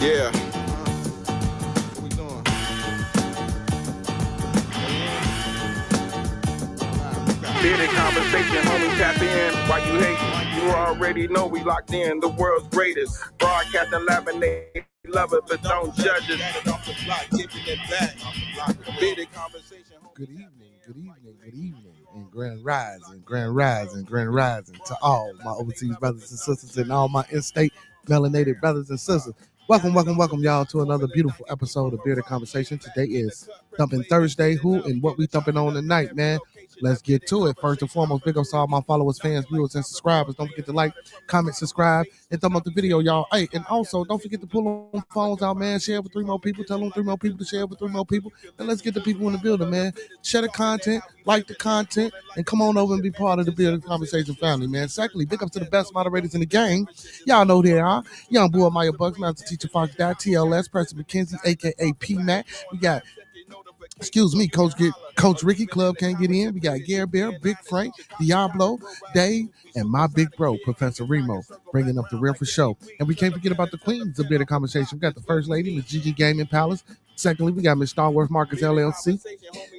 Yeah. What we doing? Bearded conversation, homie, tap in. Why you hating? You already know we locked in. The world's greatest. Broadcasting live and they love it, but don't judge it. Bearded conversation. Good evening, good evening, good evening, and grand rising, grand rising, grand rising to all my overseas brothers and sisters and all my in-state melanated brothers and sisters. Welcome, welcome, welcome, y'all, to another beautiful episode of Bearded Conversation. Today is Thumpin Thursday. Who and what we thumping on tonight, man? Let's get to it. First and foremost, big ups to all my followers, fans, viewers, and subscribers. Don't forget to like, comment, subscribe, and thumb up the video, y'all. Hey, and also, don't forget to pull on phones out, man. Share with 3 more people. Tell them 3 more people to share with 3 more people. And let's get the people in the building, man. Share the content, like the content, and come on over and be part of the Bearded Conversation family, man. Secondly, big ups to the best moderators in the game. Y'all know who they are. Young boy Maya Bucks, Master Teacher Fox Dad, TLS, Preston McKenzie, a.k.a. P-Mac. We got Coach Ricky, Club Can't Get In. We got Gary Bear, Big Frank, Diablo, Dave, and my big bro, Professor Remo, bringing up the real for show. And we can't forget about the queens of Bearded Conversation. We got the first lady, Miss Gigi Gaming Palace. Secondly, we got Miss Starworth Marcus LLC.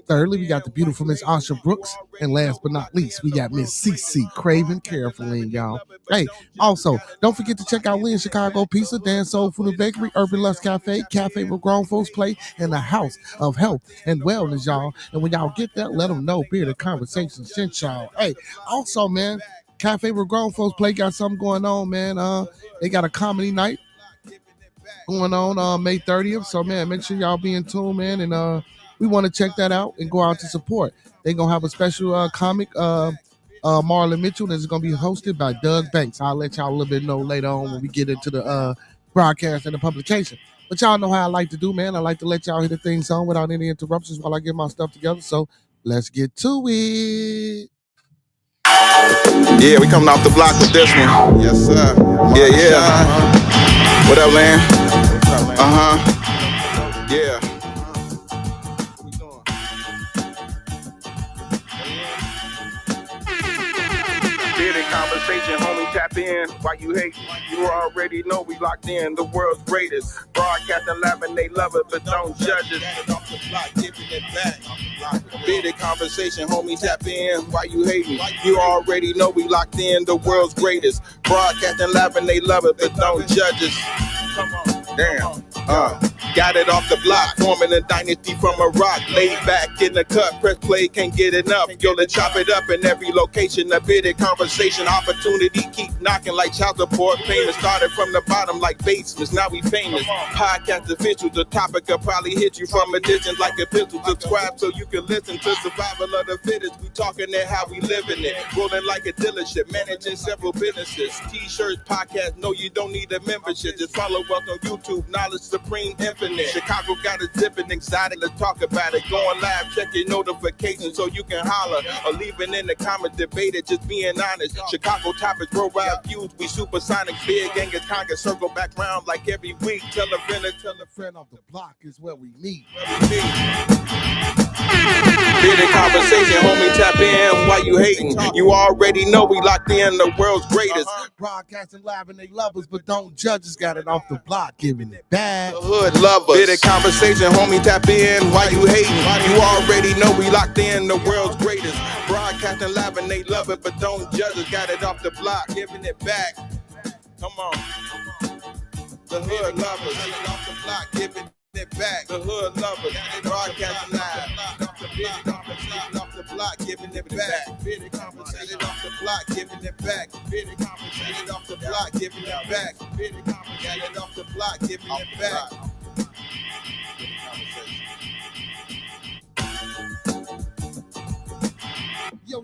Thirdly, we got the beautiful Miss Asha Brooks. And last but not least, we got Miss CC Craven Carefully, y'all. Hey, also, don't forget to check out Lynn Chicago Pizza, Dan Soul Food and Bakery, Urban Lust Cafe, Cafe where grown folks play, and the House of Health and Wellness, y'all. And when y'all get that, let them know Bearded Conversation sent y'all. Hey, also, man, Cafe where grown folks play got something going on, man. They got a comedy night going on May 30th. So, man, make sure y'all be in tune, man. And we want to check that out and go out to support. They're going to have a special comic, Marlon Mitchell, that's going to be hosted by Doug Banks. I'll let y'all a little bit know later on when we get into the broadcast and the publication. But y'all know how I like to do, man. I like to let y'all hear the theme song without any interruptions while I get my stuff together. So let's get to it. Yeah, we coming off the block with this one. Yes, sir. Yeah. What up, Lan? Yeah. Bearded conversation, homie, tap in. Why you hate? You already know we locked in. The world's greatest. Broadcasting live and they love it, but don't judge it. Bearded conversation, homie, tap in. Why you hating? You already know we locked in. The world's greatest. Broadcasting live and they love it, but don't judge us. Damn. Got it off the block, forming a dynasty from a rock. Laid back in the cut, press play, can't get enough. Yo, let's chop it up in every location. A Bearded conversation, opportunity keep knocking like child support payments. Started from the bottom like basements, now we famous. Podcast official, the topic will probably hit you from a distance like a pistol. Subscribe so you can listen to survival of the fittest. We talking it how we living it. Rolling like a dealership, managing several businesses. T-shirts, podcast, no, you don't need a membership. Just follow us on YouTube, Knowledge Supreme Infinite. Chicago got a zipping excited, let's talk about it. Going live, check your notifications so you can holler. Or leave it in the comments, debate it, just being honest. Chicago topics, worldwide views, we supersonic. Big gang is conquer, circle back round like every week. Tell a friend off the block is where we meet. Bearded conversation, homie, tap in. Why you hating? You already know we locked in. The world's greatest. Broadcasting live and they love us, but don't judge us. Got it off the block, giving it back. The hood love us. Bearded conversation, homie, tap in. Why you hating? You already know we locked in. The world's greatest. Broadcasting live and they love it, but don't judge us. Got it off the block, giving it back. Come on. The hood love us. Got it off the block, giving it back. The hood love us. Broadcasting live. Off the block, giving it back. Bearded conversation off the block, giving it back. Bearded conversation off the block, giving it back. Bearded conversation off the block, giving it back. Yo.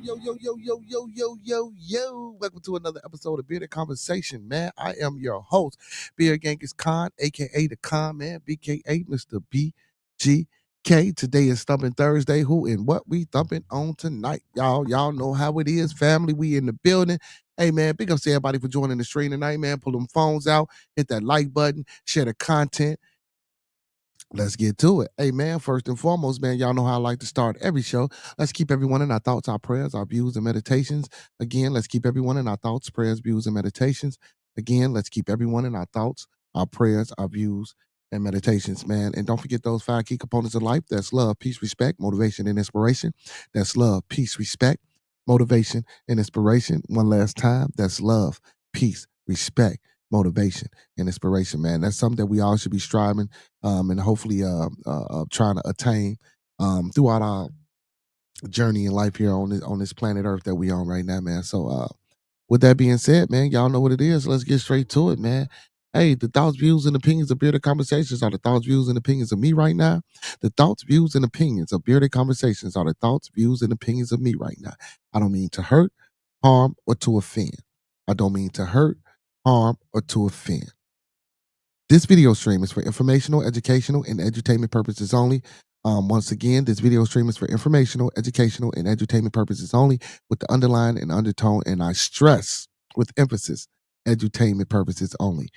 Welcome to another episode of Bearded Conversation, man. I am your host, Beard Genghis Khan, a.k.a. the Khan Man, b.k.a. Mr. BGK. Today is Thumpin Thursday. Who and what we thumping on tonight? Y'all know how it is, family. We in the building. Hey, man, big ups to everybody for joining the stream tonight, man. Pull them phones out, hit that like button, share the content. Let's get to it. Hey, man, first and foremost, man, y'all know how I like to start every show. Let's keep everyone in our thoughts, our prayers, our views, and meditations. Again, let's keep everyone in our thoughts, prayers, views, and meditations. Again, let's keep everyone in our thoughts, our prayers, our views, and meditations, man. And don't forget those 5 key components of life. That's love, peace, respect, motivation, and inspiration. That's love, peace, respect, motivation, and inspiration. One last time. That's love, peace, respect, motivation, and inspiration, man. That's something that we all should be striving and hopefully trying to attain throughout our journey in life here on this planet Earth that we on right now, man. So with that being said, man, y'all know what it is. Let's get straight to it, man. Hey, the thoughts, views, and opinions of Bearded Conversations are the thoughts, views, and opinions of me right now. The thoughts, views, and opinions of Bearded Conversations are the thoughts, views, and opinions of me right now. I don't mean to hurt, harm, or to offend. I don't mean to hurt, harm, or to offend. This video stream is for informational, educational, and edutainment purposes only. Once again, this video stream is for informational, educational, and edutainment purposes only, with the underline and undertone, and I stress with emphasis, edutainment purposes only.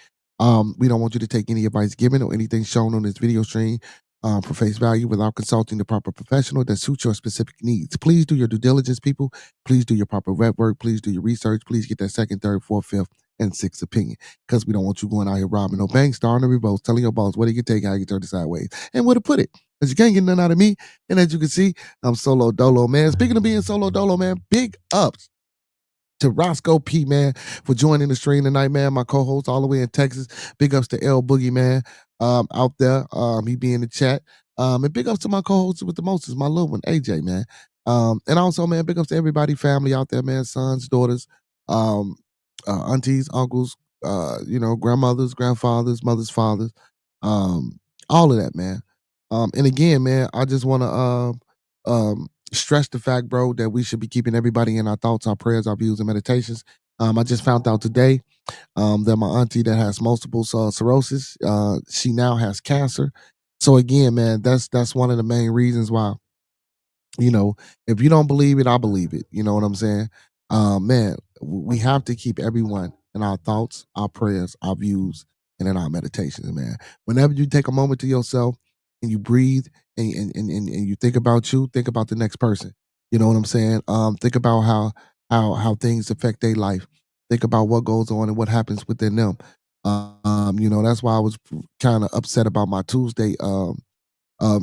We don't want you to take any advice given or anything shown on this video stream for face value without consulting the proper professional that suits your specific needs. Please do your due diligence, people. Please do your proper web work. Please do your research. Please get that second, third, fourth, fifth, and sixth opinion, because we don't want you going out here robbing no banks, starring the revolts, telling your boss where you can take, how you can turn it sideways, and where to put it. Because you can't get nothing out of me. And as you can see, I'm solo dolo, man. Speaking of being solo dolo, man, big ups to Roscoe P, man, for joining the stream tonight, man. My co-host all the way in Texas. Big ups to L Boogie, man, out there. He be in the chat. And big ups to my co-host with the most, my little one, AJ, man. And also, man, big ups to everybody, family out there, man, sons, daughters, aunties, uncles, grandmothers, grandfathers, mothers, fathers, all of that, man. And again, man, I just want to stress the fact, bro, that we should be keeping everybody in our thoughts, our prayers, our views, and meditations. I just found out today that my auntie that has multiple cirrhosis, she now has cancer. So again, man, that's one of the main reasons why, if you don't believe it, I believe it. You know what I'm saying? Man, we have to keep everyone in our thoughts, our prayers, our views, and in our meditations, man. Whenever you take a moment to yourself and you breathe and you think about you, think about the next person. You know what I'm saying? Think about how things affect their life. Think about what goes on and what happens within them. That's why I was kind of upset about my Tuesday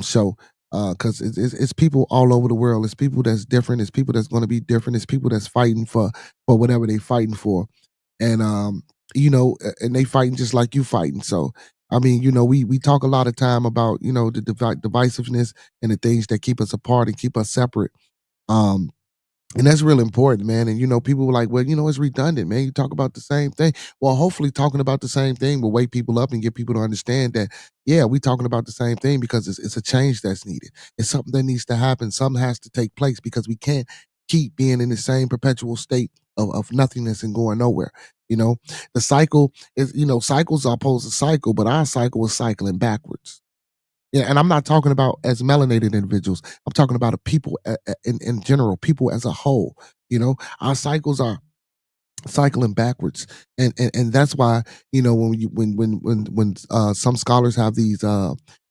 show, because it's people all over the world. It's people that's different. It's people that's going to be different. It's people that's fighting for whatever they fighting for, and and they fighting just like you fighting. So I mean, we talk a lot of time about the divisiveness and the things that keep us apart and keep us separate. And that's real important, man. And people were like, well, it's redundant, man. You talk about the same thing. Well, hopefully talking about the same thing will wake people up and get people to understand that, yeah, we talking about the same thing because it's a change that's needed. It's something that needs to happen. Something has to take place because we can't keep being in the same perpetual state of nothingness and going nowhere. The cycle is, cycles are opposed to cycle, but our cycle is cycling backwards. Yeah, and I'm not talking about as melanated individuals. I'm talking about a people in general, people as a whole. Our cycles are cycling backwards, and that's why when some scholars have these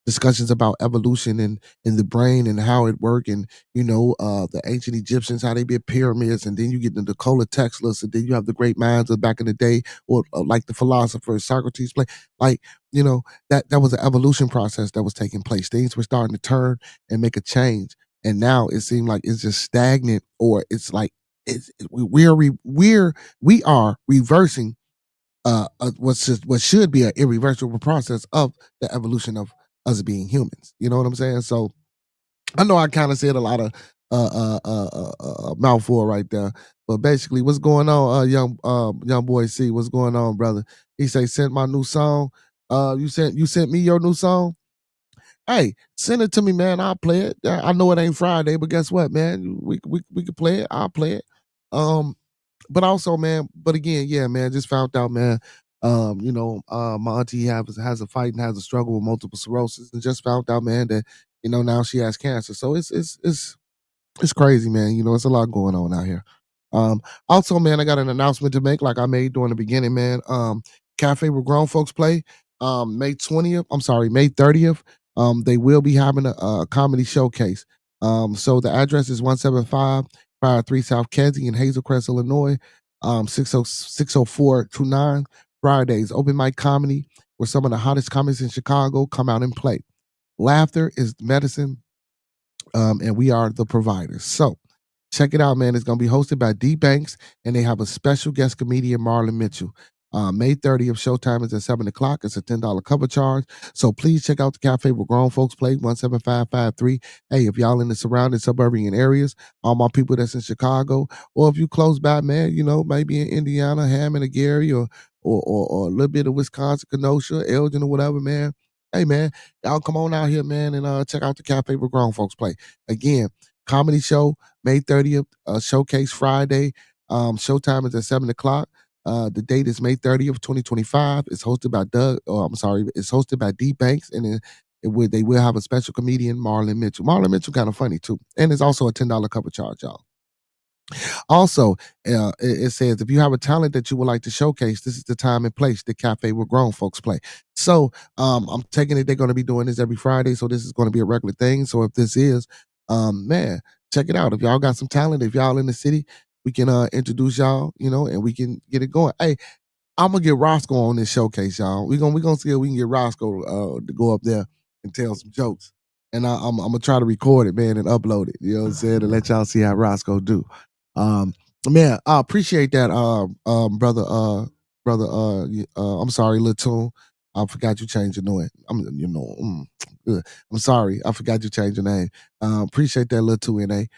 discussions about evolution and in the brain and how it works, and the ancient Egyptians, how they built pyramids, and then you get the Nikola Tesla, and then you have the great minds of back in the day, or like the philosophers Socrates, like that was an evolution process that was taking place. Things were starting to turn and make a change, and now it seemed like it's just stagnant, or it's like we are reversing what should be an irreversible process of the evolution of us being humans. You know what I'm saying? So I know I kind of said a lot of mouthful right there, but basically, what's going on, young boy C? What's going on, brother? He say, sent my new song. You sent me your new song. Hey, send it to me, man. I'll play it. I know it ain't Friday, but guess what, man? We can play it. I'll play it. But also, man, but again, yeah, man, just found out, man. My auntie has a fight and has a struggle with multiple sclerosis, and just found out, man, that now she has cancer. So it's crazy, man. It's a lot going on out here. Also, man, I got an announcement to make, like I made during the beginning, man. Cafe where grown folks play, May 20th. I'm sorry, May 30th. They will be having a comedy showcase. So the address is 17553 South Kedzie in Hazel Crest, Illinois. 60429. Fridays, open mic comedy. where some of the hottest comics in Chicago come out and play. Laughter is medicine, and we are the providers. So check it out, man. It's going to be hosted by D Banks, and they have a special guest comedian, Marlon Mitchell. May 30th, showtime is at 7 o'clock. It's a $10 cover charge. So please check out the cafe where grown folks play, 17553. Hey, if y'all in the surrounding suburban areas, all my people that's in Chicago, or if you close by, man, you know, maybe in Indiana, Hammond or Gary, or a little bit of Wisconsin, Kenosha, Elgin, or whatever, man. Hey, man, y'all come on out here, man, and check out the cafe where grown folks play. Again, comedy show, May 30th, showcase Friday. Showtime is at 7 o'clock. The date is May 30th, 2025. It's hosted by it's hosted by D Banks, and they will have a special comedian, Marlon Mitchell. Marlon Mitchell kind of funny too. And it's also a $10 cover charge, y'all. Also, it says if you have a talent that you would like to showcase, this is the time and place, the cafe where grown folks play. So I'm taking it they're going to be doing this every Friday, so this is going to be a regular thing. So if this is, man, check it out. If y'all got some talent, if y'all in the city, we can introduce y'all, you know, and we can get it going. Hey, I'm gonna get Roscoe on this showcase, y'all. We gonna see if we can get Roscoe to go up there and tell some jokes. And I'm gonna try to record it, man, and upload it. You know what I'm saying? And let y'all see how Roscoe do. Man, I appreciate that, brother. I'm sorry, Latoon. I forgot you changed your name. I'm sorry, I forgot you changed your name. Appreciate that, Latoon.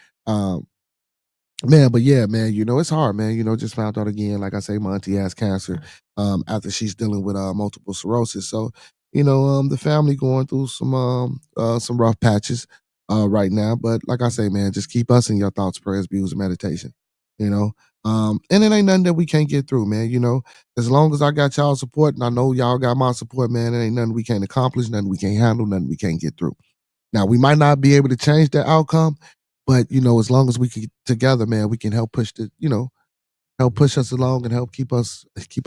Man, but yeah, man, you know, it's hard, man. You know, just found out again, like I say, my auntie has cancer after she's dealing with multiple sclerosis. So, you know, the family going through some rough patches right now. But like I say, man, just keep us in your thoughts, prayers, views, and meditation. You know, and it ain't nothing that we can't get through, man. You know, as long as I got y'all support, and I know y'all got my support, man, it ain't nothing we can't accomplish, nothing we can't handle, nothing we can't get through. Now, we might not be able to change the outcome, but you know, as long as we can get together, man, we can help push help push us along and help keep us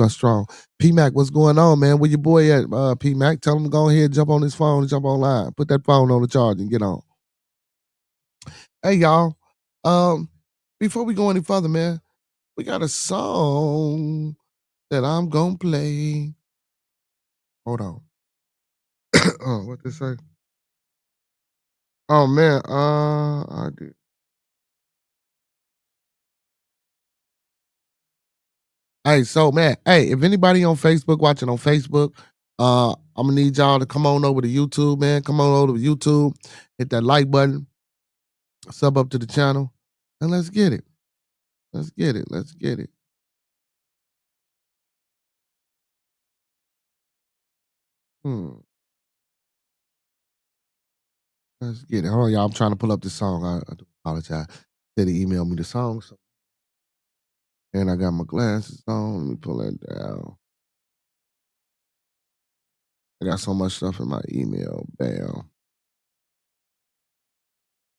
strong. P Mac, what's going on, man? Where your boy at? P Mac, tell him to go ahead, jump on his phone, and jump online. Put that phone on the charge and get on. Hey, y'all. Before we go any further, man, we got a song that I'm gonna play. Hold on. Oh, what they say? Oh man, I did. Hey, so man, hey, if anybody on Facebook watching on Facebook, I'm gonna need y'all to come on over to YouTube, man. Come on over to YouTube, hit that like button, sub up to the channel, and let's get it. Let's get it. Let's get it. Let's get it. Hold on, y'all. I'm trying to pull up this song. I do apologize. Said he emailed me the song, and I got my glasses on. Let me pull that down. I got so much stuff in my email. Bam.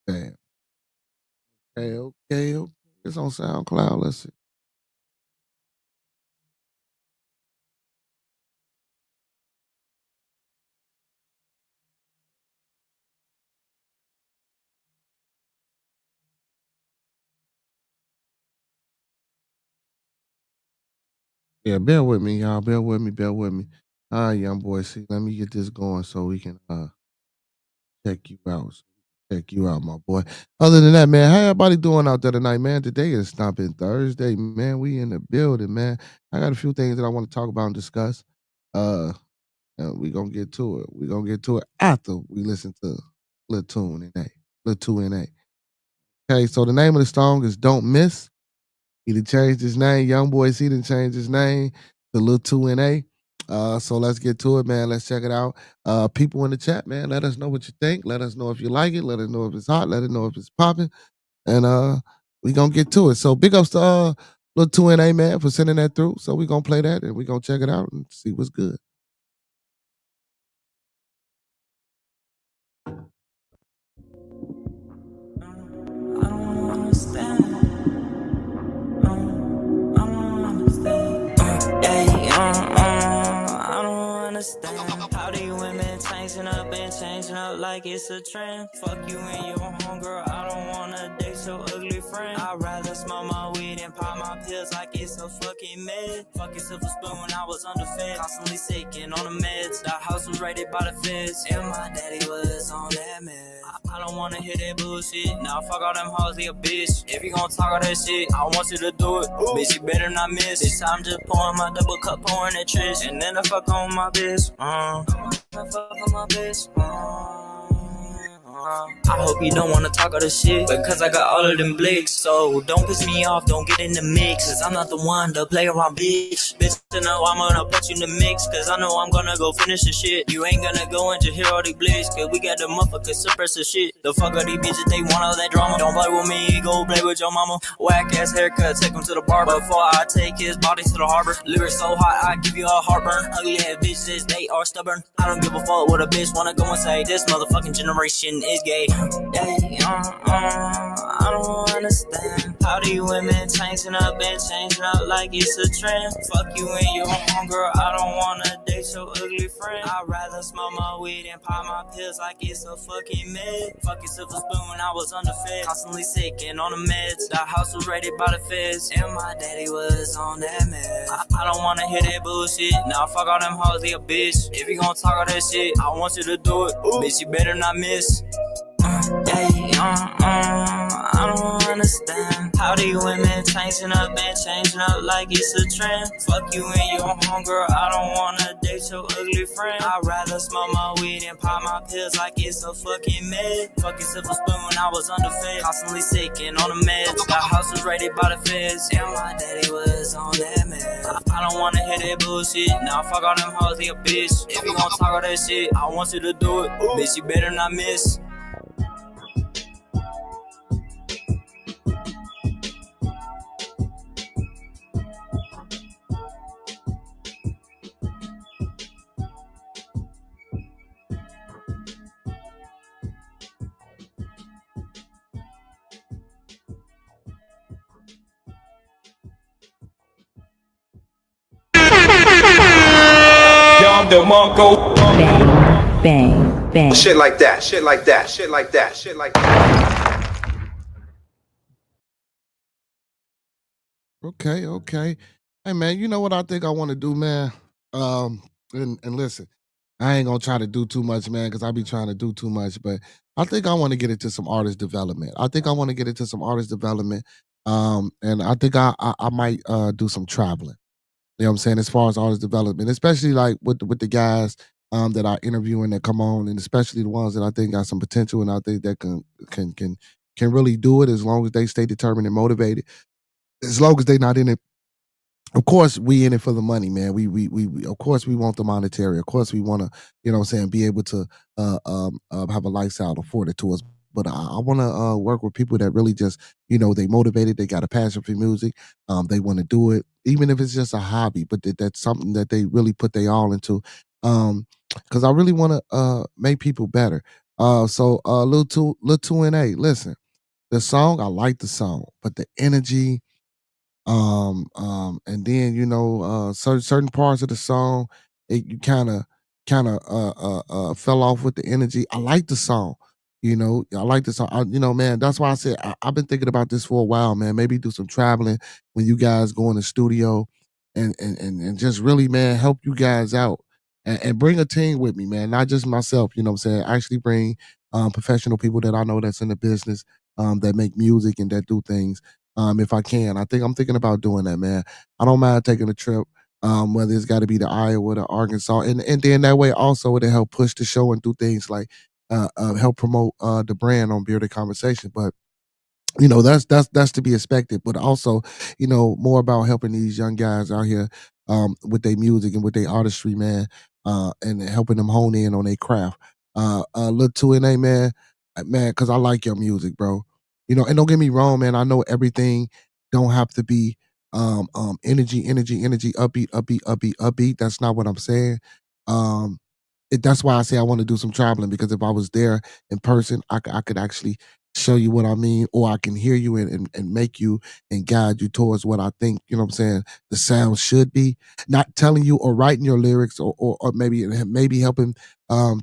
Bam. Okay. It's on SoundCloud. Let's see. Yeah, bear with me, y'all. Bear with me. Bear with me. All right, young boy. See, let me get this going so we can check you out. Check you out, my boy. Other than that, man, how everybody doing out there tonight, man? Today is Thumpin Thursday, man. We in the building, man. I got a few things that I want to talk about and discuss. And we gonna get to it. We gonna get to it after we listen to Lil Tune and A. Lil 2 and A. Okay, so the name of the song is Don't Miss. He done changed his name. Young boy, he done changed his name to Lil 2 and A. So let's get to it, man. Let's check it out. People in the chat, man, let us know what you think. Let us know if you like it. Let us know if it's hot. Let us know if it's popping. And we gonna get to it. So big ups to Lil 2 and A, man, for sending that through. So we gonna play that and we gonna check it out and see what's good. I don't understand. I don't understand. I don't understand how these women changing up like it's a trend. Fuck you and your homegirl, I don't wanna date your ugly friend. I'd rather smoke my weed and pop my pills like it's a fucking med. Fucking silver spoon, I was underfed, constantly sick and on the meds. The house was raided by the feds, and my daddy was on that med. I don't wanna hear that bullshit. Nah, fuck all them hoes, they a bitch. If you gon' talk all that shit, I want you to do it. Bitch, you better not miss. This time just pouring my double cup, pouring that trish, and then I fuck on my bitch. I fuck on my bitch. I hope you don't wanna talk all this shit, because I got all of them blicks. So don't piss me off, don't get in the mix, cause I'm not the one to play around, bitch. Bitch, you know I'm gonna put you in the mix, cause I know I'm gonna go finish the shit. You ain't gonna go and just hear all these blicks, cause we got the motherfuckers suppress the shit. The fuck are these bitches, they want all that drama. Don't play with me, go play with your mama. Whack ass haircut, take him to the barber before I take his body to the harbor. Lyrics so hot, I give you a heartburn. Ugly ass bitches, they are stubborn. I don't give a fuck what a bitch wanna go and say. This motherfucking generation is gay. I don't understand how these women changing up like it's a trend. Fuck you and your homegirl, I don't wanna date your ugly friend. I'd rather smoke my weed and pop my pills like it's a fucking med. Fucking silver spoon, I was underfed, constantly sick and on the meds. The house was raided by the feds, and my daddy was on that med. I don't wanna hear that bullshit. Nah, fuck all them hoes, they a bitch. If you gon' talk all that shit, I want you to do it. Bitch, you better not miss. I don't understand how these women changing up like it's a trend. Fuck you and your homegirl, I don't wanna date your ugly friend. I'd rather smoke my weed and pop my pills like it's a fucking med. Fucking silver spoon, I was underfed, constantly sick and on the meds. The house was raided by the feds, and my daddy was on that med. I don't wanna hear that bullshit. Nah, fuck all them hoes, they a bitch. If you gon' talk all that shit, I want you to do it. Bitch, you better not miss. The Monko. Bang, bang, bang. Shit like that, shit like that, shit like that, shit like that. Okay. Hey man, you know what I think I want to do, man? And listen, I ain't gonna try to do too much, man, because I be trying to do too much, but I think I want to get into some artist development. And I think I might do some traveling. You know what I'm saying? As far as artist development, especially like with the guys that I interview and that come on, and especially the ones that I think got some potential and I think that can really do it as long as they stay determined and motivated. As long as they not in it. Of course, we in it for the money, man. We of course we want the monetary. Of course, we want to, you know what I'm saying, be able to have a lifestyle afforded to us. But I want to work with people that really just, you know, they motivated, they got a passion for music, they want to do it, even if it's just a hobby, but that's something that they really put their all into. Because I really want to make people better. So little two and eight. Listen, the song, I like the song, but the energy, and then you know, certain parts of the song, you kind of fell off with the energy. I like the song, you know, I like the song. You know, man, that's why I said I've been thinking about this for a while, man. Maybe do some traveling when you guys go in the studio, and just really, man, help you guys out, and bring a team with me, man, not just myself. You know what I'm saying? Actually, bring professional people that I know that's in the business, that make music and that do things, if I can. I'm thinking about doing that, man. I don't mind taking a trip, whether it's got to be the Iowa, the Arkansas, and then that way also it'll help push the show and do things like help promote the brand on Bearded Conversation. But you know, that's to be expected. But also, you know, more about helping these young guys out here with their music and with their artistry, man, and helping them hone in on their craft. Look to it, man, man, because I like your music, bro. You know, and don't get me wrong, man. I know everything don't have to be energy, upbeat. That's not what I'm saying. Um, that's why I say I want to do some traveling, because if I was there in person, I could actually show you what I mean, or I can hear you and make you and guide you towards what I think, you know what I'm saying, the sound should be. Not telling you or writing your lyrics, or maybe helping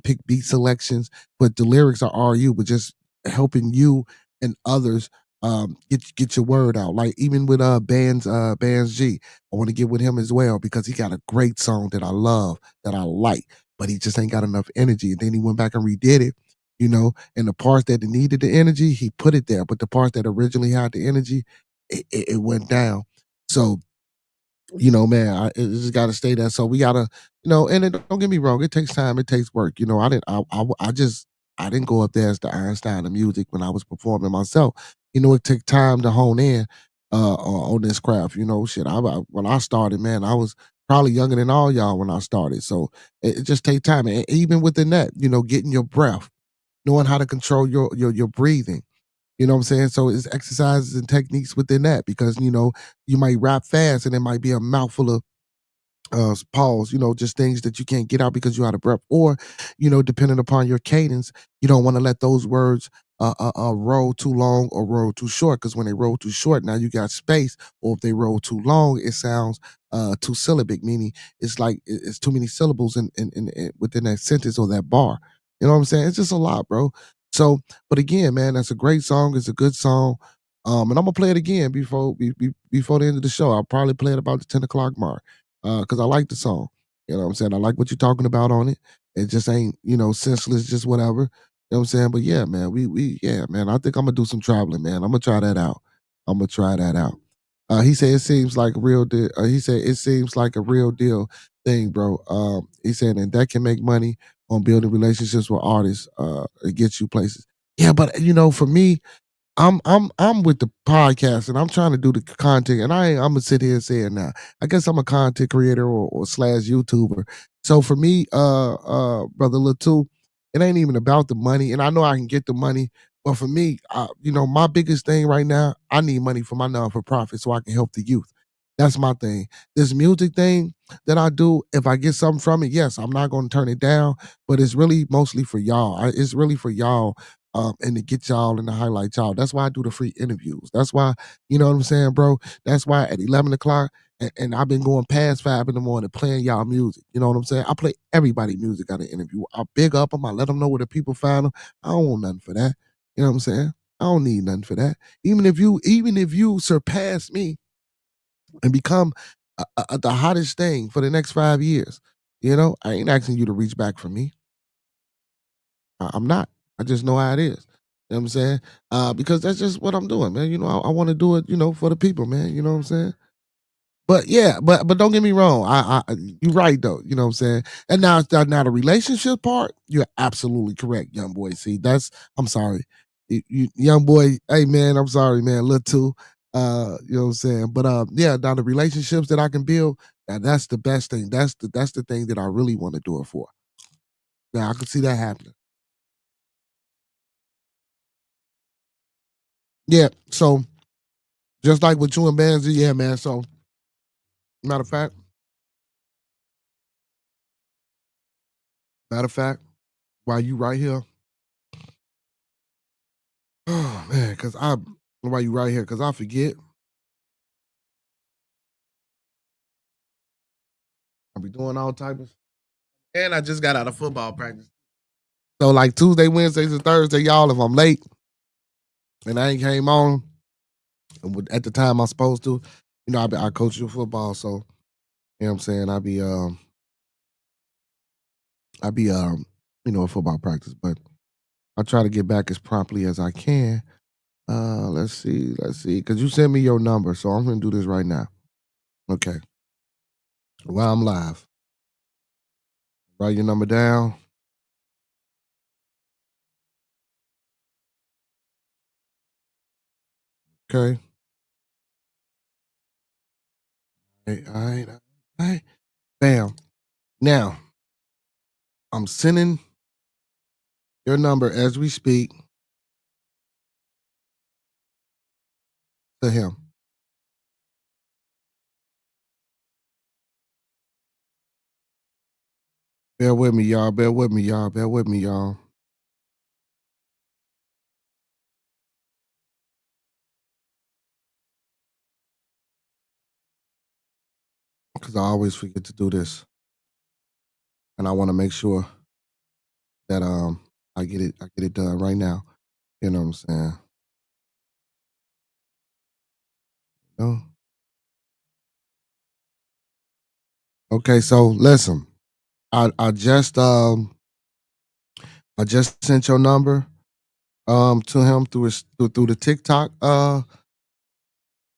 pick beat selections, but the lyrics are all you, but just helping you and others get your word out. Like even with Bands G, I want to get with him as well because he got a great song that I love, that I like, but he just ain't got enough energy. And then he went back and redid it, and the parts that needed the energy, he put it there. But the parts that originally had the energy, it went down. So man, it just got to stay there. So we gotta, and don't get me wrong, it takes time, it takes work. I didn't go up there as the Einstein of music when I was performing myself. It took time to hone in on this craft. Shit, when I started, man, I was probably younger than all y'all when I started. So it just take time, and even within that, getting your breath, knowing how to control your breathing. You know what I'm saying? So it's exercises and techniques within that because you might rap fast and it might be a mouthful of pause, just things that you can't get out because you're out of breath, or depending upon your cadence, you don't want to let those words roll too long or roll too short because when they roll too short, now you got space, or if they roll too long, it sounds too syllabic, meaning it's like it's too many syllables in within that sentence or that bar. You know what I'm saying? It's just a lot, bro. So, but again, man, that's a great song. It's a good song. And I'm gonna play it again before the end of the show. I'll probably play it about the 10 o'clock mark because I like the song. You know what I'm saying? I like what you're talking about on it. It just ain't, senseless, just whatever. You know what I'm saying? But yeah, man, yeah, man, I think I'm gonna do some traveling, man. I'm gonna try that out. I'm gonna try that out. He said it seems like a real deal. He said it seems like a real deal thing, bro. He said, and that can make money on building relationships with artists. It gets you places. Yeah, but for me, I'm with the podcast and I'm trying to do the content and I'm gonna sit here and say it now. I guess I'm a content creator or slash YouTuber. So for me, brother Latu, it ain't even about the money. And I know I can get the money, but for me, my biggest thing right now, I need money for my non-for-profit so I can help the youth. That's my thing. This music thing that I do, if I get something from it, yes, I'm not gonna turn it down, but it's really mostly for y'all. It's really for y'all and to get y'all and to highlight y'all. That's why I do the free interviews. That's why, you know what I'm saying, bro? That's why at 11 o'clock, and I've been going past 5 in the morning playing y'all music. You know what I'm saying? I play everybody music at an interview. I big up them. I let them know where the people find them. I don't want nothing for that. You know what I'm saying? I don't need nothing for that. Even if you surpass me and become the hottest thing for the next 5 years, I ain't asking you to reach back for me. I'm not. I just know how it is. You know what I'm saying? Because that's just what I'm doing, man. I want to do it, for the people, man. You know what I'm saying? But yeah, but don't get me wrong. You're right though. You know what I'm saying? And now the relationship part, you're absolutely correct, young boy. See, I'm sorry, young boy. Hey man, I'm sorry, man. Little too. You know what I'm saying? But yeah, now the relationships that I can build, now that's the best thing. That's the thing that I really want to do it for. Now I can see that happening. Yeah. So just like with you and Bandsy, yeah, man. So matter of fact, matter of fact, while you right here, oh man, while you right here, cause I forget. I be doing all type of, and I just got out of football practice. So like Tuesday, Wednesdays, and Thursday, y'all, if I'm late and I ain't came on at the time I'm supposed to, I coach you football, so you know what I'm saying. I be at football practice, but I try to get back as promptly as I can. Let's see, because you sent me your number, so I'm gonna do this right now. Okay, while I'm live, write your number down. Okay. All right. Bam. Now, I'm sending your number as we speak to him. Bear with me, y'all. Bear with me, y'all. Bear with me, y'all. Because I always forget to do this. And I want to make sure that I get it done right now. You know what I'm saying? Oh. Okay, so listen, I just sent your number to him through the TikTok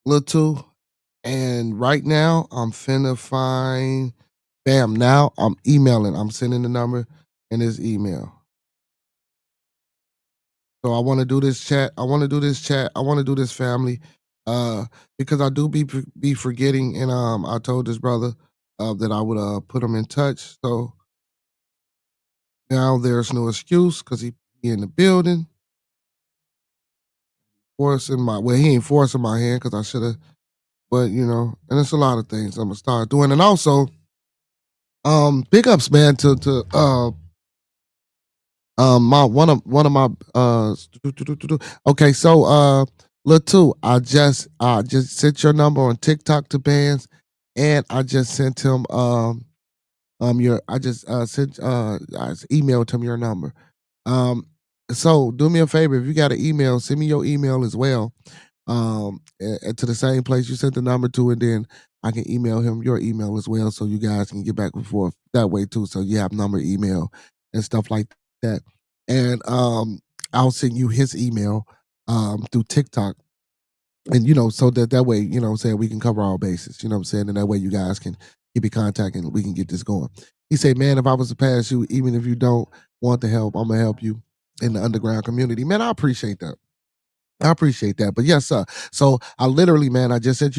little tool, and right now I'm finna find. Bam! Now I'm emailing. I'm sending the number in his email. So I want to do this chat. I want to do this chat. I want to do this family, because I do be forgetting. And I told this brother that I would put him in touch. So now there's no excuse because he in the building forcing my. Well, he ain't forcing my hand because I should have. But and it's a lot of things I'm gonna start doing. And also, big ups, man, to my one of my okay, so look too, I just sent your number on TikTok to Bands, and I just sent him your I just sent I emailed him your number. Um so do me a favor, if you got an email, send me your email as well. To the same place you sent the number to, and then I can email him your email as well, so you guys can get back and forth that way too. So you have number, email, and stuff like that. And I'll send you his email through TikTok, and so that way, what I'm saying, we can cover all bases. You know what I'm saying, and that way you guys can keep in contact and we can get this going. He said, "Man, if I was to pass you, even if you don't want the help, I'm gonna help you in the underground community." Man, I appreciate that. I appreciate that. But yes, sir. So I literally, man, I just sent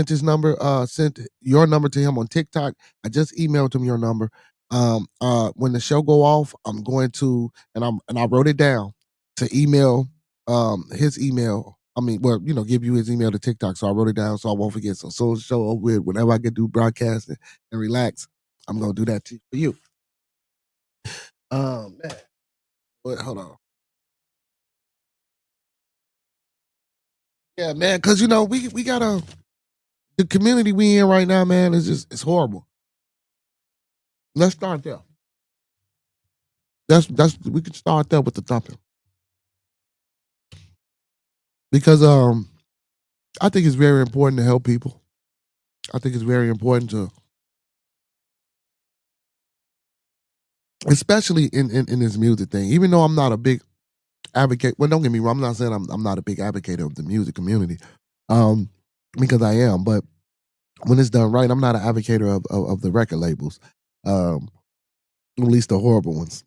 his number, sent your number to him on TikTok. I just emailed him your number. When the show go off, I'm going to, and I wrote it down to email his email. I mean, well, give you his email to TikTok. So I wrote it down so I won't forget. So soon as the show over with, whenever I get to do broadcasting and relax, I'm gonna do that for you. Man. Wait, hold on. Yeah, man, because we gotta, the community we in right now, man, is just, it's horrible. Let's start there. That's we could start there with the Thumpin, because I think it's very important to help people. I think it's very important to, especially in this music thing. Even though I'm not a big advocate, well, don't get me wrong, I'm not saying I'm not a big advocate of the music community, um, because I am. But when it's done right, I'm not an advocate of the record labels. Um, at least the horrible ones.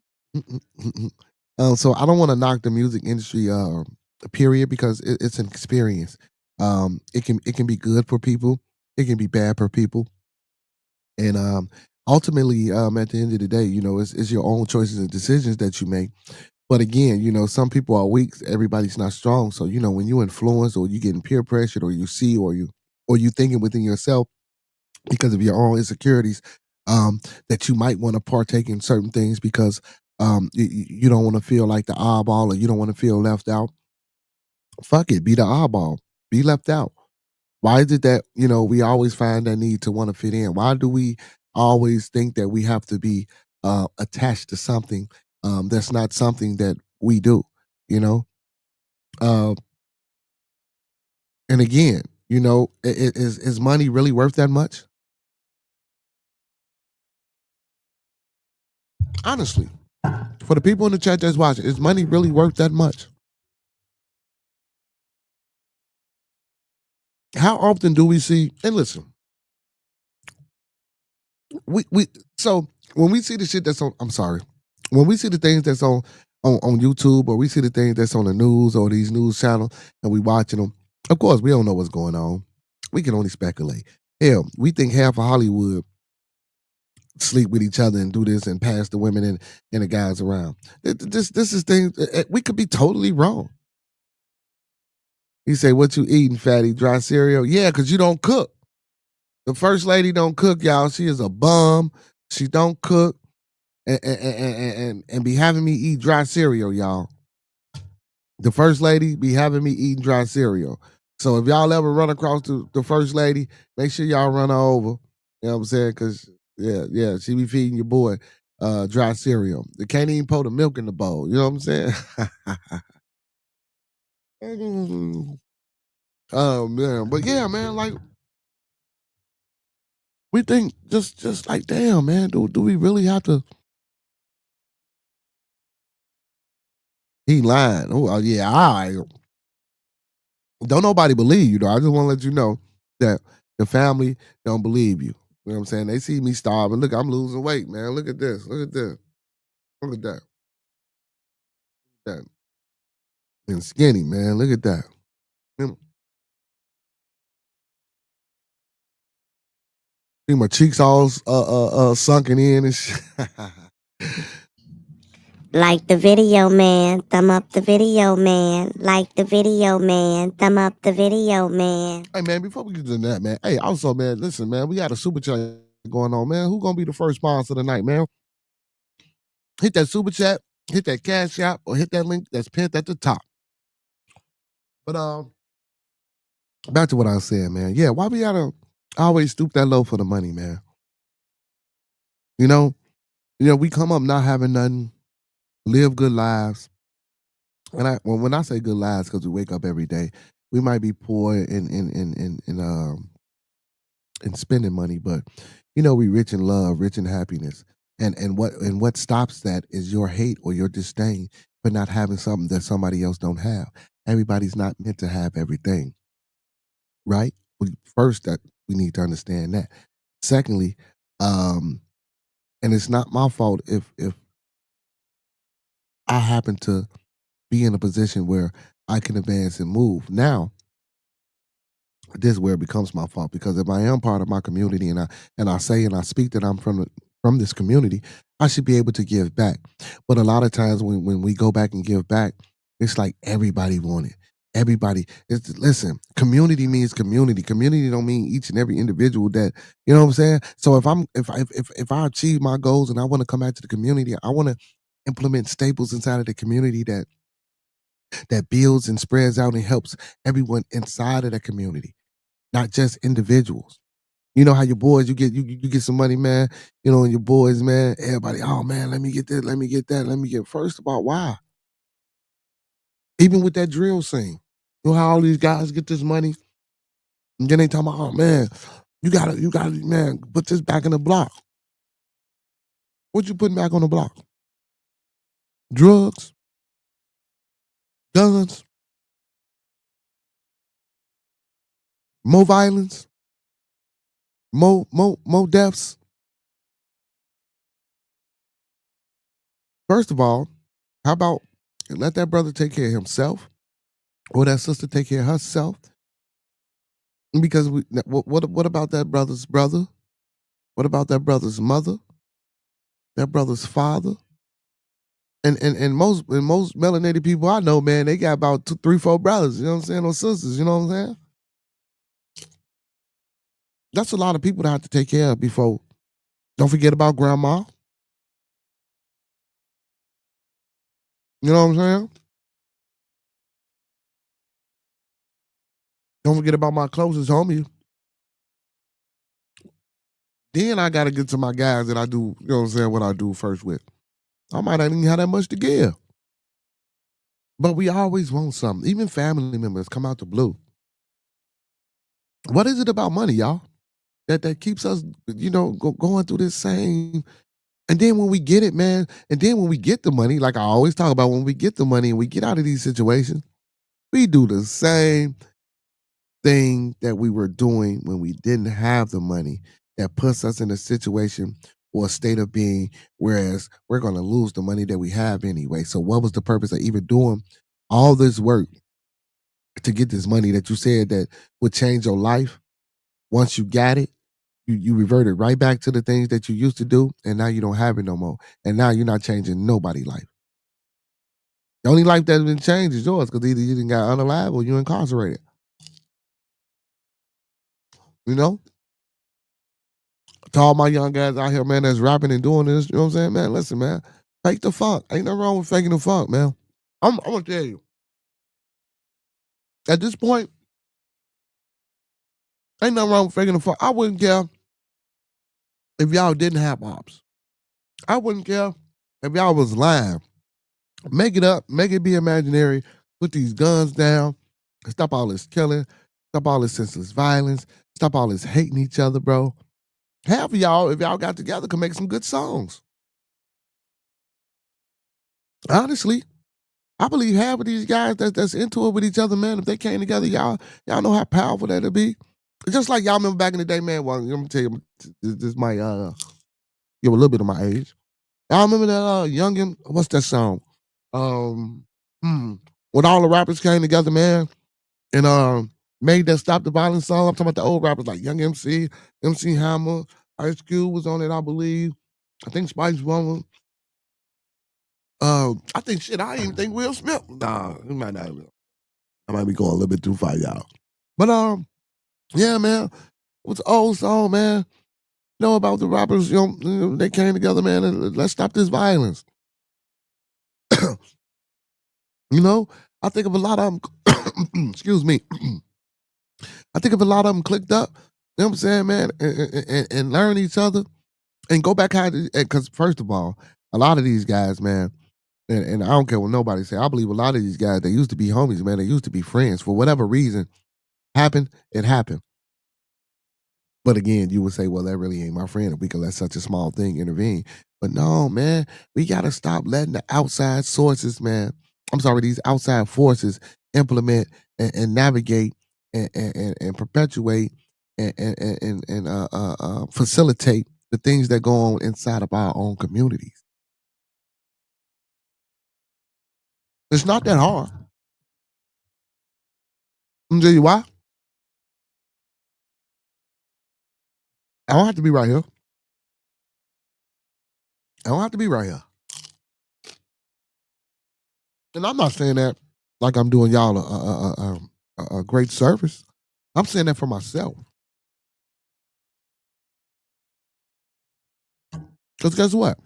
So I don't want to knock the music industry, period, because it's an experience. It can be good for people, it can be bad for people, and ultimately, at the end of the day, it's your own choices and decisions that you make. But again, some people are weak, everybody's not strong. So when you influence, or you getting peer pressured, or you see, or you thinking within yourself because of your own insecurities, that you might want to partake in certain things because you don't want to feel like the oddball, or you don't want to feel left out. Fuck it, be the oddball, be left out. Why is it that we always find that need to want to fit in? Why do we always think that we have to be attached to something that's not something that we do? You know, uh, and again, is money really worth that much? Honestly, for the people in the chat that's watching, is money really worth that much? How often do we see? And listen, we so when we see the shit that's on, I'm sorry, when we see the things that's on YouTube, or we see the things that's on the news or these news channels, and we watching them, of course we don't know what's going on. We can only speculate. Hell, we think half of Hollywood sleep with each other and do this and pass the women and the guys around. This is things we could be totally wrong. You say, "What you eating, fatty? Dry cereal?" Yeah, because you don't cook. The first lady don't cook, y'all. She is a bum. She don't cook, and be having me eat dry cereal, y'all. The first lady be having me eating dry cereal. So if y'all ever run across the first lady, make sure y'all run her over. You know what I'm saying? Because yeah, she be feeding your boy dry cereal. They can't even pour the milk in the bowl. You know what I'm saying? Man, but yeah, man, like we think just like, damn, man, do we really have to? He lying. Oh yeah, all right. Don't nobody believe you though. I just want to let you know that the family don't believe you. You know what I'm saying? They see me starving. Look, I'm losing weight, man. Look at this. Look at this. Look at that. That and skinny, man. Look at that. See my cheeks all sunken in and shit. Like the video, man. Thumb up the video, man. Like the video, man. Thumb up the video, man. Hey, man, before we get to that, man. Hey, also, man, listen, man, we got a super chat going on, man. Who gonna be the first sponsor tonight, man? Hit that super chat, hit that cash app, or hit that link that's pinned at the top. But back to what I was saying, man. Yeah, why we gotta always stoop that low for the money, man? You know, we come up not having nothing, live good lives. And when I say good lives, because we wake up every day, we might be poor in spending money, but we rich in love, rich in happiness. And what stops that is your hate or your disdain for not having something that somebody else don't have. Everybody's not meant to have everything, right? First, that we need to understand that. Secondly, and it's not my fault if I happen to be in a position where I can advance and move. Now, this is where it becomes my fault, because if I am part of my community and I say and I speak that I'm from this community, I should be able to give back. But a lot of times when we go back and give back, it's like everybody want it. Everybody, listen, community means community. Community don't mean each and every individual that, you know what I'm saying? So if I achieve my goals and I want to come out to the community, I want to implement staples inside of the community that builds and spreads out and helps everyone inside of the community, not just individuals. You know how your boys, you get some money, man, and your boys, man, everybody, oh man, let me get this, let me get that, let me get. First of all, why? Even with that drill scene, you know how all these guys get this money, and then they talking about, oh man, you gotta, man, put this back in the block. What you putting back on the block? Drugs, guns, more violence, more deaths. First of all, how about let that brother take care of himself, or that sister take care of herself? Because what about that brother's brother? What about that brother's mother? That brother's father? And most melanated people I know, man, they got about 2, 3, 4 brothers, you know what I'm saying, or sisters, you know what I'm saying? That's a lot of people to have to take care of before. Don't forget about grandma. You know what I'm saying? Don't forget about my closest homie. Then I got to get to my guys that I do, you know what I'm saying, what I do first with. I might not even have that much to give. But we always want something. Even family members come out the blue. What is it about money, y'all, that keeps us, going through this same? And then when we get it, man, and then when we get the money, like I always talk about, when we get the money and we get out of these situations, we do the same thing that we were doing when we didn't have the money, that puts us in a situation or a state of being, whereas we're going to lose the money that we have anyway. So what was the purpose of even doing all this work to get this money that you said that would change your life? Once you got it, you reverted right back to the things that you used to do, and now you don't have it no more. And now you're not changing nobody's life. The only life that's been changed is yours, because either you didn't got unalive or you're incarcerated. You know? To all my young guys out here, man, that's rapping and doing this, you know what I'm saying? Man, listen, man, fake the funk. Ain't nothing wrong with faking the funk, man. I'm going to tell you. At this point, ain't nothing wrong with faking the funk. I wouldn't care if y'all didn't have ops. I wouldn't care if y'all was lying. Make it up. Make it be imaginary. Put these guns down. Stop all this killing. Stop all this senseless violence. Stop all this hating each other, bro. Half of y'all, if y'all got together, can make some good songs. Honestly, I believe half of these guys that's into it with each other, man, if they came together, y'all know how powerful that'd be. Just like y'all remember back in the day, man. Well, let me tell you, this might give a little bit of my age. Y'all remember that Youngin? What's that song? When all the rappers came together, man, and made that Stop the Violence song. I'm talking about the old rappers like Young MC, MC Hammer, Ice Cube was on it, I believe. I think Spice One was. I think shit. I didn't even think Will Smith. Nah, it might not. I might be going a little bit too far, y'all. But yeah, man, what's an old song, man? You know about the rappers? You know, they came together, man. And let's stop this violence. You know, I think of a lot of them. Excuse me. I think if a lot of them clicked up, you know what I'm saying, man, and learn each other and go back how, because first of all, a lot of these guys, man, and I don't care what nobody say, I believe a lot of these guys, they used to be homies, man, they used to be friends. For whatever reason happened, it happened. But again, you would say, well, that really ain't my friend if we could let such a small thing intervene. But no, man, we got to stop letting the outside sources, man, these outside forces implement and navigate and perpetuate and facilitate the things that go on inside of our own communities. It's not that hard. Let me tell you why. I don't have to be right here. I don't have to be right here. And I'm not saying that like I'm doing y'all a great service. I'm saying that for myself. Because guess what?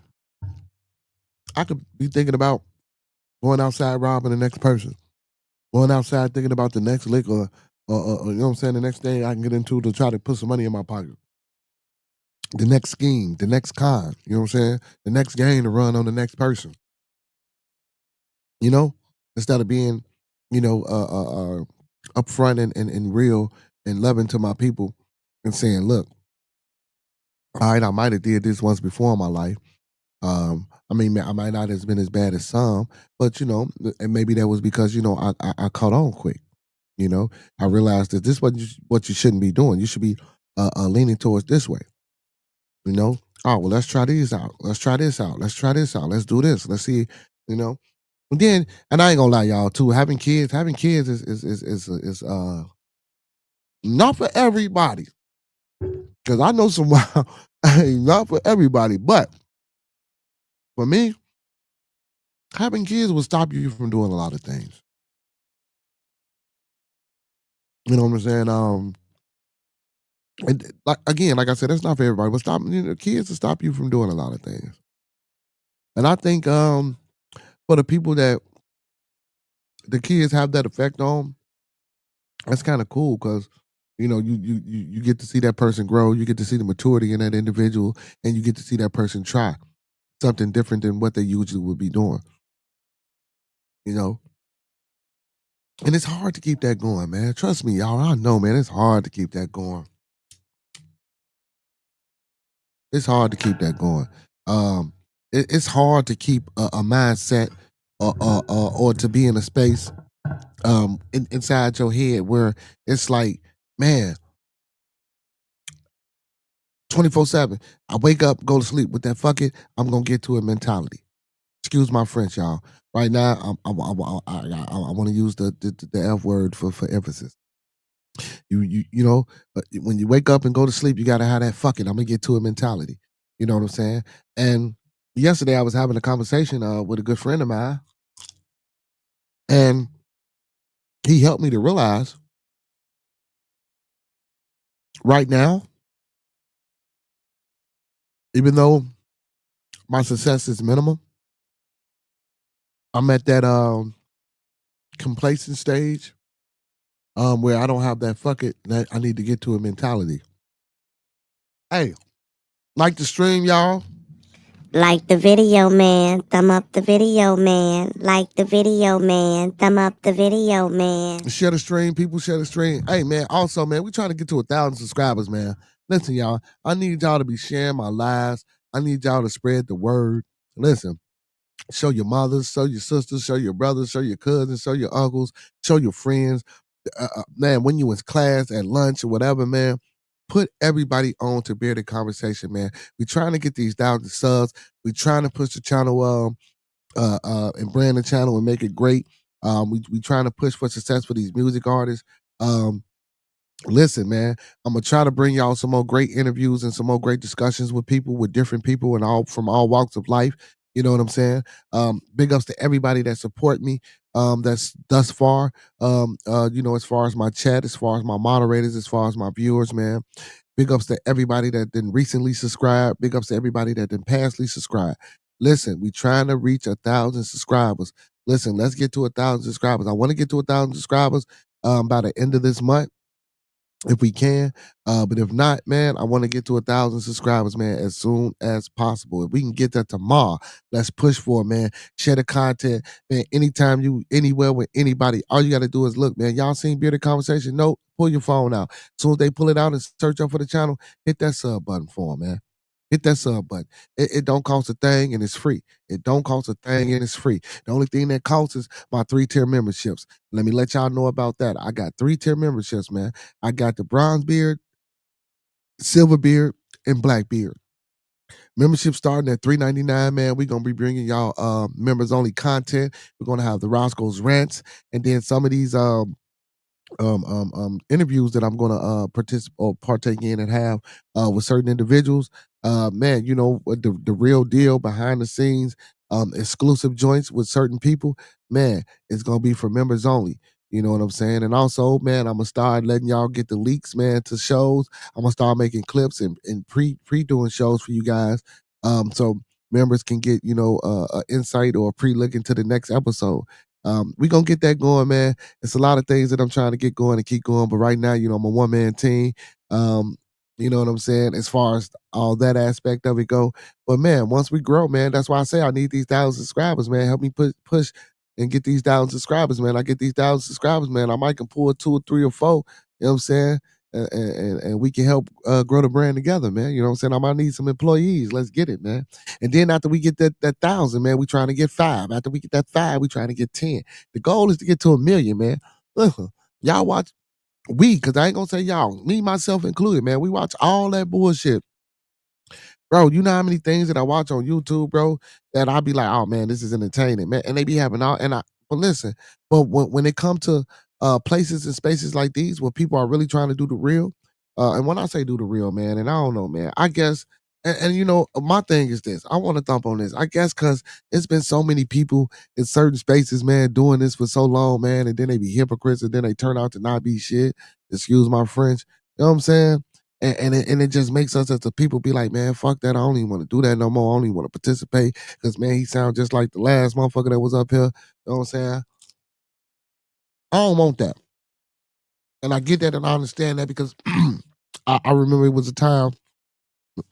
I could be thinking about going outside robbing the next person, going outside thinking about the next lick or you know what I'm saying, the next thing I can get into to try to put some money in my pocket. The next scheme, the next con, you know what I'm saying? The next game to run on the next person. You know? Instead of being, you know, upfront and real and loving to my people and saying, look, all right, I might have did this once before in my life. I mean, I might not have been as bad as some, but you know, and maybe that was because, you know, I caught on quick. You know, I realized that this is what you shouldn't be doing. You should be leaning towards this way. You know, oh well, let's try these out. Let's try this out. Let's try this out. Let's do this. Let's see. You know, and then, and I ain't gonna lie, y'all. Too having kids is not for everybody. Because I know some not for everybody, but for me, having kids will stop you from doing a lot of things. You know what I'm saying? And like again, like I said, that's not for everybody, but kids will stop you from doing a lot of things. And I think for the people that the kids have that effect on, that's kind of cool because you know you get to see that person grow, you get to see the maturity in that individual, and you get to see that person try something different than what they usually would be doing. You know, and it's hard to keep that going, man. Trust me, y'all. I know, man. It's hard to keep that going. It's hard to keep that going. It's hard to keep a mindset or to be in a space inside your head where it's like, man, 24/7. I wake up, go to sleep with that fuck it, I'm gonna get to it mentality. Excuse my French, y'all. Right now, I want to use the F word for emphasis. You know, when you wake up and go to sleep, you gotta have that fuck it, I'm gonna get to it mentality. You know what I'm saying? And yesterday I was having a conversation with a good friend of mine, and he helped me to realize right now, even though my success is minimum, I'm at that complacent stage where I don't have that fuck it, that I need to get to a mentality. Hey, like the stream, y'all. Like the video, man. Thumb up the video, man. Like the video, man. Thumb up the video, man. Share the stream, people. Share the stream. Hey, man. Also, man, we trying to get to 1,000 subscribers, man. Listen, y'all. I need y'all to be sharing my lives. I need y'all to spread the word. Listen. Show your mothers, show your sisters, show your brothers, show your cousins, show your uncles, show your friends. Man, when you in class, at lunch, or whatever, man, put everybody on to Bearded Conversation, man. We trying to get these 1,000 subs. We trying to push the channel and brand the channel and make it great. We trying to push for success for these music artists. Listen, man, I'm gonna try to bring y'all some more great interviews and some more great discussions with people, with different people and all from all walks of life. You know what I'm saying? Big ups to everybody that support me. That's thus far. As far as my chat, as far as my moderators, as far as my viewers, man. Big ups to everybody that didn't recently subscribe. Big ups to everybody that didn't pastly subscribe. Listen, we trying to reach 1,000 subscribers. Listen, let's get to 1,000 subscribers. I want to get to 1,000 subscribers by the end of this month, if we can. But if not, man, I want to get to 1,000 subscribers, man, as soon as possible. If we can get that tomorrow, let's push for it, man. Share the content, man. Anytime you anywhere with anybody, all you got to do is look, man. Y'all seen Bearded Conversation? No, pull your phone out. As soon as they pull it out and search up for the channel, hit that sub button for them, man. Hit that sub button. It don't cost a thing and it's free. It don't cost a thing and it's free. The only thing that costs is my 3-tier memberships. Let me let y'all know about that. I got 3-tier memberships, man. I got the bronze beard, silver beard, and black beard. Membership starting at $3.99, man. We're gonna be bringing y'all members only content. We're gonna have the Roscoe's rants, and then some of these interviews that I'm gonna participate or partake in and have with certain individuals. Man, you know, the real deal behind the scenes, exclusive joints with certain people, man, it's gonna be for members only. You know what I'm saying? And also, man, I'm gonna start letting y'all get the leaks, man, to shows. I'm gonna start making clips and pre doing shows for you guys. So members can get, you know, insight or pre look into the next episode. We gonna get that going, man. It's a lot of things that I'm trying to get going and keep going, but right now, you know, I'm a one-man team. You know what I'm saying, as far as all that aspect of it go. But man, once we grow, man, that's why I say I need these 1,000 subscribers, man. Help me push and get these 1,000 subscribers, man. I get these 1,000 subscribers, man. I might can pull 2 or 3 or 4. You know what I'm saying? And we can help grow the brand together, man. You know what I'm saying? I might need some employees. Let's get it, man. And then after we get that 1,000, man, we trying to get 5. After we get that 5, we trying to get 10. The goal is to get to 1 million, man. Listen, y'all watch because I ain't gonna say y'all, me myself included, man. We watch all that bullshit. Bro, you know how many things that I watch on YouTube, bro, that I be like, oh man, this is entertaining, man. And they be having all but listen, but when it come to places and spaces like these where people are really trying to do the real, and when I say do the real, man, and I don't know, man, I guess and you know, my thing is this. I want to thump on this. I guess because it's been so many people in certain spaces, man, doing this for so long, man, and then they be hypocrites and then they turn out to not be shit. Excuse my French. You know what I'm saying? And it just makes us as the people be like, man, fuck that. I don't even want to do that no more. I don't even want to participate because, man, he sounds just like the last motherfucker that was up here. You know what I'm saying? I don't want that. And I get that and I understand that because I remember it was a time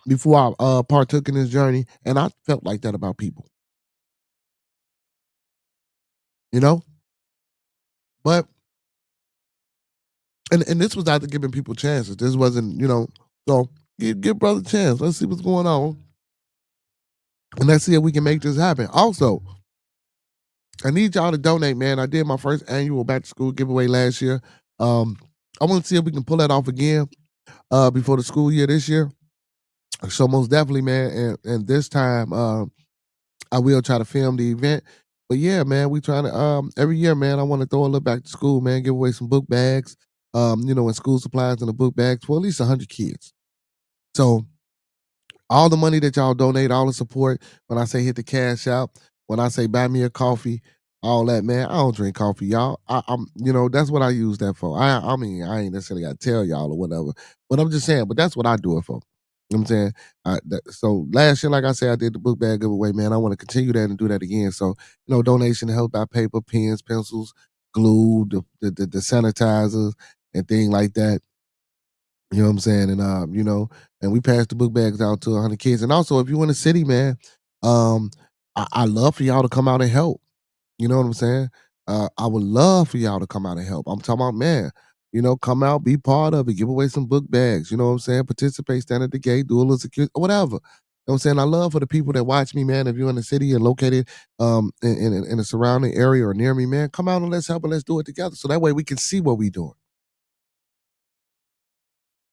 before I partook in this journey and I felt like that about people. You know? But, and this was after giving people chances. This wasn't, you know, so give brother a chance. Let's see what's going on. And let's see if we can make this happen. Also, I need y'all to donate, man. I did my first annual back to school giveaway last year. I want to see if we can pull that off again before the school year this year. So most definitely, man. And this time, I will try to film the event. But yeah, man, we trying to every year, man. I want to throw a little back to school, man. Give away some book bags, you know, and school supplies and the book bags for at least 100 kids. So all the money that y'all donate, all the support, when I say hit the cash out, when I say buy me a coffee, all that, man, I don't drink coffee, y'all. I'm, you know, that's what I use that for. I mean, I ain't necessarily got to tell y'all or whatever, but I'm just saying, but that's what I do it for. You know what I'm saying? So last year, like I said, I did the book bag giveaway, man. I want to continue that and do that again. So, you know, donation to help buy paper, pens, pencils, glue, the sanitizers, and things like that. You know what I'm saying? And you know, and we passed the book bags out to 100 kids. And also, if you in the city, man, I love for y'all to come out and help. You know what I'm saying? I would love for y'all to come out and help. I'm talking about, man, come out, be part of it, give away some book bags, you know what I'm saying? Participate, stand at the gate, do a little security, whatever. You know what I'm saying? I love for the people that watch me, man. If you're in the city and located in a surrounding area or near me, man, come out and let's help and let's do it together. So that way we can see what we're doing.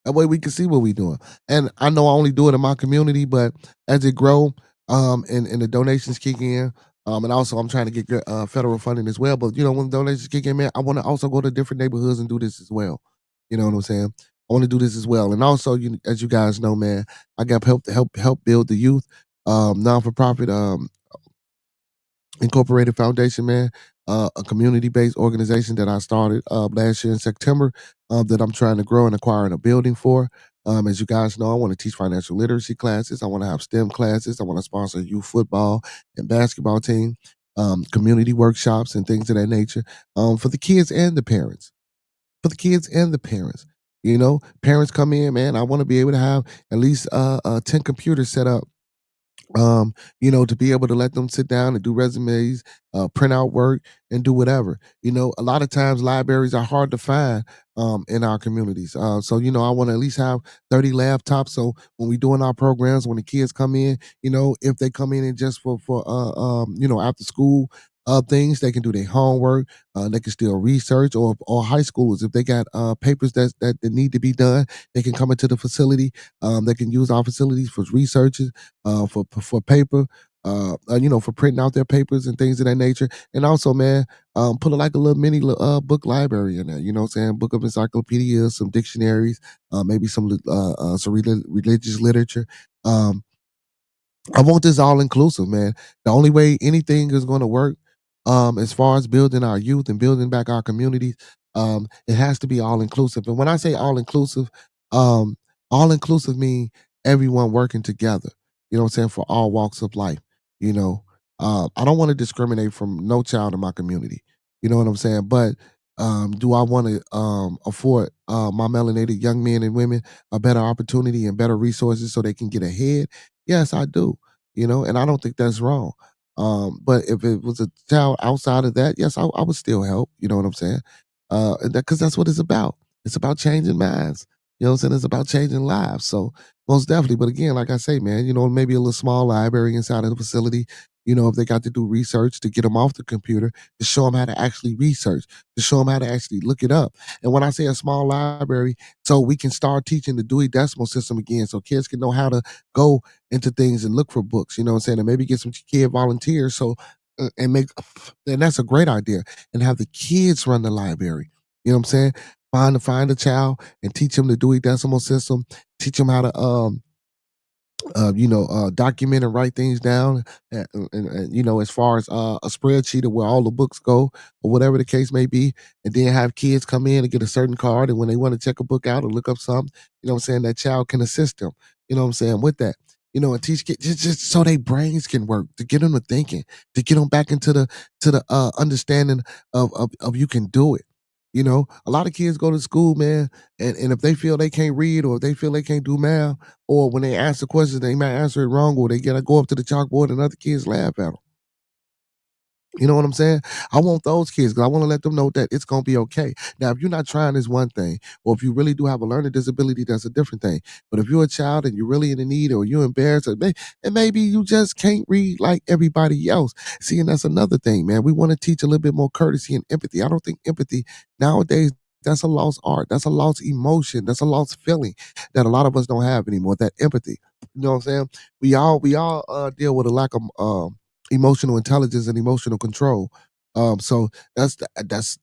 That way we can see what we're doing. And I know I only do it in my community, but as it grow, and the donations kick in, and also I'm trying to get federal funding as well. But when the donations kick in, man, I want to also go to different neighborhoods and do this as well. You know what I'm saying? I want to do this as well. And also, as you guys know, man, I got help build the youth non for profit Incorporated Foundation, man, a community-based organization that I started last year in September that I'm trying to grow and acquiring a building for. As you guys know, I want to teach financial literacy classes. I want to have STEM classes. I want to sponsor youth football and basketball team, community workshops and things of that nature for the kids and the parents. For the kids and the parents. Parents come in, man. I want to be able to have at least 10 computers set up to be able to let them sit down and do resumes, print out work, and do whatever. A lot of times libraries are hard to find in our communities. So, I want to at least have 30 laptops. So when we're doing our programs, when the kids come in, if they come in and just for after school things, they can do their homework. They can still research, or high schoolers, if they got papers that need to be done, they can come into the facility. They can use our facilities for researches, for paper, for printing out their papers and things of that nature. And also, man, put like a little mini book library in there. You know what I'm saying? Book of encyclopedias, some dictionaries, maybe some religious literature. I want this all inclusive, man. The only way anything is going to work, as far as building our youth and building back our communities, it has to be all inclusive. And when I say um, all inclusive mean everyone working together. You know what I'm saying? For all walks of life. You know, I don't want to discriminate from no child in my community. You know what I'm saying? But do I want to afford my melanated young men and women a better opportunity and better resources so they can get ahead? Yes, I do. And I don't think that's wrong. But if it was a child outside of that, yes, I would still help. You know what I'm saying? Because that's what it's about. It's about changing minds. You know what I'm saying? It's about changing lives. So most definitely. But again, like I say, man, maybe a little small library inside of the facility. If they got to do research to get them off the computer, to show them how to actually research, to show them how to actually look it up. And when I say a small library, so we can start teaching the Dewey Decimal System again, so kids can know how to go into things and look for books, you know what I'm saying? And maybe get some kid volunteers and make and that's a great idea. And have the kids run the library. You know what I'm saying? Find a child and teach them the Dewey Decimal System, teach them how to document and write things down, and as far as a spreadsheet of where all the books go, or whatever the case may be, and then have kids come in and get a certain card, and when they want to check a book out or look up something, what I'm saying, that child can assist them, what I'm saying, with that. And teach kids just so their brains can work, to get them to thinking, to get them back into the understanding of you can do it. A lot of kids go to school, man, and if they feel they can't read, or if they feel they can't do math, or when they answer questions, they might answer it wrong, or they gotta go up to the chalkboard and other kids laugh at them. You know what I'm saying? I want those kids, because I want to let them know that it's going to be okay. Now, if you're not trying, is one thing. Or if you really do have a learning disability, that's a different thing. But if you're a child and you're really in the need, or you're embarrassed, and maybe you just can't read like everybody else. See, and that's another thing, man. We want to teach a little bit more courtesy and empathy. I don't think empathy nowadays, that's a lost art. That's a lost emotion. That's a lost feeling that a lot of us don't have anymore. That empathy. You know what I'm saying? We all deal with a lack of emotional intelligence and emotional control. So that's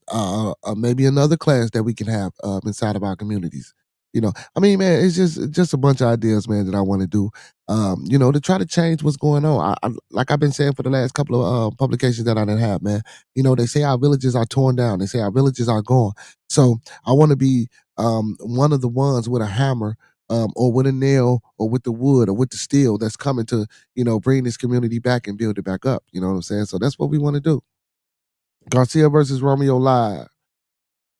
maybe another class that we can have inside of our communities. I mean, man, it's just a bunch of ideas, man, that I want to do. To try to change what's going on. Like I've been saying for the last couple of publications that I didn't have, man. They say our villages are torn down. They say our villages are gone. So I want to be one of the ones with a hammer, or with a nail, or with the wood, or with the steel, that's coming to bring this community back and build it back up. You know what I'm saying? So that's what we want to do. Garcia versus Romeo live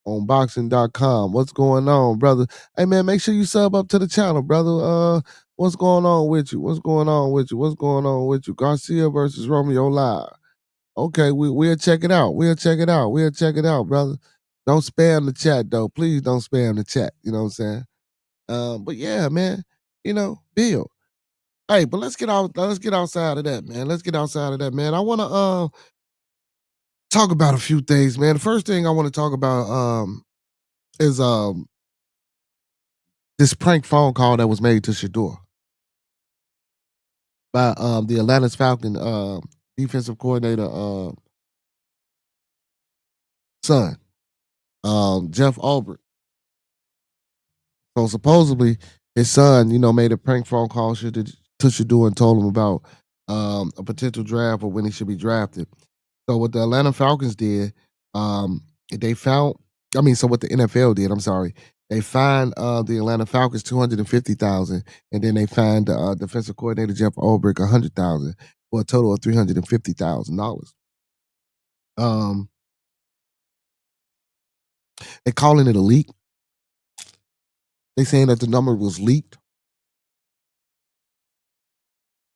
on boxing.com. What's going on, brother? Hey, man, make sure you sub up to the channel, brother. What's going on with you? What's going on with you? What's going on with you? Garcia versus Romeo Live. Okay, we'll check it out. We'll check it out. We'll check it out, brother. Don't spam the chat though. Please don't spam the chat. You know what I'm saying? But yeah, man, Bill. Hey, but let's get outside of that, man. Let's get outside of that, man. I wanna talk about a few things, man. The first thing I want to talk about is this prank phone call that was made to Shador by the Atlanta Falcons defensive coordinator son, Jeff Albert. So supposedly his son, made a prank phone call to Shador and told him about a potential draft or when he should be drafted. So what the Atlanta Falcons did, they found. So what the NFL did, I'm sorry, they fined the Atlanta Falcons $250,000, and then they fined the defensive coordinator Jeff Ulbrich $100,000 for a total of $350,000. They're calling it a leak. They saying that the number was leaked.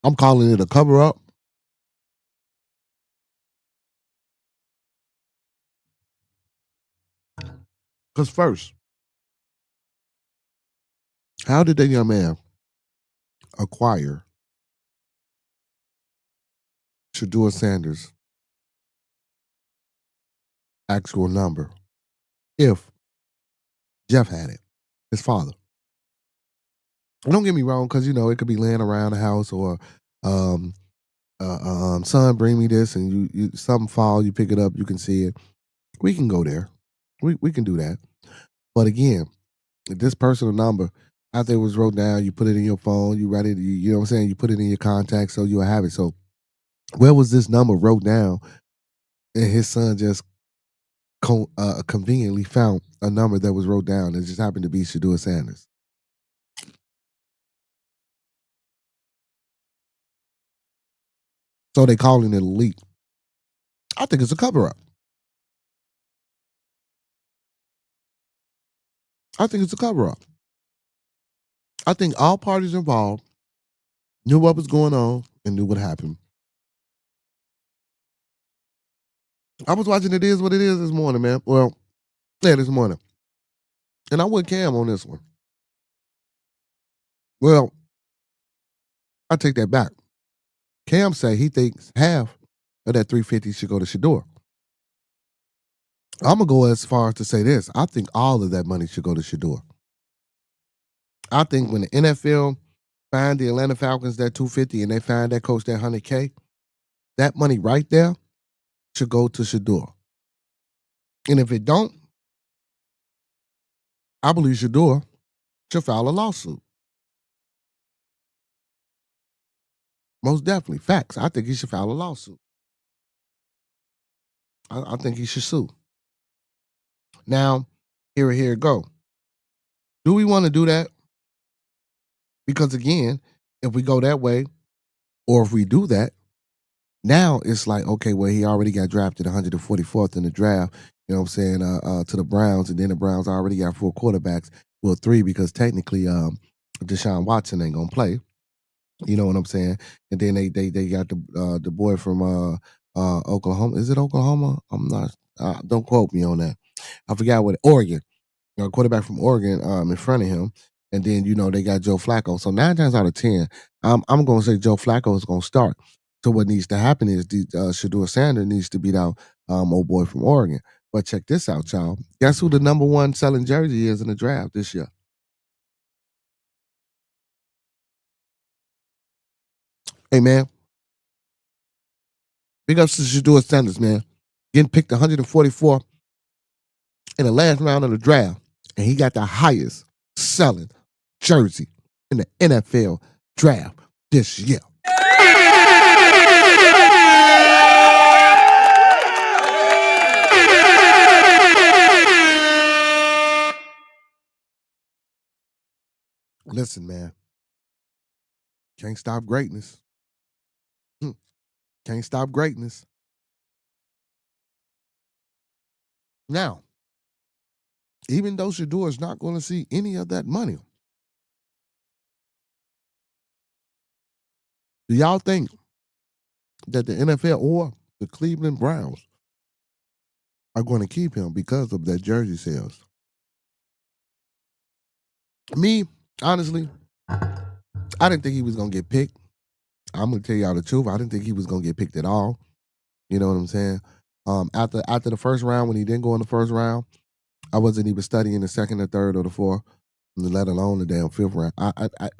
I'm calling it a cover up. Because first, how did that young man acquire Shador Sanders' actual number if Jeff had it, his father? And don't get me wrong, because it could be laying around the house or son, bring me this, and you something fall, you pick it up, you can see it. We can go there. We can do that. But again, this personal number, after it was wrote down, you put it in your phone, you write it, you know what I'm saying, you put it in your contacts so you'll have it. So where was this number wrote down and his son just conveniently found a number that was wrote down and just happened to be Shador Sanders? So they calling it a leak. I think it's a cover-up. I think it's a cover-up. I think all parties involved knew what was going on and knew what happened. I was watching It Is What It Is this morning, man. Well, yeah, this morning. And I went Cam on this one. Well, I take that back. Cam say he thinks half of that 350 should go to Shador. I'm going to go as far as to say this. I think all of that money should go to Shador. I think when the NFL find the Atlanta Falcons that 250 and they find that coach that 100K, that money right there should go to Shador. And if it don't, I believe Shador should file a lawsuit. Most definitely. Facts. I think he should file a lawsuit. I think he should sue. Now, here it go. Do we want to do that? Because again, if we go that way, or if we do that, now it's like, okay, well, he already got drafted 144th in the draft, you know what I'm saying, to the Browns, and then the Browns already got 4 quarterbacks. Well, 3, because technically Deshaun Watson ain't gonna play. You know what I'm saying? And then they got the boy from Oklahoma. Is it Oklahoma? I'm not. Don't quote me on that. I forgot what. Oregon. Quarterback from Oregon in front of him. And then, they got Joe Flacco. So 9 times out of 10, I'm going to say Joe Flacco is going to start. So what needs to happen is Shador Sanders needs to beat out old boy from Oregon. But check this out, y'all. Guess who the number 1 selling jersey is in the draft this year? Hey, man. Big ups to Shador Sanders, man. Getting picked 144 in the last round of the draft. And he got the highest selling jersey in the NFL draft this year. Listen, man. Can't stop greatness. Can't stop greatness. Now, even though Shador is not going to see any of that money, Do y'all think that the NFL or the Cleveland Browns are going to keep him because of that jersey sales? Me, honestly, I didn't think he was going to get picked. I'm going to tell y'all the truth. I didn't think he was going to get picked at all. You know what I'm saying? After the first round, when he didn't go in the first round, I wasn't even studying the second, or third, or the fourth, let alone the damn fifth round.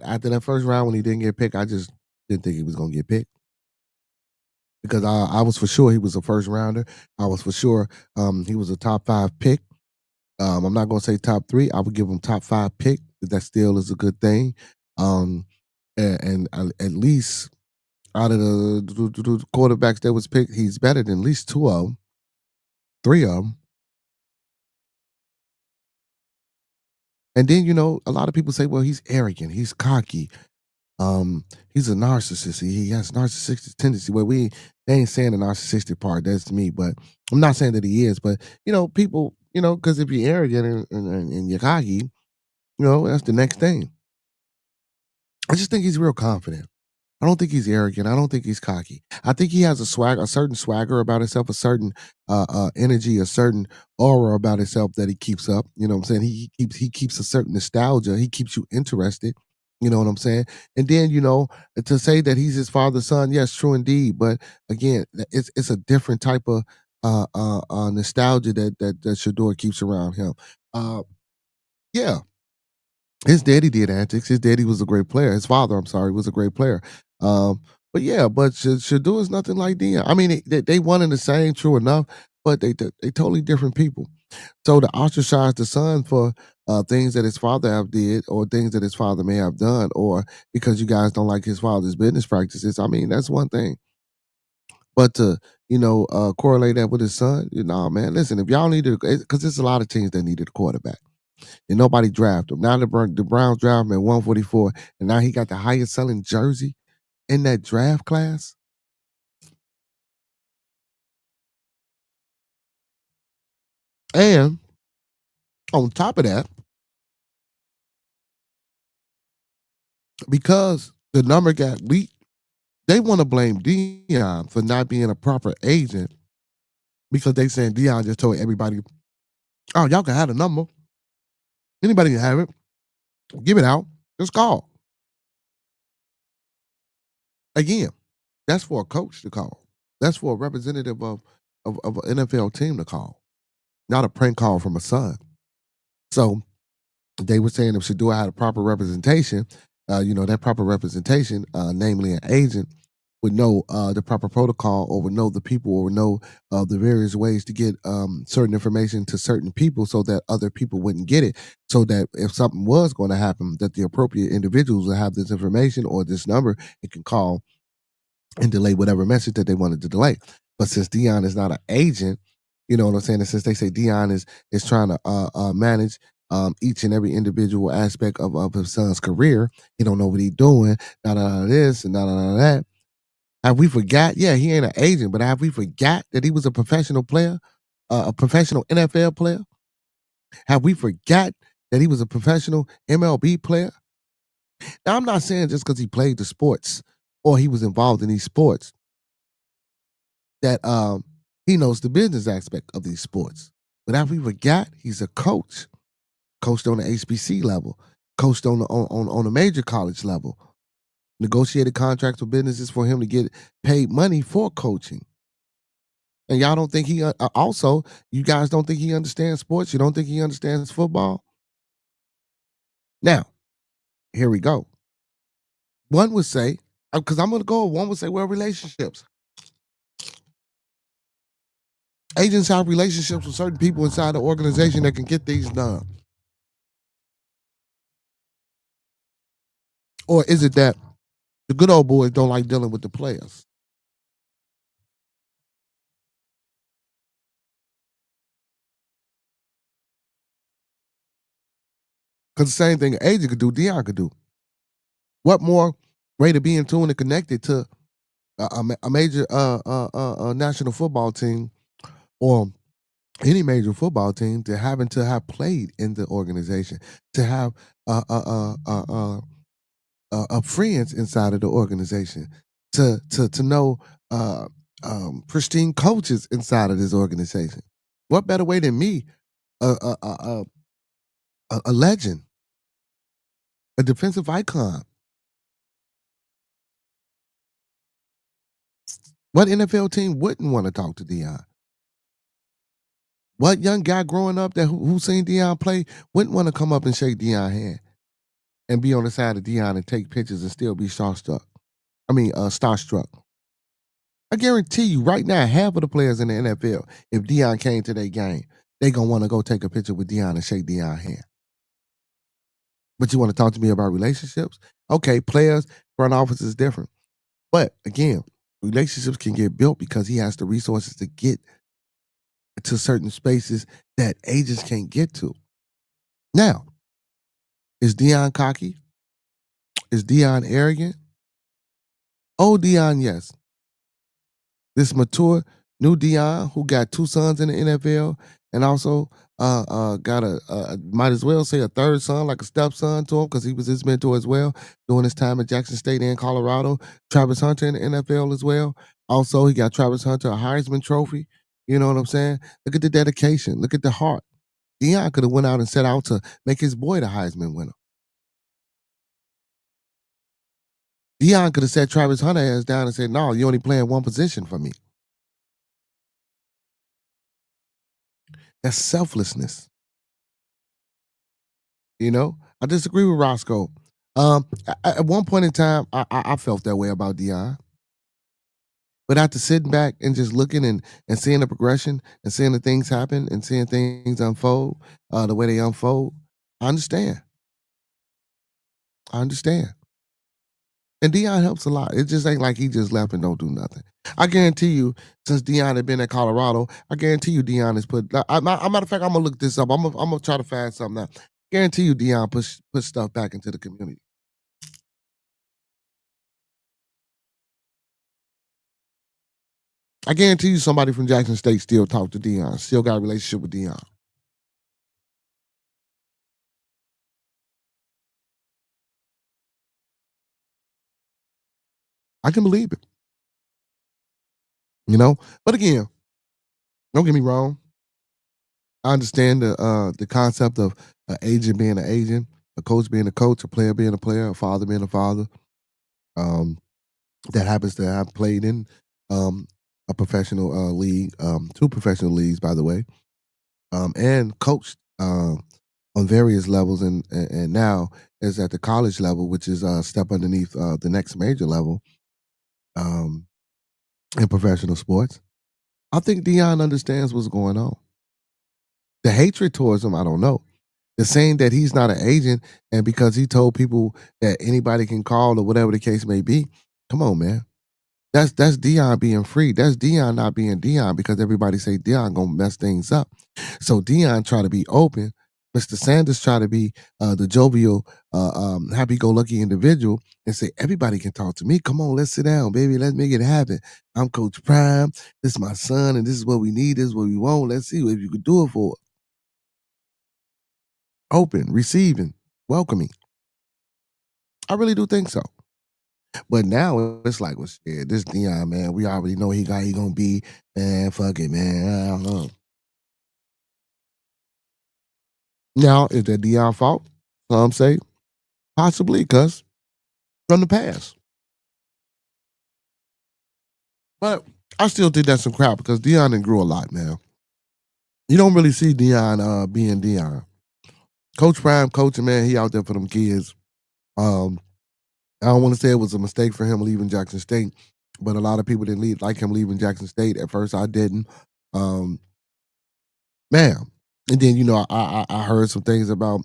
After that first round, when he didn't get picked, I just didn't think he was going to get picked. Because I was for sure he was a first rounder. I was for sure he was a top 5 pick. I'm not going to say top 3. I would give him top 5 pick. That still is a good thing. And at least out of the quarterbacks that was picked, he's better than at least 2 of them, 3 of them. And then, a lot of people say, well, he's arrogant, he's cocky, he's a narcissist, he has narcissistic tendency. Well, they ain't saying the narcissistic part, that's me, but I'm not saying that he is, but, people, because if you're arrogant and you're cocky, that's the next thing. I just think he's real confident. I don't think he's arrogant. I don't think he's cocky. I think he has a certain swagger about himself, a certain energy, a certain aura about himself that he keeps up. You know what I'm saying? He keeps a certain nostalgia. He keeps you interested. You know what I'm saying? And then, to say that he's his father's son, yes, true indeed. But again, it's a different type of nostalgia that Shador keeps around him. Yeah. His daddy did antics. His daddy was a great player. His father, I'm sorry, was a great player. But yeah, Shador is nothing like Deion. I mean, they one and the same, true enough, but they totally different people. So to ostracize the son for things that his father have did, or things that his father may have done, or because you guys don't like his father's business practices, I mean, that's one thing. But to correlate that with his son, man, listen, if y'all need to, because there's a lot of teams that needed a quarterback. And nobody drafted him. Now the Browns draft him at 144, and now he got the highest selling jersey in that draft class. And on top of that, because the number got leaked, they want to blame Deion for not being a proper agent, because they saying Deion just told everybody, oh, y'all can have the number. Anybody can have it. Give it out. Just call. Again, that's for a coach to call. That's for a representative of an NFL team to call, not a prank call from a son. So they were saying if Shador had a proper representation, that proper representation, namely an agent, would know the proper protocol, or would know the people, or would know the various ways to get certain information to certain people, so that other people wouldn't get it. So that if something was going to happen, that the appropriate individuals will have this information or this number and can call and delay whatever message that they wanted to delay. But since Deion is not an agent, you know what I'm saying? And since they say Deion is trying to manage each and every individual aspect of his son's career, he don't know what he's doing, this and that. Have we forgot? Yeah, he ain't an agent, but have we forgot that he was a professional player, a professional NFL player? Have we forgot that he was a professional MLB player? Now, I'm not saying just because he played the sports or he was involved in these sports that he knows the business aspect of these sports. But have we forgot he's a coach, coached on the HBC level, coached on a major college level, negotiated contracts with businesses for him to get paid money for coaching. And y'all don't think he also, you guys don't think he understands sports? You don't think he understands football? Now, here we go. One would say, because I'm going to go, one would say, well, relationships. Agents have relationships with certain people inside the organization that can get things done. Or is it that the good old boys don't like dealing with the players? Because the same thing an agent could do, Deion could do. What more way to be in tune and connected to a major national football team, or any major football team, to having to have played in the organization, to have friends inside of the organization, to know pristine coaches inside of this organization. What better way than me, a legend, a defensive icon? What NFL team wouldn't want to talk to Deion? What young guy growing up that who seen Deion play wouldn't want to come up and shake Deion's hand and be on the side of Deion and take pictures and still be starstruck? Starstruck. I guarantee you right now, half of the players in the NFL, if Deion came to their game, they gonna want to go take a picture with Deion and shake Deion's hand. But you want to talk to me about relationships? Okay, players, front office is different. But again, relationships can get built because he has the resources to get to certain spaces that agents can't get to. Now, is Deion cocky? Is Deion arrogant? Oh, Deion, yes. This mature new Deion who got 2 sons in the NFL and also got might as well say a third son, like a stepson to him, because he was his mentor as well during his time at Jackson State and Colorado. Travis Hunter in the NFL as well. Also, he got Travis Hunter a Heisman Trophy. You know what I'm saying? Look at the dedication. Look at the heart. Deion could have went out and set out to make his boy the Heisman winner. Deion could have set Travis Hunter ass down and said, no, you only playing one position for me. That's selflessness. You know? I disagree with Roscoe. At one point in time, I felt that way about Deion. But after sitting back and just looking and seeing the progression and seeing the things happen and seeing things unfold the way they unfold, I understand. And Deion helps a lot. It just ain't like he just left and don't do nothing. I guarantee you, since Deion had been at Colorado, I guarantee you Deion has put. Matter of fact, I'm gonna look this up. I'm gonna try to find something out. Guarantee you, Deion put stuff back into the community. I guarantee you, somebody from Jackson State still talk to Deion, still got a relationship with Deion. I can believe it. You know, but again, don't get me wrong. I understand the concept of an agent being an agent, a coach being a coach, a player being a player, a father being a father. That happens to have played in a professional league, 2 professional leagues, by the way, and coached on various levels, and now is at the college level, which is a step underneath the next major level in professional sports. I think Deion understands what's going on. The hatred towards him, I don't know. The saying that he's not an agent and because he told people that anybody can call or whatever the case may be, come on, man. That's Deion being free. That's Deion not being Deion because everybody say Deion gonna mess things up. So Deion try to be open. Mr. Sanders try to be the jovial, happy-go-lucky individual and say, everybody can talk to me. Come on, let's sit down, baby. Let's make it happen. I'm Coach Prime. This is my son, and this is what we need. This is what we want. Let's see if you could do it for us. Open, receiving, welcoming. I really do think so. But now it's like, well, shit, this Deion, man, we already know he gonna be, man, fuck it, man. I don't know. Now, is that Deion fault? Some say possibly because from the past. But I still think that's some crap because Deion done grew a lot, man. You don't really see Deion being Deion. Coach Prime coaching, man, he out there for them kids. I don't want to say it was a mistake for him leaving Jackson State, but a lot of people didn't like him leaving Jackson State. At first, I didn't. Man, and then I heard some things about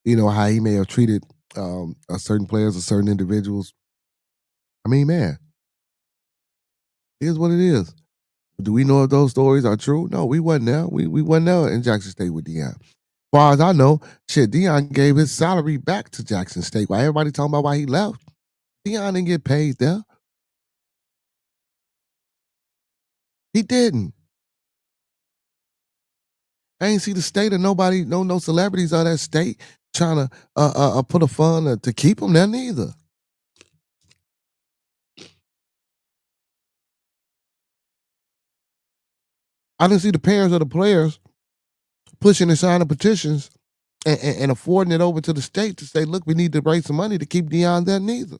how he may have treated certain players or certain individuals. I mean, man, here's what it is. Do we know if those stories are true? No, we wasn't there. We wasn't there in Jackson State with Deion. As far as I know, shit, Deion gave his salary back to Jackson State. While everybody talking about why he left, Deion didn't get paid there. He didn't. I ain't see the state of nobody, no celebrities of that state trying to put a fund to keep him there neither. I didn't see the parents of the players pushing and signing petitions and affording it over to the state to say, look, we need to raise some money to keep Deion there neither.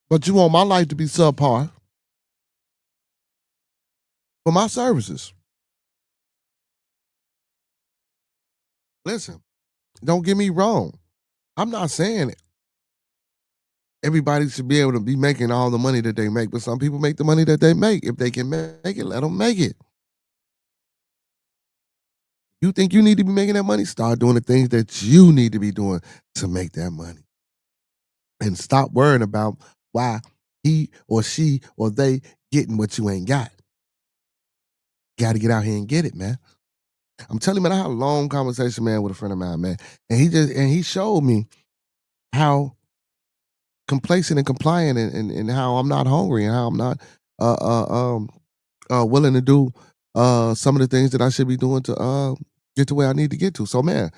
But you want my life to be subpar for my services. Listen, don't get me wrong. I'm not saying everybody should be able to be making all the money that they make, but some people make the money that they make. If they can make it, let them make it. You think you need to be making that money? Start doing the things that you need to be doing to make that money. And stop worrying about why he or she or they getting what you ain't got. Got to get out here and get it, man. I'm telling you, man, I had a long conversation, man, with a friend of mine, man. And he showed me how complacent and compliant and how I'm not hungry and how I'm not willing to do some of the things that I should be doing to get to where I need to get to. So, man,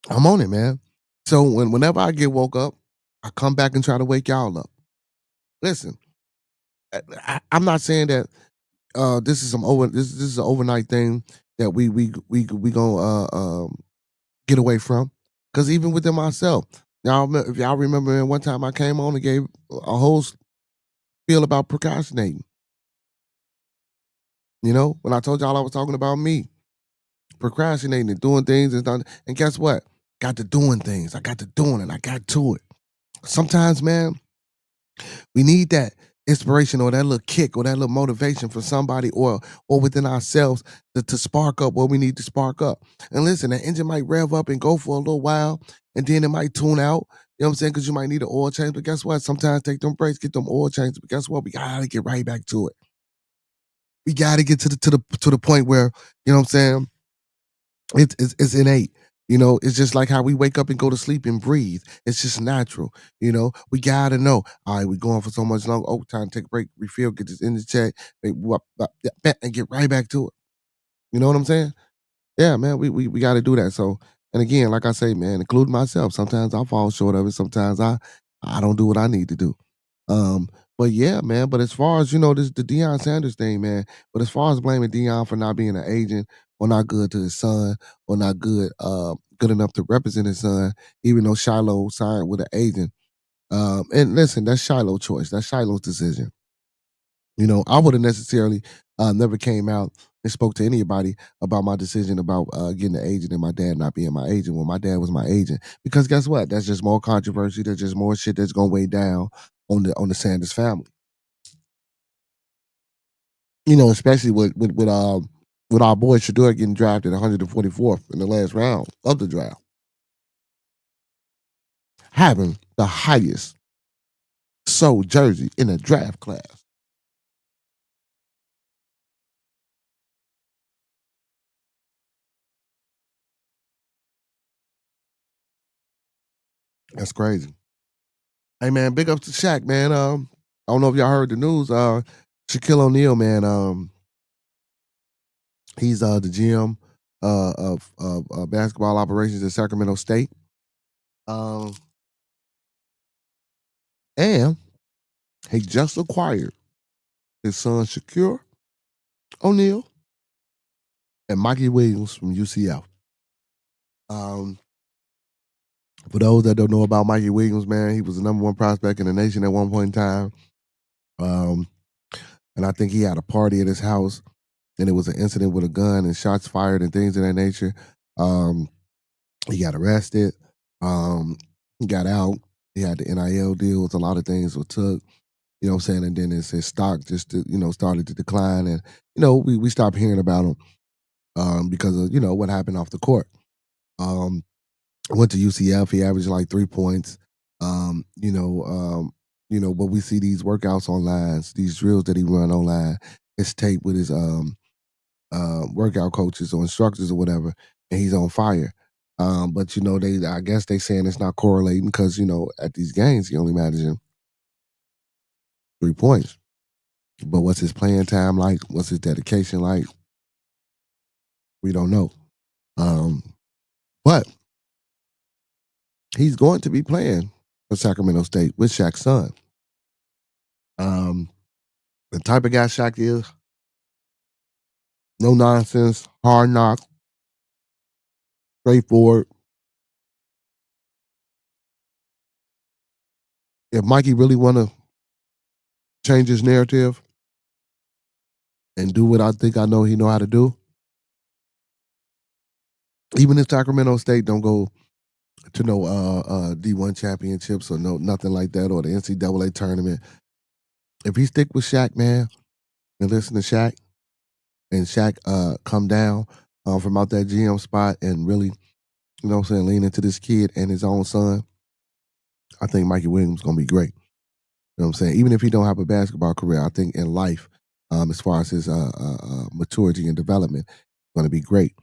I'm on it, man. So whenever I get woke up, I come back and try to wake y'all up. Listen, I'm not saying that this is this is an overnight thing that we gonna get away from. Because even within myself, if y'all remember, one time I came on and gave a whole spiel about procrastinating. You know, when I told y'all I was talking about me procrastinating and doing things and guess what? Got to doing things. I got to doing it. I got to it. Sometimes, man, we need that inspiration or that little kick or that little motivation from somebody or within ourselves to spark up what we need to spark up. And listen, the engine might rev up and go for a little while, and then it might tune out. You know what I'm saying? Because you might need an oil change. But guess what? Sometimes take them breaks, get them oil changes. But guess what? We gotta get right back to it. We gotta get to the point where, you know what I'm saying? It's innate. You know, it's just like how we wake up and go to sleep and breathe. It's just natural. You know, we gotta know. All right, we're going for so much long. Oh, time to take a break, refill, get this in the check, and get right back to it. You know what I'm saying? Yeah, man, we got to do that. So, and again, like I say, man, including myself, sometimes I fall short of it. Sometimes I don't do what I need to do. Um, but yeah, man. But as far as this, the Deion Sanders thing, man. But as far as blaming Deion for not being an agent or not good to his son or not good enough to represent his son, even though Shiloh signed with an agent. And listen, that's Shiloh's choice. That's Shiloh's decision. You know, I would have necessarily never came out and spoke to anybody about my decision about getting an agent and my dad not being my agent when my dad was my agent. Because guess what? That's just more controversy. There's just more shit that's gonna weigh down on the Sanders family. You know, especially with our boy Shador getting drafted 144th in the last round of the draft, having the highest sold jersey in the draft class. That's crazy. Hey man, big ups to Shaq, man. I don't know if y'all heard the news. Shaquille O'Neal, man. He's the GM of basketball operations at Sacramento State. Um, and he just acquired his son Shaquille O'Neal and Mikey Williams from UCF. For those that don't know about Mikey Williams, man, he was the number one prospect in the nation at one point in time. And I think he had a party at his house, and it was an incident with a gun and shots fired and things of that nature. He got arrested. He got out. He had the NIL deals. A lot of things were took. You know what I'm saying? And then his stock just started to decline, and we stopped hearing about him because of what happened off the court. Went to UCF. He averaged like 3 points. But we see these workouts online, these drills that he run online. It's taped with his workout coaches or instructors or whatever, and he's on fire. But I guess they saying it's not correlating because at these games he only managing 3 points. But what's his playing time like? What's his dedication like? We don't know. But he's going to be playing for Sacramento State with Shaq's son. The type of guy Shaq is, no nonsense, hard knock, straightforward. If Mikey really want to change his narrative and do what I think I know he know how to do, even if Sacramento State don't go to no D1 championships or no nothing like that or the NCAA tournament, if he stick with Shaq, man, and listen to Shaq, and Shaq come down from out that GM spot and really, you know what I'm saying, lean into this kid and his own son, I think Mikey Williams gonna be great. You know what I'm saying? Even if he don't have a basketball career, I think in life, as far as his maturity and development, gonna be great.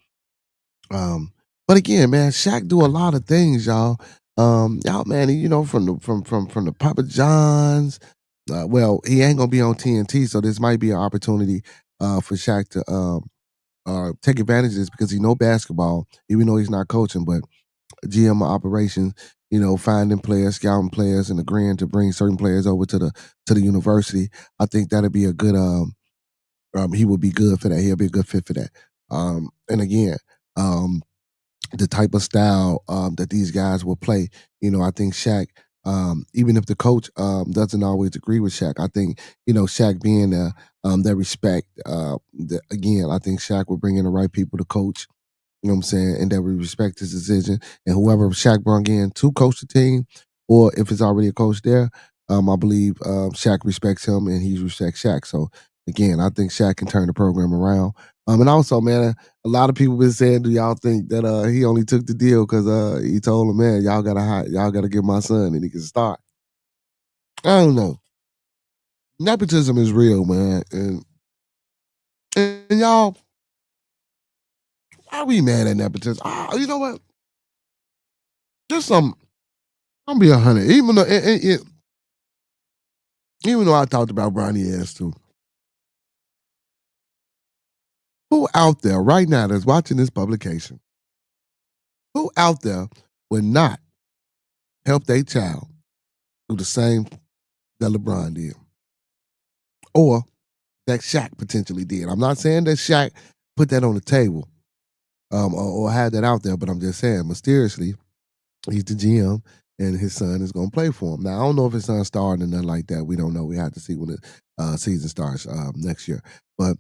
But again, man, Shaq do a lot of things, y'all. Y'all, man, you know, from the Papa Johns. Well, he ain't gonna be on TNT, so this might be an opportunity for Shaq to take advantage of this because he know basketball, even though he's not coaching, but GM operations, you know, finding players, scouting players, and agreeing to bring certain players over to the university. I think that'd be a good. He would be good for that. He'll be a good fit for that. And again, the type of style that these guys will play. You know, I think Shaq. Even if the coach doesn't always agree with Shaq, I think, you know, Shaq being that respect. Again, I think Shaq will bring in the right people to coach. You know what I'm saying? And that we respect his decision. And whoever Shaq brought in to coach the team, or if it's already a coach there, I believe Shaq respects him and he respects Shaq. So again, I think Shaq can turn the program around. And also, man, a lot of people been saying, do y'all think that he only took the deal because he told him, man, y'all gotta give my son and he can start. I don't know. Nepotism is real, man. And y'all, why we mad at nepotism? You know what? Just some. I'm gonna be 100. Even though I talked about Bronny ass too. Who out there right now that's watching this publication? Who out there would not help their child do the same that LeBron did? Or that Shaq potentially did. I'm not saying that Shaq put that on the table or had that out there, but I'm just saying mysteriously, he's the GM and his son is going to play for him. Now, I don't know if his son started or nothing like that. We don't know. We have to see when the season starts next year. But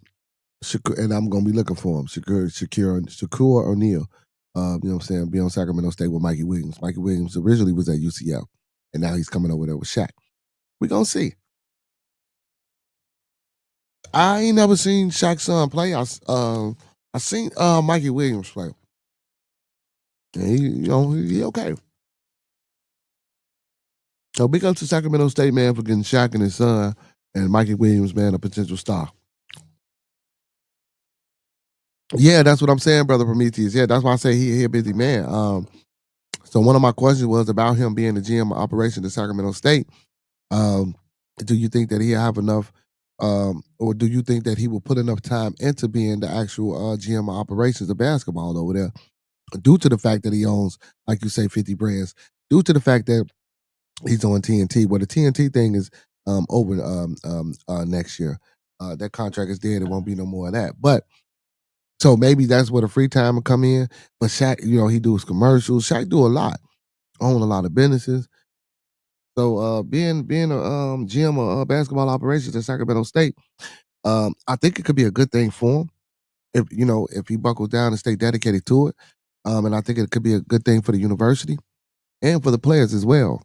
and I'm going to be looking for him. Shakur O'Neal, you know what I'm saying, be on Sacramento State with Mikey Williams. Mikey Williams originally was at UCF, and now he's coming over there with Shaq. We're going to see. I ain't never seen Shaq's son play. I seen Mikey Williams play. And he okay. So big up to Sacramento State, man, for getting Shaq and his son, and Mikey Williams, man, a potential star. Yeah, that's what I'm saying, Brother Prometheus. Yeah, that's why I say he a busy man. So one of my questions was about him being the GM of operation at Sacramento State. Do you think that he'll have enough, or do you think that he will put enough time into being the actual GM of operations of basketball over there, due to the fact that he owns, like you say, 50 brands, due to the fact that he's on TNT. Well, the TNT thing is over next year. That contract is dead. It won't be no more of that. But so maybe that's where the free time will come in. But Shaq, you know, he does commercials. Shaq do a lot, own a lot of businesses. So being a GM of basketball operations at Sacramento State, I think it could be a good thing for him if he buckles down and stay dedicated to it. And I think it could be a good thing for the university and for the players as well.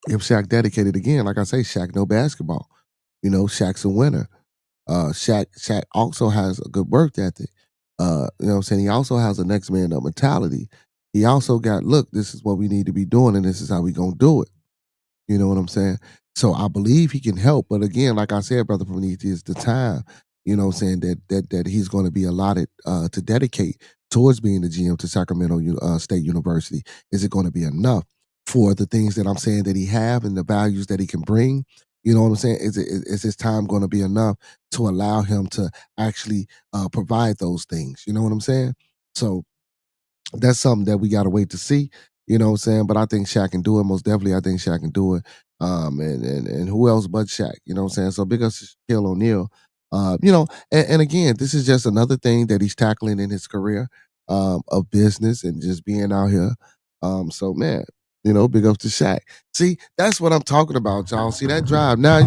If Shaq dedicated again, like I say, Shaq know basketball. You know, Shaq's a winner. Shaq also has a good work ethic. You know what I'm saying? He also has a next man up mentality. He also got, look, this is what we need to be doing, and this is how we gonna do it. You know what I'm saying? So I believe he can help. But again, like I said, Brother Prometheus, the time, you know what I'm saying, that he's going to be allotted to dedicate towards being the GM to Sacramento State University, is it going to be enough for the things that I'm saying that he have and the values that he can bring? You know what I'm saying? Is his time going to be enough to allow him to actually provide those things? You know what I'm saying? So that's something that we got to wait to see. You know what I'm saying? But I think Shaq can do it. Most definitely, I think Shaq can do it. And who else but Shaq? You know what I'm saying? So big ups to Shaquille O'Neal. And again, this is just another thing that he's tackling in his career of business and just being out here. So man, big ups to Shaq. See, that's what I'm talking about, y'all. See that drive. Now,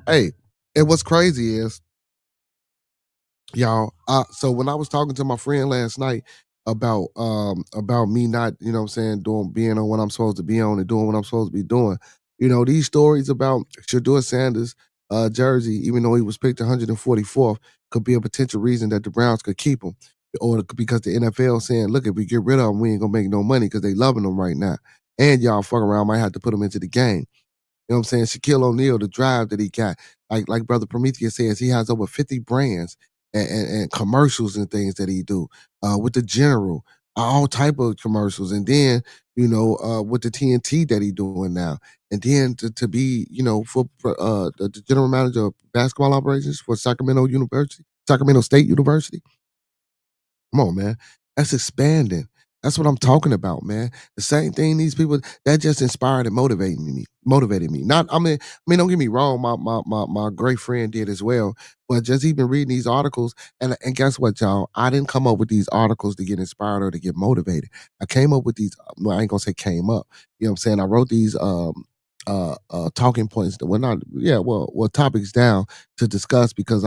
hey, and what's crazy is, y'all, so when I was talking to my friend last night about me not, you know what I'm saying, being on what I'm supposed to be on and doing what I'm supposed to be doing, these stories about Shador Sanders jersey, even though he was picked 144th, could be a potential reason that the Browns could keep him. Or because the NFL saying, look, if we get rid of him, we ain't gonna make no money because they loving him right now. And y'all fuck around might have to put him into the game. You know what I'm saying? Shaquille O'Neal, the drive that he got, like Brother Prometheus says, he has over 50 brands and commercials and things that he do with the General, all type of commercials, and then with the TNT that he doing now, and then to be for the general manager of basketball operations for Sacramento State University. Come on, man. That's expanding. That's what I'm talking about, man. The same thing these people that just inspired and motivated me. Not, don't get me wrong, my great friend did as well. But just even reading these articles, and guess what, y'all? I didn't come up with these articles to get inspired or to get motivated. I came up with these, well, I ain't gonna say came up. You know what I'm saying? I wrote these talking points topics down to discuss because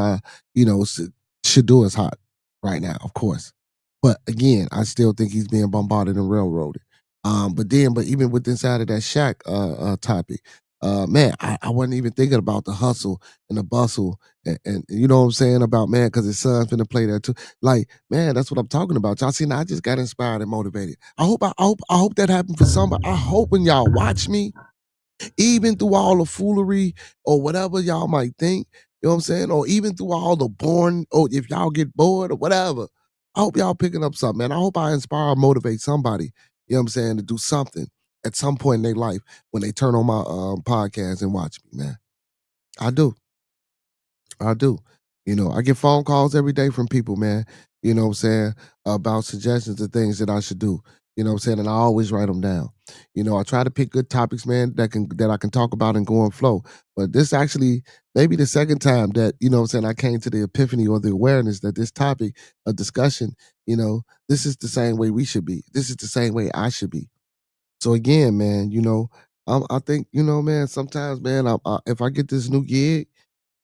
Shador is hot right now, of course. But again, I still think he's being bombarded and railroaded. But even with inside of that Shaq topic, man, I wasn't even thinking about the hustle and the bustle, and you know what I'm saying about, man, because his son's finna play there too. Like, man, that's what I'm talking about. Y'all see, now I just got inspired and motivated. I hope that happened for somebody. I hope when y'all watch me, even through all the foolery or whatever y'all might think, you know what I'm saying? Or even through all the boring, or if y'all get bored or whatever, I hope y'all picking up something, man. I hope I inspire or motivate somebody, you know what I'm saying, to do something at some point in their life when they turn on my podcast and watch me, man. I do. I do. I get phone calls every day from people, man, you know what I'm saying, about suggestions of things that I should do. You know what I'm saying? And I always write them down. I try to pick good topics, man, that I can talk about and go and flow. But this actually maybe the second time that, you know what I'm saying, I came to the epiphany or the awareness that this topic, a discussion, this is the same way we should be. This is the same way I should be. So again, man, I think, man, sometimes, man, if I get this new gig,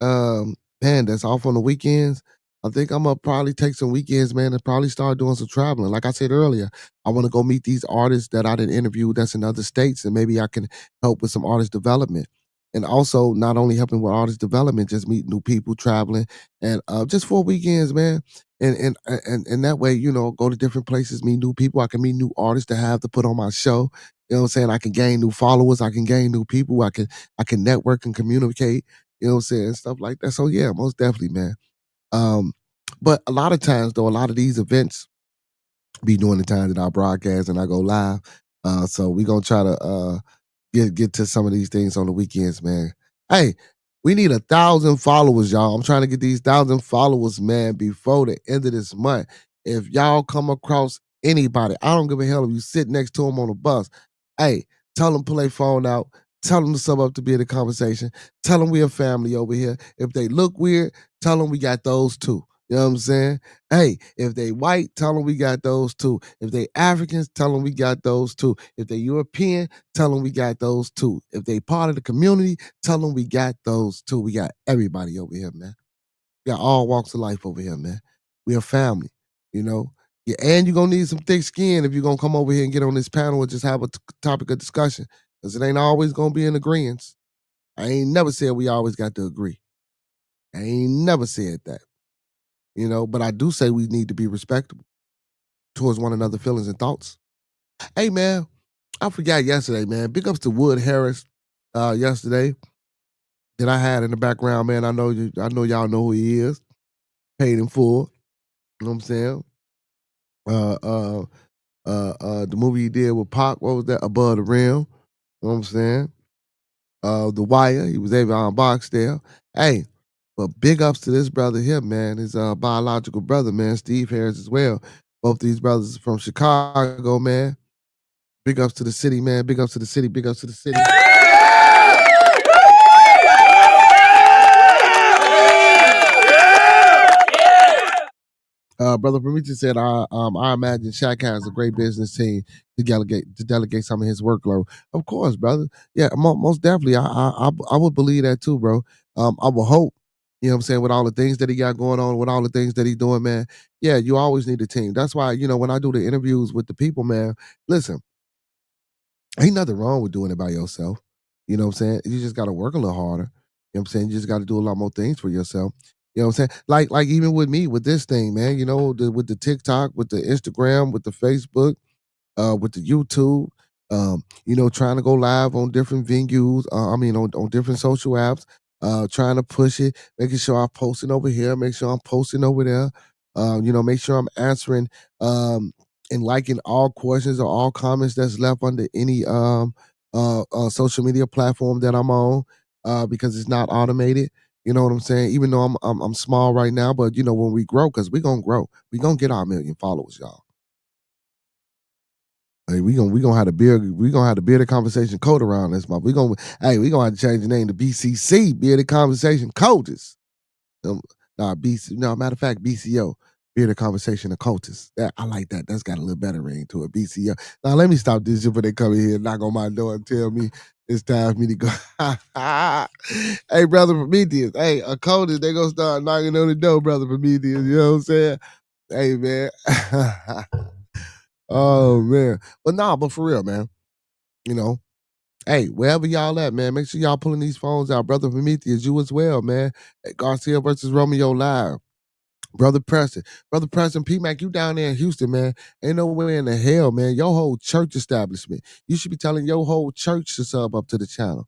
man, that's off on the weekends. I think I'm gonna probably take some weekends, man, and probably start doing some traveling. Like I said earlier, I want to go meet these artists that I didn't interview that's in other states, and maybe I can help with some artist development. And also, not only helping with artist development, just meet new people, traveling, and just for weekends, man. And that way, go to different places, meet new people. I can meet new artists to have to put on my show. You know what I'm saying? I can gain new followers. I can gain new people. I can network and communicate. You know what I'm saying? Stuff like that. So yeah, most definitely, man. But a lot of times though, a lot of these events be during the time that I broadcast and I go live. So we gonna try to get to some of these things on the weekends, man. Hey, we need 1,000 followers, y'all. I'm trying to get these 1,000 followers, man, before the end of this month. If y'all come across anybody, I don't give a hell if you sit next to them on a bus. Hey, tell them pull their phone out. Tell them to sub up to be in the conversation. Tell them we a family over here. If they look weird, tell them we got those too. You know what I'm saying? Hey, if they white, tell them we got those too. If they Africans, tell them we got those too. If they European, tell them we got those too. If they part of the community, tell them we got those too. We got everybody over here, man. We got all walks of life over here, man. We a family, you know? Yeah, and you're going to need some thick skin if you're going to come over here and get on this panel and just have a topic of discussion. Because it ain't always going to be in agreement. I ain't never said we always got to agree. I ain't never said that. But I do say we need to be respectable towards one another's feelings and thoughts. Hey, man, I forgot yesterday, man. Big ups to Wood Harris yesterday that I had in the background, man. I know y'all know who he is. Paid in full. You know what I'm saying? The movie he did with Pac, what was that? Above the Rim. You know what I'm saying? The Wire, he was able on Boxdale. Hey, but big ups to this brother here, man. His biological brother, man, Steve Harris as well. Both these brothers from Chicago, man. Big ups to the city, man. Big ups to the city. Big ups to the city. Brother Prometheus said, I imagine Shaq has a great business team to delegate some of his workload. Of course, brother. Yeah, most definitely. I would believe that too, bro. I would hope. You know what I'm saying? With all the things that he got going on, with all the things that he's doing, man. Yeah, you always need a team. That's why, when I do the interviews with the people, man, listen, ain't nothing wrong with doing it by yourself. You know what I'm saying? You just got to work a little harder. You know what I'm saying? You just got to do a lot more things for yourself. You know what I'm saying? Like even with me, with this thing, man, with the TikTok, with the Instagram, with the Facebook, with the YouTube, trying to go live on different venues, on different social apps, trying to push it, making sure I'm posting over here, make sure I'm posting over there, make sure I'm answering and liking all questions or all comments that's left under any social media platform that I'm on, because it's not automated. You know what I'm saying? Even though I'm small right now, but when we grow, because we're gonna grow, we're gonna get our 1,000,000 followers, y'all. Hey, we gonna have the bearded conversation code around this month. We gonna have to change the name to BCC, bearded conversation coaches. Matter of fact, BCO, bearded conversation of coaches. I like that. That's got a little better ring to it. BCO. Now let me stop this shit before they come in here and knock on my door and tell me it's time for me to go. Hey, brother Prometheus. Hey, a coaches, they gonna start knocking on the door, brother Prometheus. You know what I'm saying? Hey, man. Oh man. But for real, man. Hey, wherever y'all at, man, make sure y'all pulling these phones out. Brother Prometheus, you as well, man. Hey, Garcia versus Romeo Live. Brother Preston, P-Mac, you down there in Houston, man. Ain't nowhere in the hell, man. Your whole church establishment. You should be telling your whole church to sub up to the channel.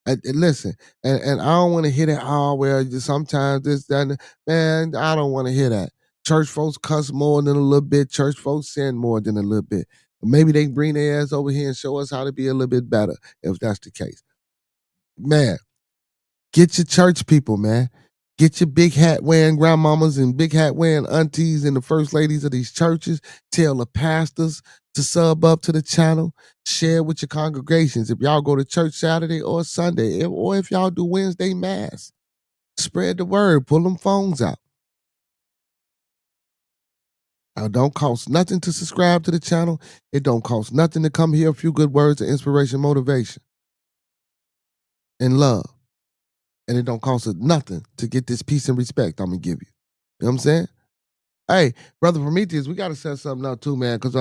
And listen, and I don't want to hear that, sometimes this, that, and man, I don't want to hear that. Church folks cuss more than a little bit. Church folks sin more than a little bit. Maybe they can bring their ass over here and show us how to be a little bit better, if that's the case. Man, get your church people, man. Get your big hat wearing grandmamas and big hat wearing aunties and the first ladies of these churches. Tell the pastors to sub up to the channel. Share with your congregations. If y'all go to church Saturday or Sunday, or if y'all do Wednesday Mass, spread the word. Pull them phones out. It don't cost nothing to subscribe to the channel. It don't cost nothing to come here. A few good words of inspiration, motivation, and love. And it don't cost us nothing to get this peace and respect I'm going to give you. You know what I'm saying? Hey, Brother Prometheus, we got to set something up too, man, because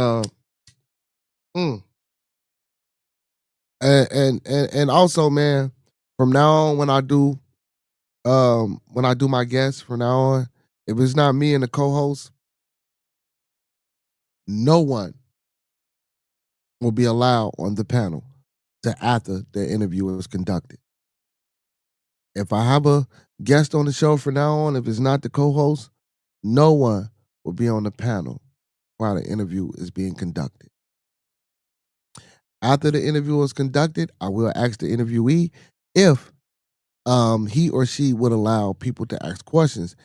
and also, man, from now on when I do my guests from now on, if it's not me and the co-host, no one will be allowed on the panel after the interview is conducted. If I have a guest on the show from now on, if it's not the co-host, no one will be on the panel while the interview is being conducted. After the interview is conducted, I will ask the interviewee if he or she would allow people to ask questions.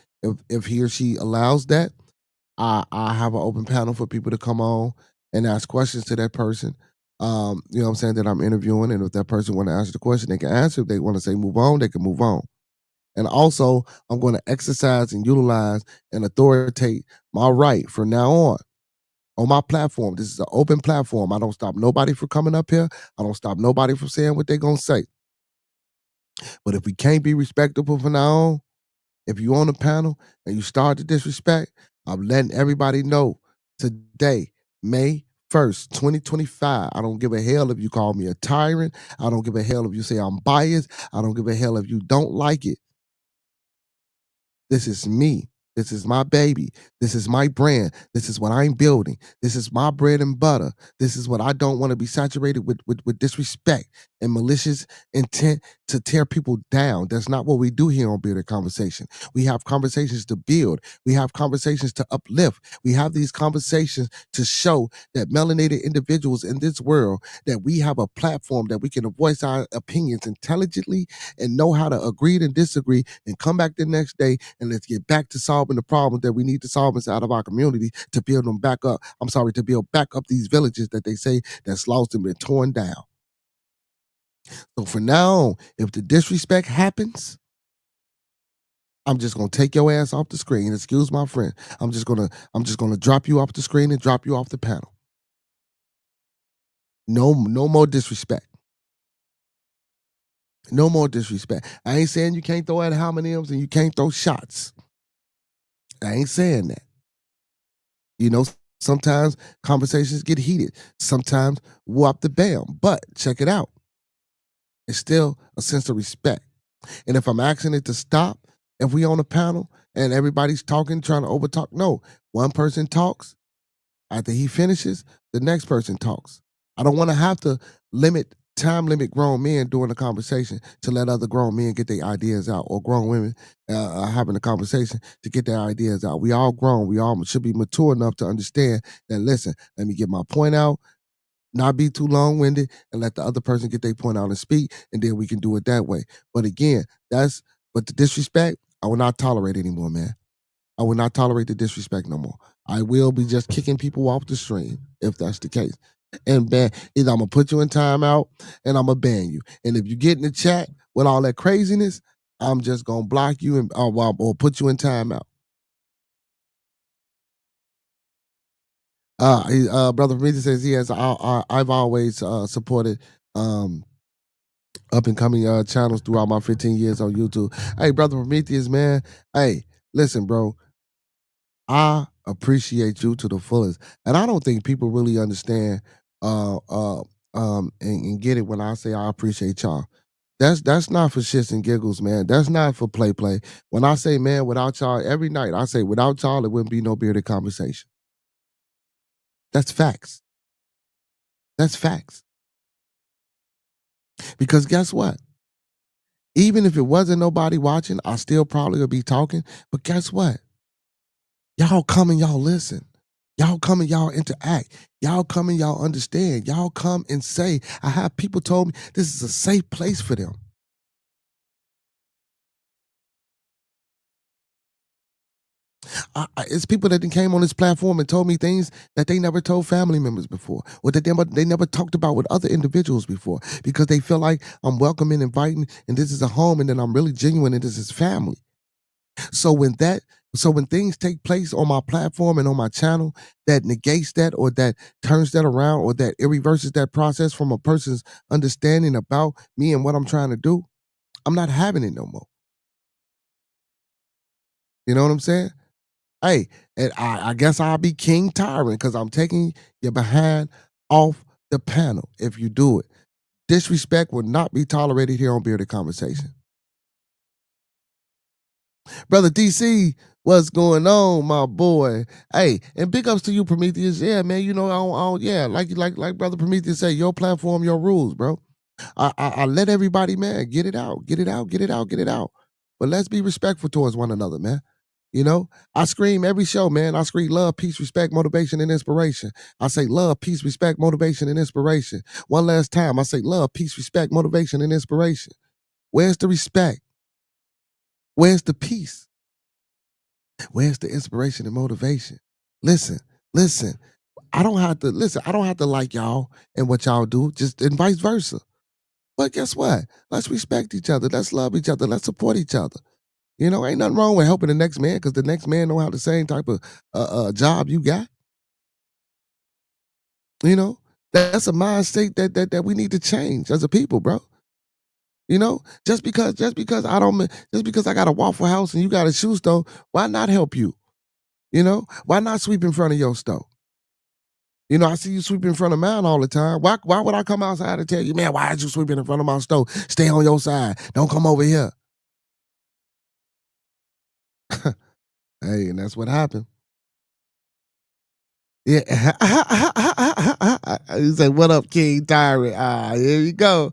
If he or she allows that, I have an open panel for people to come on and ask questions to that person. You know what I'm saying, that I'm interviewing, and if that person want to answer the question, they can answer. If they want to say move on, they can move on. And also, I'm going to exercise and utilize and authoritate my right from now on my platform. This is an open platform. I don't stop nobody from coming up here. I don't stop nobody from saying what they're going to say. But if we can't be respectable from now on, if you on the panel and you start to disrespect, I'm letting everybody know today, May 1st, 2025. I don't give a hell if you call me a tyrant. I don't give a hell if you say I'm biased. I don't give a hell if you don't like it. This is me. This is my baby. This is my brand. This is what I'm building. This is my bread and butter. This is what I don't want to be saturated with disrespect and malicious intent to tear people down. That's not what we do here on Bearded Conversation. We have conversations to build. We have conversations to uplift. We have these conversations to show that melanated individuals in this world, that we have a platform that we can voice our opinions intelligently and know how to agree and disagree and come back the next day and let's get back to solving the problems that we need to solve inside of our community to build them back up. To build back up these villages that they say that's lost and been torn down. So for now on, if the disrespect happens, I'm just gonna take your ass off the screen. Excuse my friend. I'm just gonna drop you off the screen and drop you off the panel. No more disrespect. No more disrespect. I ain't saying you can't throw ad hominems and you can't throw shots. I ain't saying that. You know, sometimes conversations get heated. Sometimes whoop the bam. But check it out. It's still a sense of respect. And if I'm asking it to stop, if we on a panel and everybody's talking, trying to overtalk, no. One person talks. After he finishes, the next person talks. I don't want to have to time limit grown men during the conversation to let other grown men get their ideas out, or grown women having a conversation to get their ideas out. We all grown. We all should be mature enough to understand that, listen, let me get my point out, not be too long-winded, and let the other person get their point out and speak, and then we can do it that way. But again, but the disrespect, I will not tolerate anymore, man. I will not tolerate the disrespect no more. I will be just kicking people off the stream if that's the case. And either I'm gonna put you in timeout and I'm gonna ban you. And if you get in the chat with all that craziness, I'm just gonna block you and or put you in timeout. Brother Rita says he has. I've always supported up and coming channels throughout my 15 years on YouTube. Hey, Brother Prometheus, man. Hey, listen, bro. I appreciate you to the fullest, and I don't think people really understand and get it when I say I appreciate y'all. That's not for shits and giggles, man. That's not for play. When I say, man, without y'all, every night I say, without y'all, it wouldn't be no bearded conversation. That's facts. That's facts. Because guess what? Even if it wasn't nobody watching, I still probably would be talking. But guess what? Y'all come and y'all listen. Y'all come and y'all interact. Y'all come and y'all understand. Y'all come and say, I have people told me this is a safe place for them. It's people that came on this platform and told me things that they never told family members before, or that they never talked about with other individuals before, because they feel like I'm welcoming, inviting, and this is a home, and then I'm really genuine, and this is family. So when things take place on my platform and on my channel that negates that, or that turns that around, or that it reverses that process from a person's understanding about me and what I'm trying to do, I'm not having it no more. You know what I'm saying? Hey, and I guess I'll be King Tyrant because I'm taking your behind off the panel if you do it. Disrespect will not be tolerated here on Bearded Conversation. Brother DC, what's going on, my boy? Hey, and big ups to you, Prometheus. Yeah, man, you know, yeah, like Brother Prometheus say, your platform, your rules, bro. I let everybody, man, get it out. But let's be respectful towards one another, man. You know, I scream every show, man. I scream love, peace, respect, motivation, and inspiration. I say love, peace, respect, motivation, and inspiration. One last time, I say love, peace, respect, motivation, and inspiration. Where's the respect? Where's the peace? Where's the inspiration and motivation? Listen. I don't have to like y'all and what y'all do, just and vice versa. But guess what? Let's respect each other. Let's love each other. Let's support each other. You know, ain't nothing wrong with helping the next man, because the next man don't have the same type of job you got. You know, that's a mindset that we need to change as a people, bro. You know, just because I got a Waffle House and you got a shoe store, why not help you? You know, why not sweep in front of your store? You know, I see you sweeping in front of mine all the time. Why would I come outside and tell you, man, why is you sweeping in front of my store? Stay on your side. Don't come over here. Hey, and that's what happened. Yeah. He said, what up, King Tyrant? Here you go.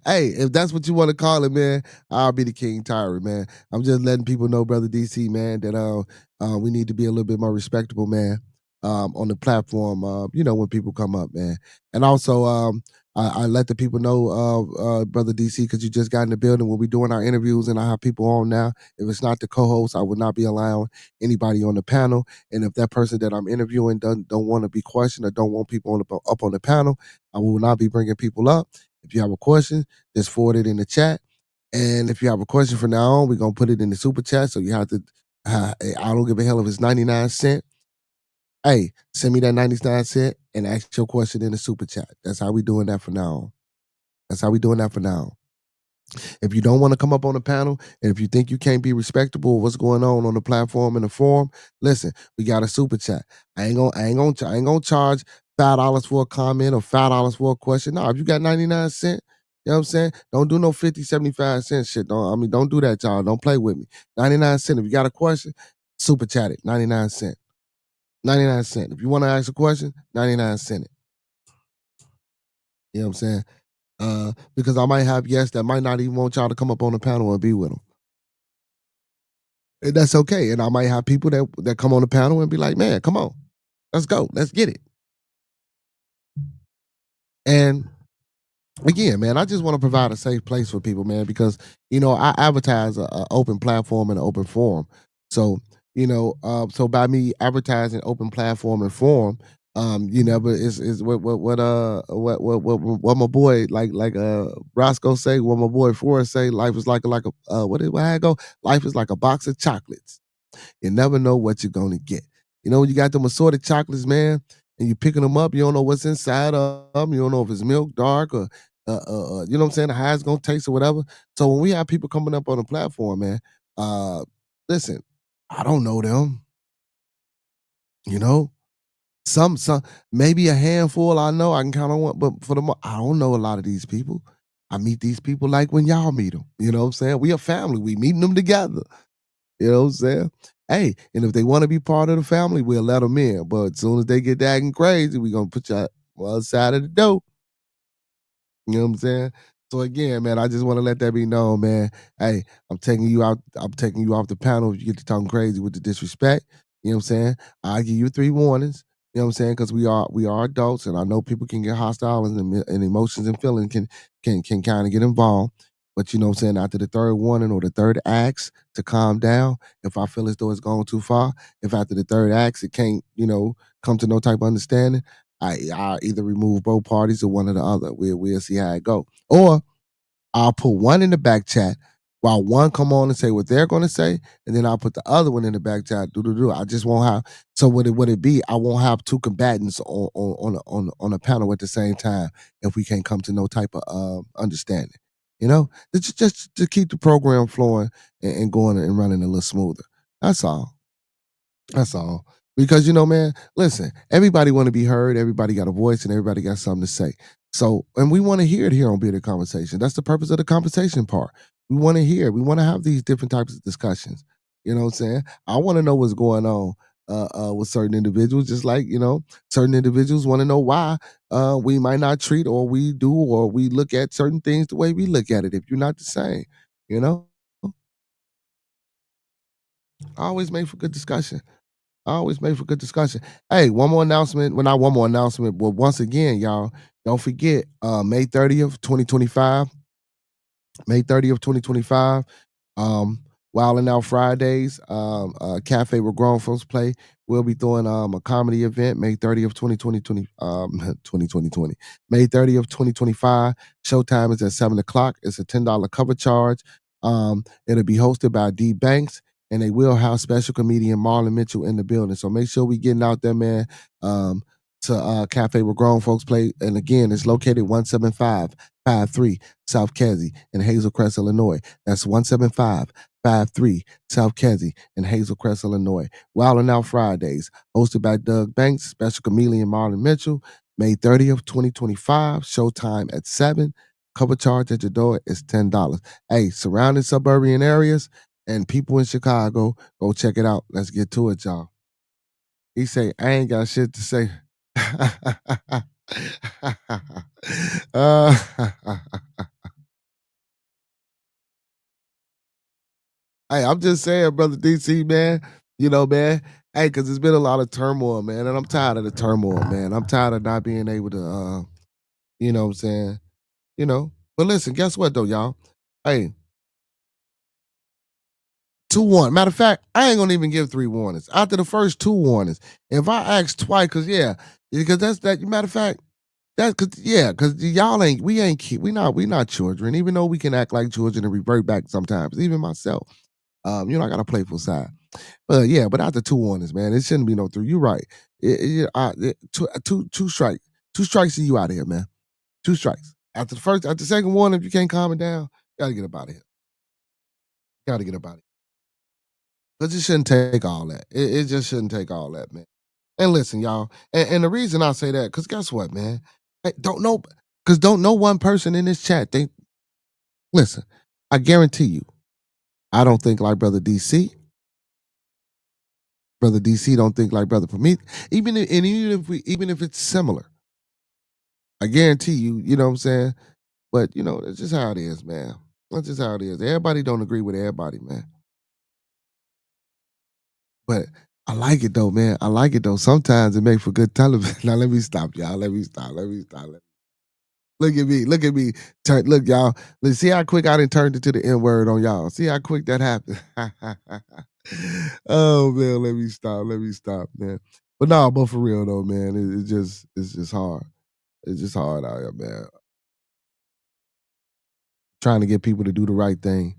Hey, if that's what you want to call it, man, I'll be the King Tyrant, man. I'm just letting people know, Brother DC, man, that we need to be a little bit more respectable, man, on the platform, you know, when people come up, man. And also, I let the people know, Brother DC, because you just got in the building when we're doing our interviews and I have people on now. If it's not the co-host, I would not be allowing anybody on the panel. And if that person that I'm interviewing don't want to be questioned or don't want people up on the panel, I will not be bringing people up. If you have a question, just forward it in the chat. And if you have a question from now on, we're gonna put it in the super chat. So you have to. I don't give a hell if it's 99¢. Hey, send me that 99¢, and ask your question in the super chat. That's how we doing that for now on. That's how we doing that for now. If you don't want to come up on the panel, and if you think you can't be respectable of what's going on the platform and the forum, listen, we got a super chat. I ain't gonna charge $5 for a comment or $5 for a question. No, if you got 99¢, you know what I'm saying? Don't do no 50, 75¢ shit. Don't do that, y'all. Don't play with me. 99¢. If you got a question, super chat it. 99¢. 99¢. If you want to ask a question, 99¢. You know what I'm saying? Because I might have guests that might not even want y'all to come up on the panel and be with them. And that's okay. And I might have people that come on the panel and be like, man, come on. Let's go. Let's get it. And again, man, I just want to provide a safe place for people, man, because, I advertise an open platform and an open forum. So, so by me advertising open platform and forum, but is what my boy like Roscoe say, what my boy Forrest say, life is like a what I go? Life is like a box of chocolates. You never know what you're gonna get. When you got them assorted chocolates, man, and you picking them up, you don't know what's inside of them. You don't know if it's milk, dark, or you know what I'm saying, how it's gonna taste or whatever. So when we have people coming up on the platform, man, listen, I don't know them. Some maybe a handful I know I can count on one, but for the most, I don't know a lot of these people. I meet these people like when y'all meet them. You know what I'm saying? We a family. We meeting them together. You know what I'm saying? Hey, and if they want to be part of the family, we'll let them in. But as soon as they get acting crazy, we're going to put you on the other side of the door. You know what I'm saying? So again, man, I just want to let that be known, man. Hey, I'm taking you out. I'm taking you off the panel if you get to talking crazy with the disrespect. You know what I'm saying? I'll give you 3 warnings. You know what I'm saying? Because we are adults, and I know people can get hostile and emotions and feelings can kind of get involved. But you know what I'm saying? After the 3rd warning or the 3rd ask to calm down, if I feel as though it's going too far, if after the 3rd ask it can't, come to no type of understanding, I either remove both parties or one or the other. We'll see how it go. Or I'll put one in the back chat while one come on and say what they're going to say, and then I'll put the other one in the back chat. I just won't have. So would it be? I won't have 2 combatants on a panel at the same time if we can't come to no type of understanding. It's just to keep the program flowing and going and running a little smoother. That's all. That's all. Because man, listen, everybody want to be heard, everybody got a voice, and everybody got something to say. So, and we want to hear it here on Bearded Conversation. That's the purpose of the conversation part. We want to hear. We want to have these different types of discussions. You know what I'm saying? I want to know what's going on with certain individuals, just like, certain individuals want to know why we might not treat or we do or we look at certain things the way we look at it if you're not the same. You know? Always make for good discussion. Always made for good discussion. Hey, one more announcement. Well, not one more announcement, but once again, y'all, don't forget, May 30th, 2025. May 30th, 2025. Wildin' Out Fridays, cafe where grown folks play. We'll be doing a comedy event May 30th, 2020. May 30th, 2025. Showtime is at 7 o'clock. It's a $10 cover charge. It'll be hosted by D Banks, and they will have special comedian Marlon Mitchell in the building. So make sure we getting out there, man, to cafe where grown folks play. And again, it's located 17553 South Kedzie in Hazel Crest, Illinois. That's 17553 South Kedzie in Hazel Crest, Illinois. Wildin' Out Fridays, hosted by Doug Banks, special comedian Marlon Mitchell, May 30th, 2025. Showtime at 7. Cover charge at your door is $10. Hey, surrounding suburban areas and people in Chicago, go check it out. Let's get to it, y'all. He say, I ain't got shit to say. Hey, I'm just saying, brother DC, man. Man. Hey, because it's been a lot of turmoil, man, and I'm tired of the turmoil, man. I'm tired of not being able to, you know what I'm saying? But listen, guess what, though, y'all? Hey, 2 warnings. Matter of fact, I ain't gonna even give 3 warnings. After the first 2 warnings, if I ask twice, because that's that. Matter of fact, That's cause y'all ain't we not children, even though we can act like children and revert back sometimes, even myself. I got a playful side. But yeah, but after 2 warnings, man, it shouldn't be no 3. You're right. Two strikes. 2 strikes and you out of here, man. 2 strikes. After the second warning, if you can't calm it down, gotta get up out of here. Gotta get up out of here. Cause it shouldn't take all that. It just shouldn't take all that, man. And listen, y'all, and the reason I say that, because guess what, man? Don't know one person in this chat think, listen, I guarantee you, I don't think like Brother DC. Brother DC don't think like Brother Prometheus. Even if it's similar, I guarantee you, you know what I'm saying? But that's just how it is, man. That's just how it is. Everybody don't agree with everybody, man. But I like it though, man. I like it though. Sometimes it makes for good television. Now let me stop, y'all. Let me stop. Look at me. Look at me. Look, y'all. Let's see how quick I done turned into the N-word on y'all. See how quick that happened. Oh man, let me stop, man. But for real though, man, it's just hard. It's just hard out here, man. Trying to get people to do the right thing.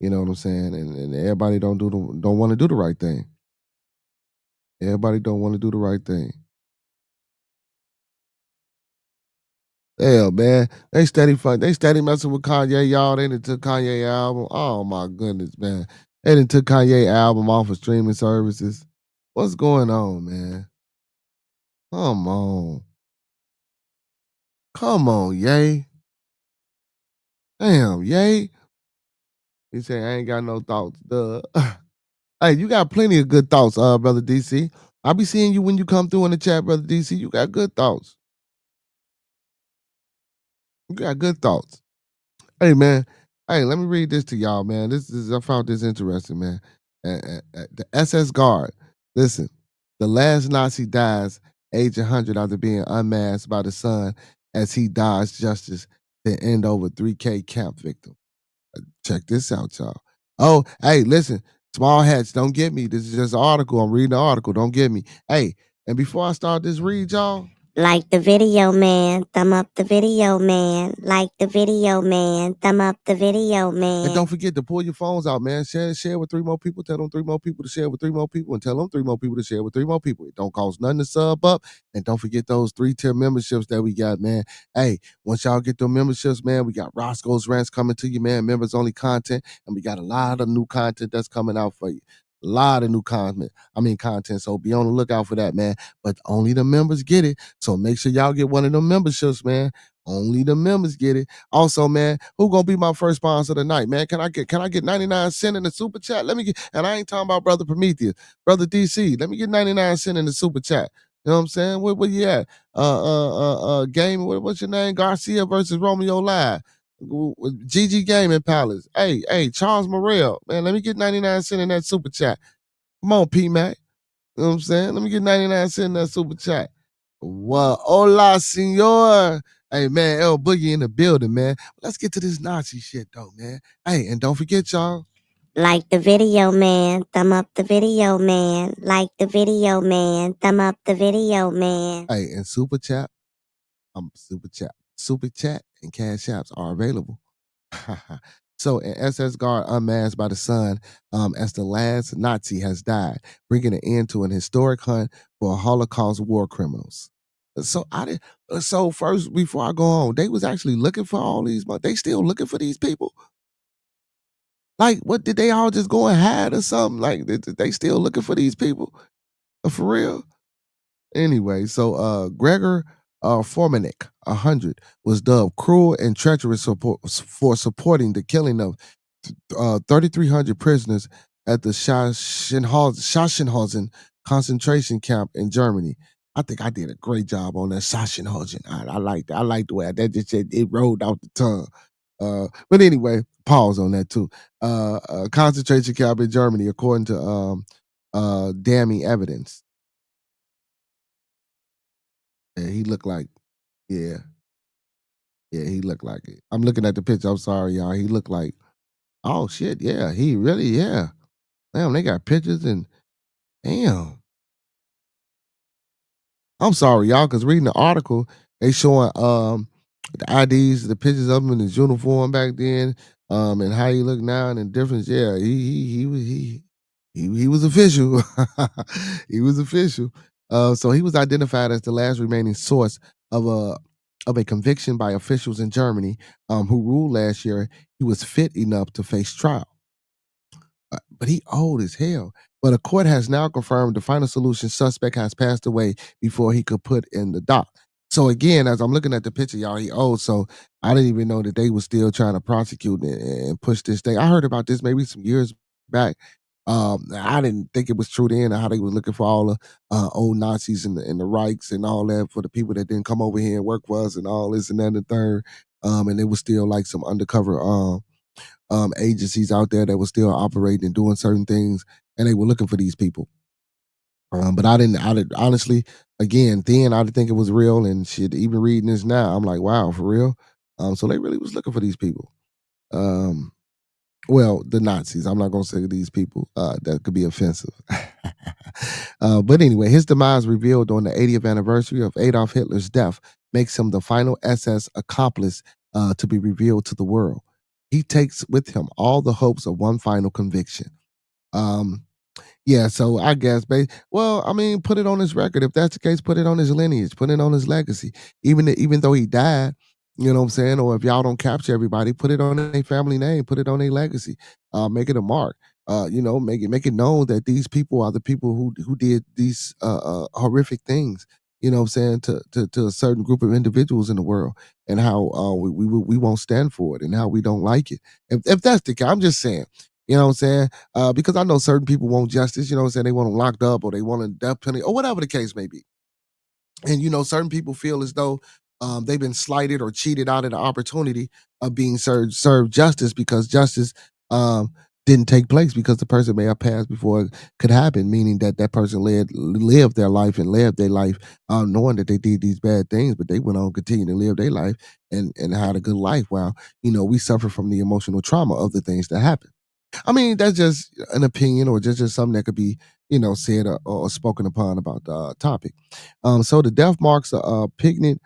You know what I'm saying? And everybody don't want to do the right thing. Everybody don't want to do the right thing. Hell, man, they steady messing with Kanye, y'all. They done took Kanye album. Oh my goodness, man. They done took Kanye album off of streaming services. What's going on, man? Come on. Come on, Ye. Damn, Ye. He say, I ain't got no thoughts. Duh. Hey, you got plenty of good thoughts, Brother DC. I be seeing you when you come through in the chat, Brother DC. You got good thoughts. You got good thoughts. Hey, man. Hey, let me read this to y'all, man. I found this interesting, man. The SS Guard. Listen, the last Nazi dies age 100 after being unmasked by the sun as he dodged justice to end over 3K camp victim. Check this out, y'all. Oh, hey, listen. Small hats, don't get me. This is just an article. I'm reading the article. Don't get me. Hey, and before I start this read, y'all, Like the video, man. Thumb up the video, man. Like the video, man. Thumb up the video, man. and don't forget to pull your phones out, man. Share with 3 more people. Tell them 3 more people to share with 3 more people, and tell them 3 more people to share with 3 more people. It don't cost nothing to sub up, and don't forget those 3-tier memberships that we got, man. Hey, once y'all get them memberships, man, we got Roscoe's Rants coming to you, man. Members only content, and we got a lot of new content that's coming out for you. A lot of new content. So be on the lookout for that, man. But only the members get it. So make sure y'all get one of them memberships, man. Only the members get it. Also, man, who gonna be my first sponsor tonight, man? Can I get 99 cents in the super chat? Let me get, and I ain't talking about Brother Prometheus, Brother DC. Let me get 99 cents in the super chat. You know what I'm saying? Where you at? Game. What's your name? Garcia versus Romeo Live. GG Gaming Palace. Hey, Charles Morrell. Man, let me get 99 cents in that super chat. Come on, P-Mac. You know what I'm saying? Let me get 99 cents in that super chat. Well, hola, senor. Hey, man, El Boogie in the building, man. Let's get to this Nazi shit, though, man. Hey, and don't forget, y'all. Like the video, man. Thumb up the video, man. Like the video, man. Thumb up the video, man. Hey, and Super Chat and Cash Apps are available. So, an SS Guard unmasked by the sun as the last Nazi has died, bringing an end to an historic hunt for Holocaust war criminals. So first, before I go on, they was actually looking for all these, but they still looking for these people. Like, what, did they all just go and hide or something? Like, they still looking for these people? For real? Anyway, so Gregor Formanek, 100, was dubbed cruel and treacherous for supporting the killing of 3,300 prisoners at the Sachsenhausen concentration camp in Germany. I think I did a great job on that Sachsenhausen. I liked it. I liked the way that just said it rolled out the tongue. But anyway, pause on that too. Concentration camp in Germany, according to damning evidence. Yeah, he looked like, yeah, he looked like it. I'm looking at the picture. I'm sorry, y'all. He looked like, oh shit, yeah, he really, yeah. Damn, they got pictures and damn. I'm sorry, y'all, because reading the article, They showing the IDs, the pictures of him in his uniform back then, and how he looked now and the difference. Yeah, he was official. He was official. So he was identified as the last remaining source of a conviction by officials in Germany, who ruled last year he was fit enough to face trial. But he old as hell. But a court has now confirmed the final solution. Suspect has passed away before he could put in the dock. So again, as I'm looking at the picture, y'all, he old. So I didn't even know that they were still trying to prosecute and push this thing. I heard about this maybe some years back. I didn't think it was true then how they was looking for all the old Nazis and the Reichs and all that for the people that didn't come over here and work for us and all this and that and the third. And it was still like some undercover agencies out there that were still operating and doing certain things, and they were looking for these people. But I didn't honestly, again, then I didn't think it was real and shit. Even reading this now, I'm like, wow, for real. So they really was looking for these people. Um, well, the Nazis. I'm not gonna say these people. That could be offensive. But anyway, his demise revealed on the 80th anniversary of Adolf Hitler's death makes him the final SS accomplice to be revealed to the world. He takes with him all the hopes of one final conviction. Um, yeah, so I guess, well, I mean, put it on his record. If that's the case, put it on his lineage, put it on his legacy. Even though he died, you know what I'm saying? Or if y'all don't capture everybody, put it on a family name, put it on a legacy, make it a mark. Make it known that these people are the people who did these horrific things. You know what I'm saying to a certain group of individuals in the world, and how we won't stand for it, and how we don't like it. If that's the case, I'm just saying. You know what I'm saying? Because I know certain people want justice, you know what I'm saying? They want them locked up or they want a death penalty or whatever the case may be. And, certain people feel as though they've been slighted or cheated out of the opportunity of being served justice because justice didn't take place because the person may have passed before it could happen, meaning that that person lived their life and lived their life knowing that they did these bad things, but they went on continue to live their life and had a good life while, we suffer from the emotional trauma of the things that happened. I mean, that's just an opinion or just something that could be, said or spoken upon about the topic. So the death marks a poignant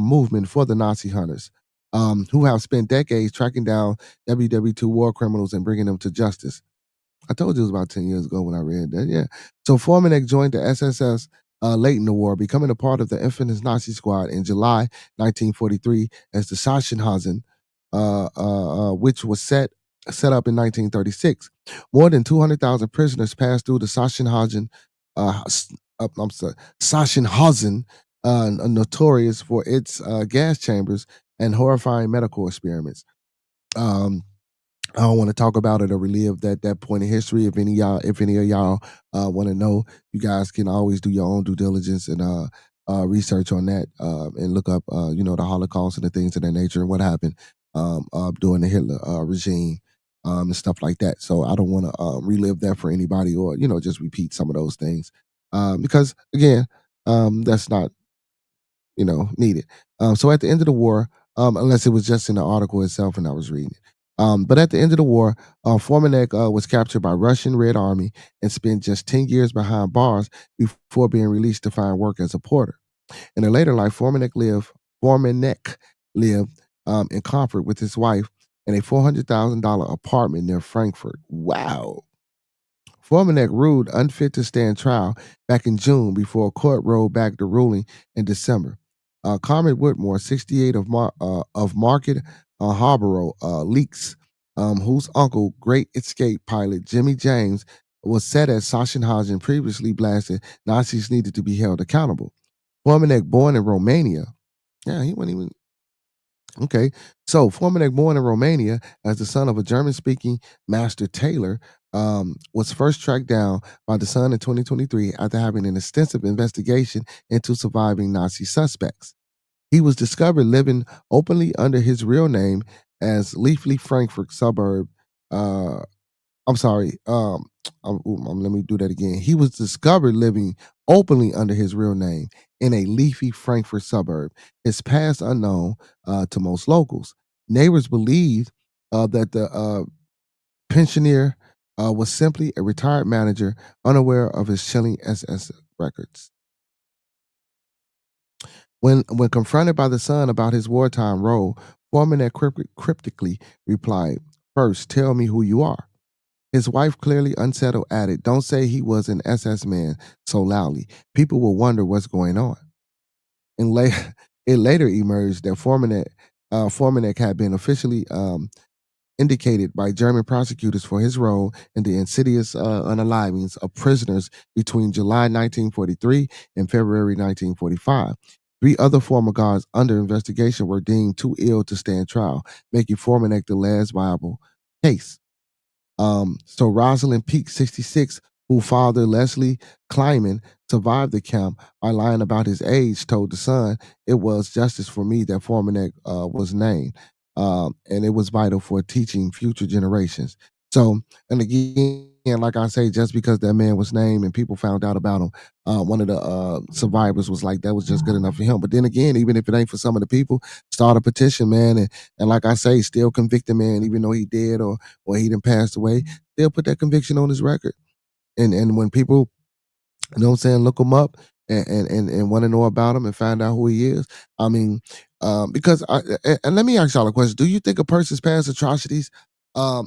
movement for the Nazi hunters, who have spent decades tracking down WW2 war criminals and bringing them to justice. I told you it was about 10 years ago when I read that. Yeah. So Formanek joined the SSS late in the war, becoming a part of the infamous Nazi squad in July 1943 as the Sachsenhausen, which was set up in 1936. More than 200,000 prisoners passed through the Sachsenhausen, Sachsenhausen, notorious for its gas chambers and horrifying medical experiments. I don't want to talk about it or relive that point in history. If any of y'all want to know, you guys can always do your own due diligence and research on that and look up the Holocaust and the things of that nature and what happened during the Hitler regime and stuff like that. So I don't want to relive that for anybody or just repeat some of those things because again, that's not needed. So at the end of the war, unless it was just in the article itself and I was reading it. But at the end of the war, Formanek was captured by Russian Red Army and spent just 10 years behind bars before being released to find work as a porter. In a later life, Formanek lived in comfort with his wife in a $400,000 apartment near Frankfurt. Wow. Formanek ruled unfit to stand trial back in June before a court rolled back the ruling in December. Carmen Whitmore, 68 of Market Harborough, Leaks, whose uncle, great escape pilot Jimmy James, was set at Sachsenhausen previously blasted, Nazis needed to be held accountable. Formanek, born in Romania, yeah, he wasn't even okay. So, Formanek, born in Romania as the son of a German-speaking master tailor, was first tracked down by the Sun in 2023 after having an extensive investigation into surviving Nazi suspects. He was discovered living openly under his real name as Leafly Frankfurt suburb. I'm sorry. Let me do that again. He was discovered living openly under his real name in a leafy Frankfurt suburb. His past unknown to most locals. Neighbors believed that the pensioner was simply a retired manager, unaware of his chilling SS records. When confronted by the son about his wartime role, Foreman cryptically replied, "First, tell me who you are." His wife, clearly unsettled, added, "Don't say he was an SS man so loudly. People will wonder what's going on." And it later emerged that Formanek had been officially indicated by German prosecutors for his role in the insidious unalivings of prisoners between July 1943 and February 1945. Three other former guards under investigation were deemed too ill to stand trial, making Formanek the last viable case. So Rosalind Peak, 66, who father Leslie Kleiman survived the camp by lying about his age, told the Sun, "It was justice for me that Formanek was named. And it was vital for teaching future generations." So, and again, like I say, just because that man was named and people found out about him, one of the survivors was like, that was just good enough for him. But then again, even if it ain't for some of the people, start a petition, man. And like I say, still convict the man, even though he dead or he done passed away, still put that conviction on his record. And when people, you know what I'm saying, look him up and want to know about him and find out who he is. I mean, because and let me ask y'all a question: do you think a person's past atrocities,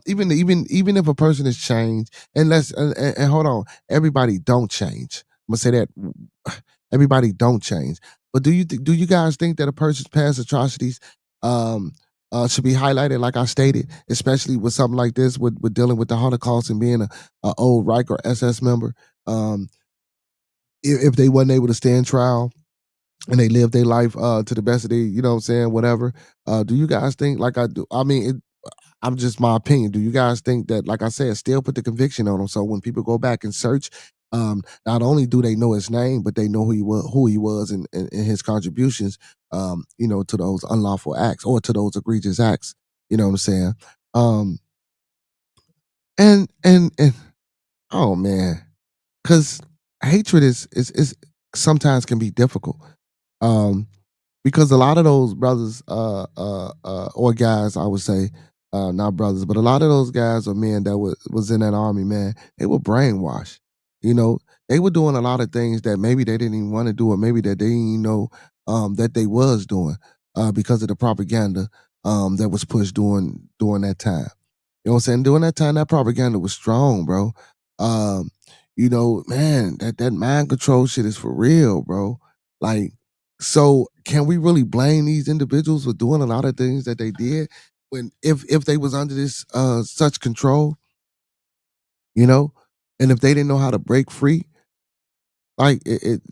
even if a person has changed, and hold on, everybody don't change. I'm gonna say that everybody don't change, but do you guys think that a person's past atrocities should be highlighted, like I stated, especially with something like this, with dealing with the Holocaust and being a old Reich or SS member? If they wasn't able to stand trial and they lived their life to the best of their, you know what I'm saying, whatever. Do you guys think, like I do? I mean, I'm just my opinion. Do you guys think that, like I said, still put the conviction on him? So when people go back and search, not only do they know his name, but they know who he was, and his contributions, to those unlawful acts or to those egregious acts. You know what I'm saying? Um, and oh man, because hatred is sometimes can be difficult. Um, because a lot of those brothers, or guys, I would say, not brothers, but a lot of those guys or men that was in that army, man, they were brainwashed. You know, they were doing a lot of things that maybe they didn't even want to do, or maybe that they didn't even know that they was doing, because of the propaganda that was pushed during that time. You know what I'm saying? During that time, that propaganda was strong, bro. Um, man, that mind control shit is for real, bro. Like, so can we really blame these individuals for doing a lot of things that they did when if they was under this such control, you know, and if they didn't know how to break free, like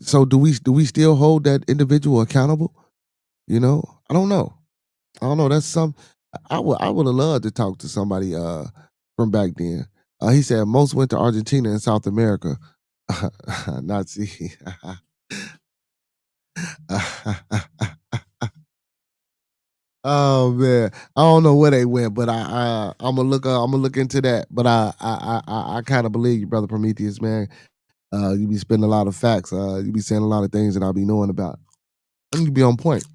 so do we still hold that individual accountable? You know, I don't know. I don't know. That's some. I would have loved to talk to somebody from back then. He said most went to Argentina and South America. Nazi. Oh man, I don't know where they went, but I'm gonna look into that. But I kind of believe you, brother Prometheus, man. You be spitting a lot of facts. You be saying a lot of things that I'll be knowing about. And you be on point.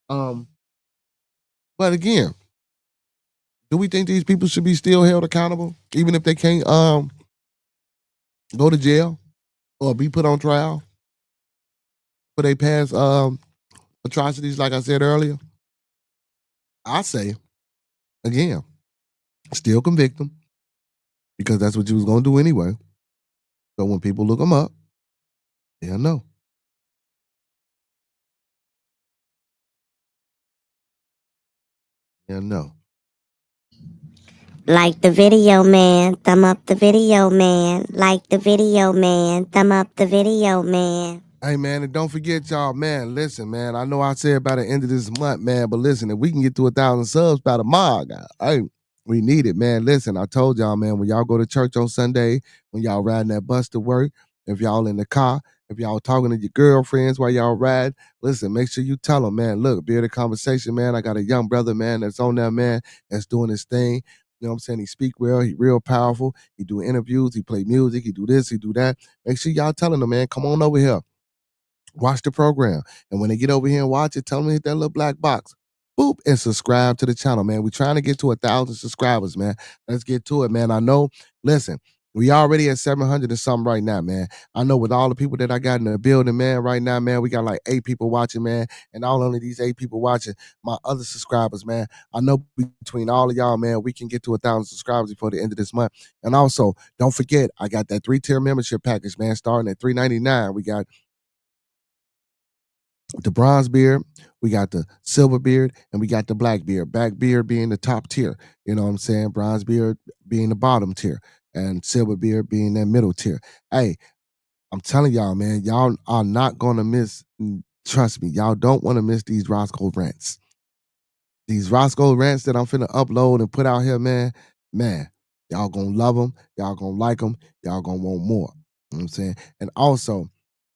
Um, but again, do we think these people should be still held accountable, even if they can't go to jail or be put on trial for their past atrocities? Like I said earlier, I say again, still convict them because that's what you was gonna do anyway. So when people look them up, they'll know. They'll know. Like the video, man. Thumb up the video, man. Like the video, man. Thumb up the video, man. Hey man, and don't forget y'all, man. Listen, man. I know I said by the end of this month, man, but listen, if we can get to 1,000 subs by tomorrow, hey, we need it, man. Listen, I told y'all, man, when y'all go to church on Sunday, when y'all riding that bus to work, if y'all in the car, if y'all talking to your girlfriends while y'all ride, listen, make sure you tell them, man, look, Bearded Conversation, man. I got a young brother, man, that's on there, man, that's doing his thing. You know what I'm saying? He speak well, he real powerful. He do interviews, he play music, he do this, he do that. Make sure y'all telling them, man, come on over here. Watch the program. And when they get over here and watch it, tell them to hit that little black box. Boop, and subscribe to the channel, man. We're trying to get to 1,000 subscribers, man. Let's get to it, man. I know, listen, We already at 700 and something right now, man. I know with all the people that I got in the building, man, right now, man, we got like 8 people watching, man. And not only these 8 people watching, my other subscribers, man. I know between all of y'all, man, we can get to 1,000 subscribers before the end of this month. And also, don't forget, I got that 3-tier membership package, man, starting at $3.99. We got the bronze beard, we got the silver beard, and we got the black beard. Black beard being the top tier, you know what I'm saying? Bronze beard being the bottom tier, and silver beard being that middle tier. Hey, I'm telling y'all, man, y'all are not gonna miss. Trust me, y'all don't want to miss these Roscoe rants. These Roscoe rants that I'm finna upload and put out here, man, y'all gonna love them, y'all gonna like them, y'all gonna want more. You know what I'm saying? And also,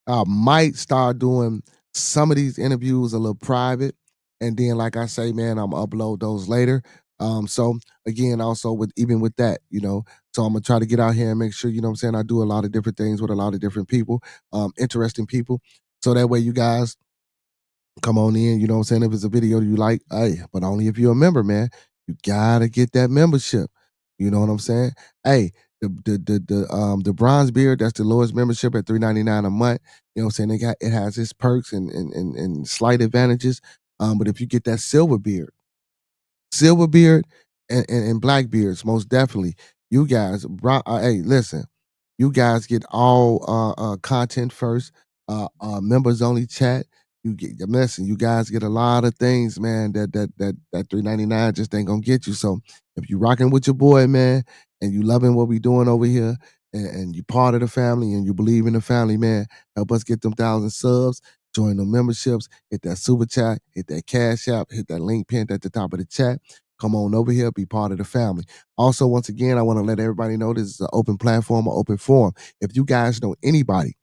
I might start doing some of these interviews a little private. And then, like I say, man, I'm gonna upload those later. So again, also even with that, you know, so I'm gonna try to get out here and make sure, you know what I'm saying, I do a lot of different things with a lot of different people, interesting people. So that way you guys come on in, you know what I'm saying? If it's a video you like, hey, but only if you're a member, man. You gotta get that membership. You know what I'm saying? Hey, the bronze beard, that's the lowest membership at $3.99 a month. You know what I'm saying? It has its perks and slight advantages. But if you get that silver beard and black beards, most definitely, you guys, hey, listen, you guys get all content first, members only chat. You listen, you guys get a lot of things, man, that $3.99 just ain't gonna get you. So if you rocking with your boy, man, and you loving what we doing over here, and you part of the family and you believe in the family, man, help us get them 1,000 subs. Join the memberships, hit that super chat, hit that cash app, hit that link pinned at the top of the chat. Come on over here, be part of the family. Also, once again, I want to let everybody know this is an open platform, an open forum. If you guys know anybody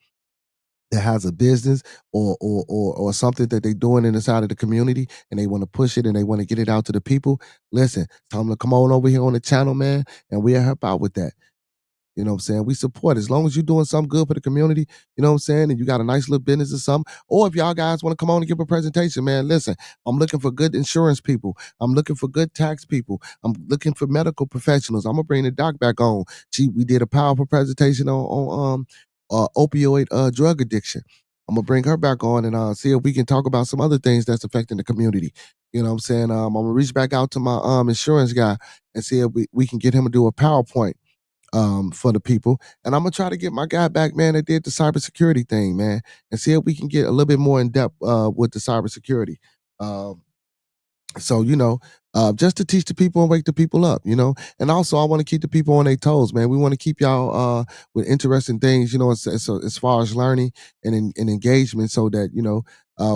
that has a business or something that they're doing inside of the community and they want to push it and they want to get it out to the people, listen, tell them to come on over here on the channel, man, and we'll help out with that. You know what I'm saying? We support as long as you're doing something good for the community, you know what I'm saying? And you got a nice little business or something. Or if y'all guys want to come on and give a presentation, man, listen, I'm looking for good insurance people. I'm looking for good tax people. I'm looking for medical professionals. I'm gonna bring the doc back on. We did a powerful presentation on opioid drug addiction. I'm gonna bring her back on and see if we can talk about some other things that's affecting the community. You know what I'm saying? I'm gonna reach back out to my insurance guy and see if we can get him to do a PowerPoint for the people. And I'm gonna try to get my guy back, man, that did the cybersecurity thing, man, and see if we can get a little bit more in depth with the cybersecurity. So, you know, just to teach the people and wake the people up, you know. And also, I want to keep the people on their toes, man. We want to keep y'all with interesting things, you know, as far as learning and engagement, so that you know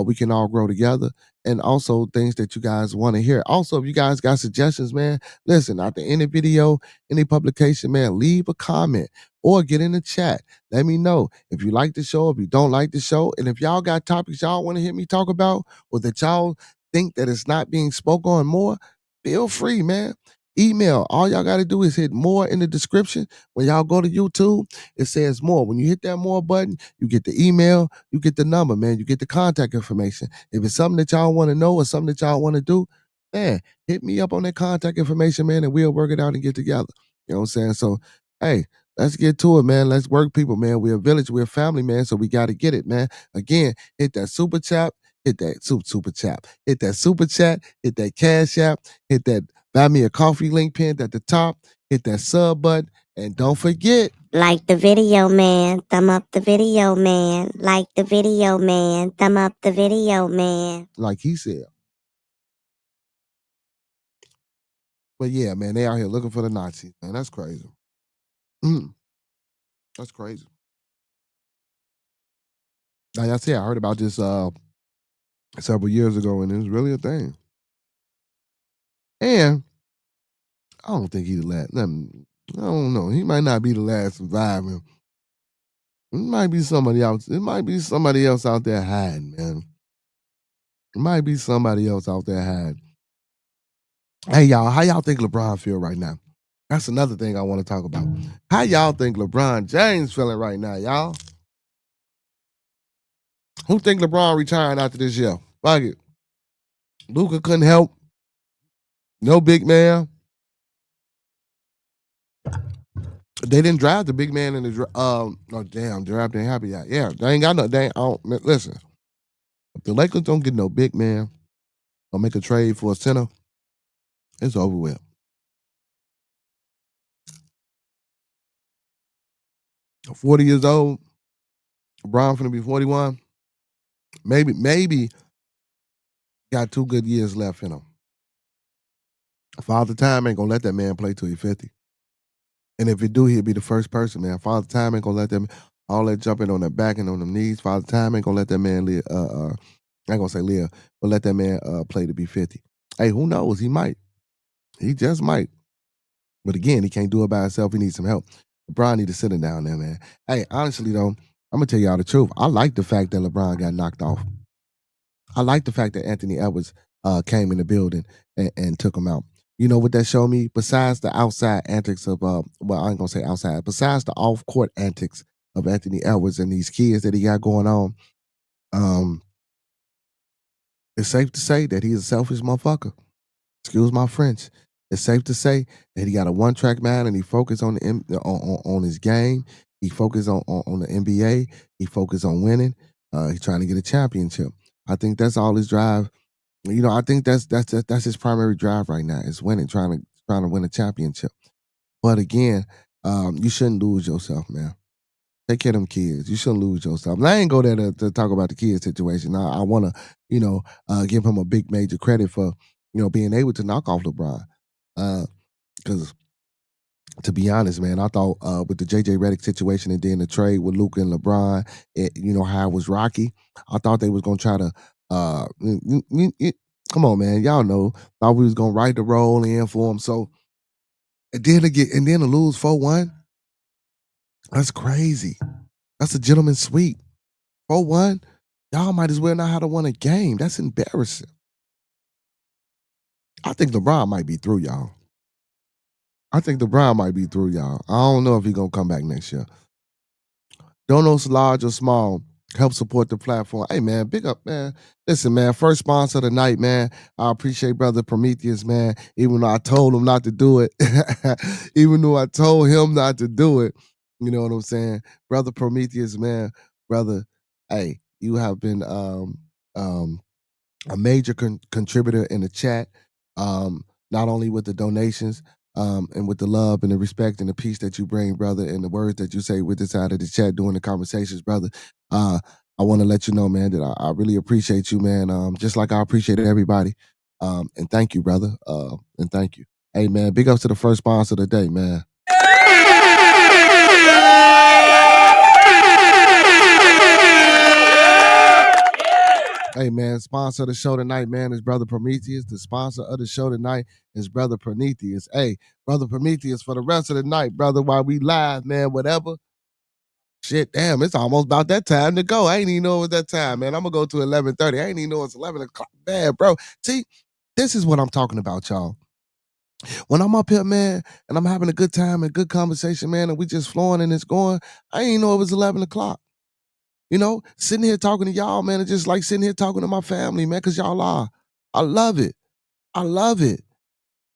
we can all grow together. And also things that you guys want to hear. Also, if you guys got suggestions, man, listen, at the end of the video, any publication, man, leave a comment or get in the chat. Let me know if you like the show, if you don't like the show, and if y'all got topics y'all want to hear me talk about, or that y'all think that it's not being spoke on more, feel free, man. Email. All y'all got to do is hit more in the description. When y'all go to YouTube, it says more. When you hit that more button, you get the email, you get the number, man. You get the contact information. If it's something that y'all want to know or something that y'all want to do, man, hit me up on that contact information, man, and we'll work it out and get together. You know what I'm saying? So, hey, let's get to it, man. Let's work people, man. We're a village, we're a family, man. So we got to get it, man. Again, hit that super chat. Hit that super chat. Hit that super chat. Hit that cash app. Hit that buy me a coffee link pinned at the top. Hit that sub button. And don't forget, Like the video, man. Thumb up the video, man. Like the video, man. Thumb up the video, man. like he said. But yeah, man, they out here looking for the Nazis, man. That's crazy. That's crazy. Like I said, I heard about this several years ago, and it was really a thing. And I don't think he's the last. I don't know. He might not be the last surviving. It might be somebody else. It might be somebody else out there hiding, man. It might be somebody else out there hiding. Hey, y'all, how y'all think LeBron feel right now? That's another thing I want to talk about. How y'all think LeBron James feeling right now, y'all? Who think LeBron retiring after this year? Fuck it. Luka couldn't help. No big man. They didn't draft the big man in the oh damn, draft ain't happy yet. Yeah, they ain't got no. They ain't, listen. If the Lakers don't get no big man or make a trade for a center, it's over with. I'm 40 years old. LeBron finna be 41. Maybe got 2 good years left in him. Father Time ain't gonna let that man play till he's 50. And if he do, he'll be the first person, man. Father Time ain't gonna let them all that jumping on their back and on them knees. Father Time ain't gonna let that man live. I ain't gonna say live, but let that man play to be 50. Hey, who knows? He might. He just might. But again, he can't do it by himself. He needs some help. LeBron need to sit him down there, man. Hey, honestly though, I'm gonna tell y'all the truth. I like the fact that LeBron got knocked off. I like the fact that Anthony Edwards came in the building and took him out. You know what that showed me? Besides the outside antics of, well, I ain't gonna say outside, besides the off-court antics of Anthony Edwards and these kids that he got going on, it's safe to say that he's a selfish motherfucker. Excuse my French. It's safe to say that he got a one-track mind and he focused on on his game. He focused on the NBA. He focused on winning. He's trying to get a championship. I think that's all his drive. You know, I think that's his primary drive right now is winning, trying to win a championship. But again, you shouldn't lose yourself, man. Take care of them kids. You shouldn't lose yourself. And I ain't go there to talk about the kids situation. I want to, give him a big major credit for, being able to knock off LeBron. Because to be honest, man, I thought with the JJ Redick situation and then the trade with Luka and LeBron, how it was rocky. I thought they was gonna try to come on, man. Y'all know. Thought we was gonna write the role in for him. So and then to lose 4-1. That's crazy. That's a gentleman's sweep. 4-1. Y'all might as well know how to win a game. That's embarrassing. I think LeBron might be through, y'all. I don't know if he's gonna come back next year. Donos large or small, help support the platform. Hey man, big up, man. Listen, man, first sponsor of the night, man. I appreciate Brother Prometheus, man. Even though I told him not to do it. You know what I'm saying? Brother Prometheus, man. Brother, hey, you have been a major contributor in the chat, not only with the donations, and with the love and the respect and the peace that you bring, brother, and the words that you say with the side of the chat during the conversations, brother. I want to let you know, man, that I really appreciate you, man. Just like I appreciate everybody. And thank you, brother. And thank you. Hey, man, big ups to the first sponsor of the day, man. Hey, man, sponsor of the show tonight, man, is Brother Prometheus. The sponsor of the show tonight is Brother Prometheus. Hey, Brother Prometheus, for the rest of the night, brother, while we live, man, whatever. Shit, damn, it's almost about that time to go. I ain't even know it was that time, man. I'm going to go to 11:30. I ain't even know it's 11 o'clock. Bad, bro. See, this is what I'm talking about, y'all. When I'm up here, man, and I'm having a good time and good conversation, man, and we just flowing and it's going, I ain't know it was 11 o'clock. Sitting here talking to y'all, man, it's just like sitting here talking to my family, man, because y'all are. I love it. I love it.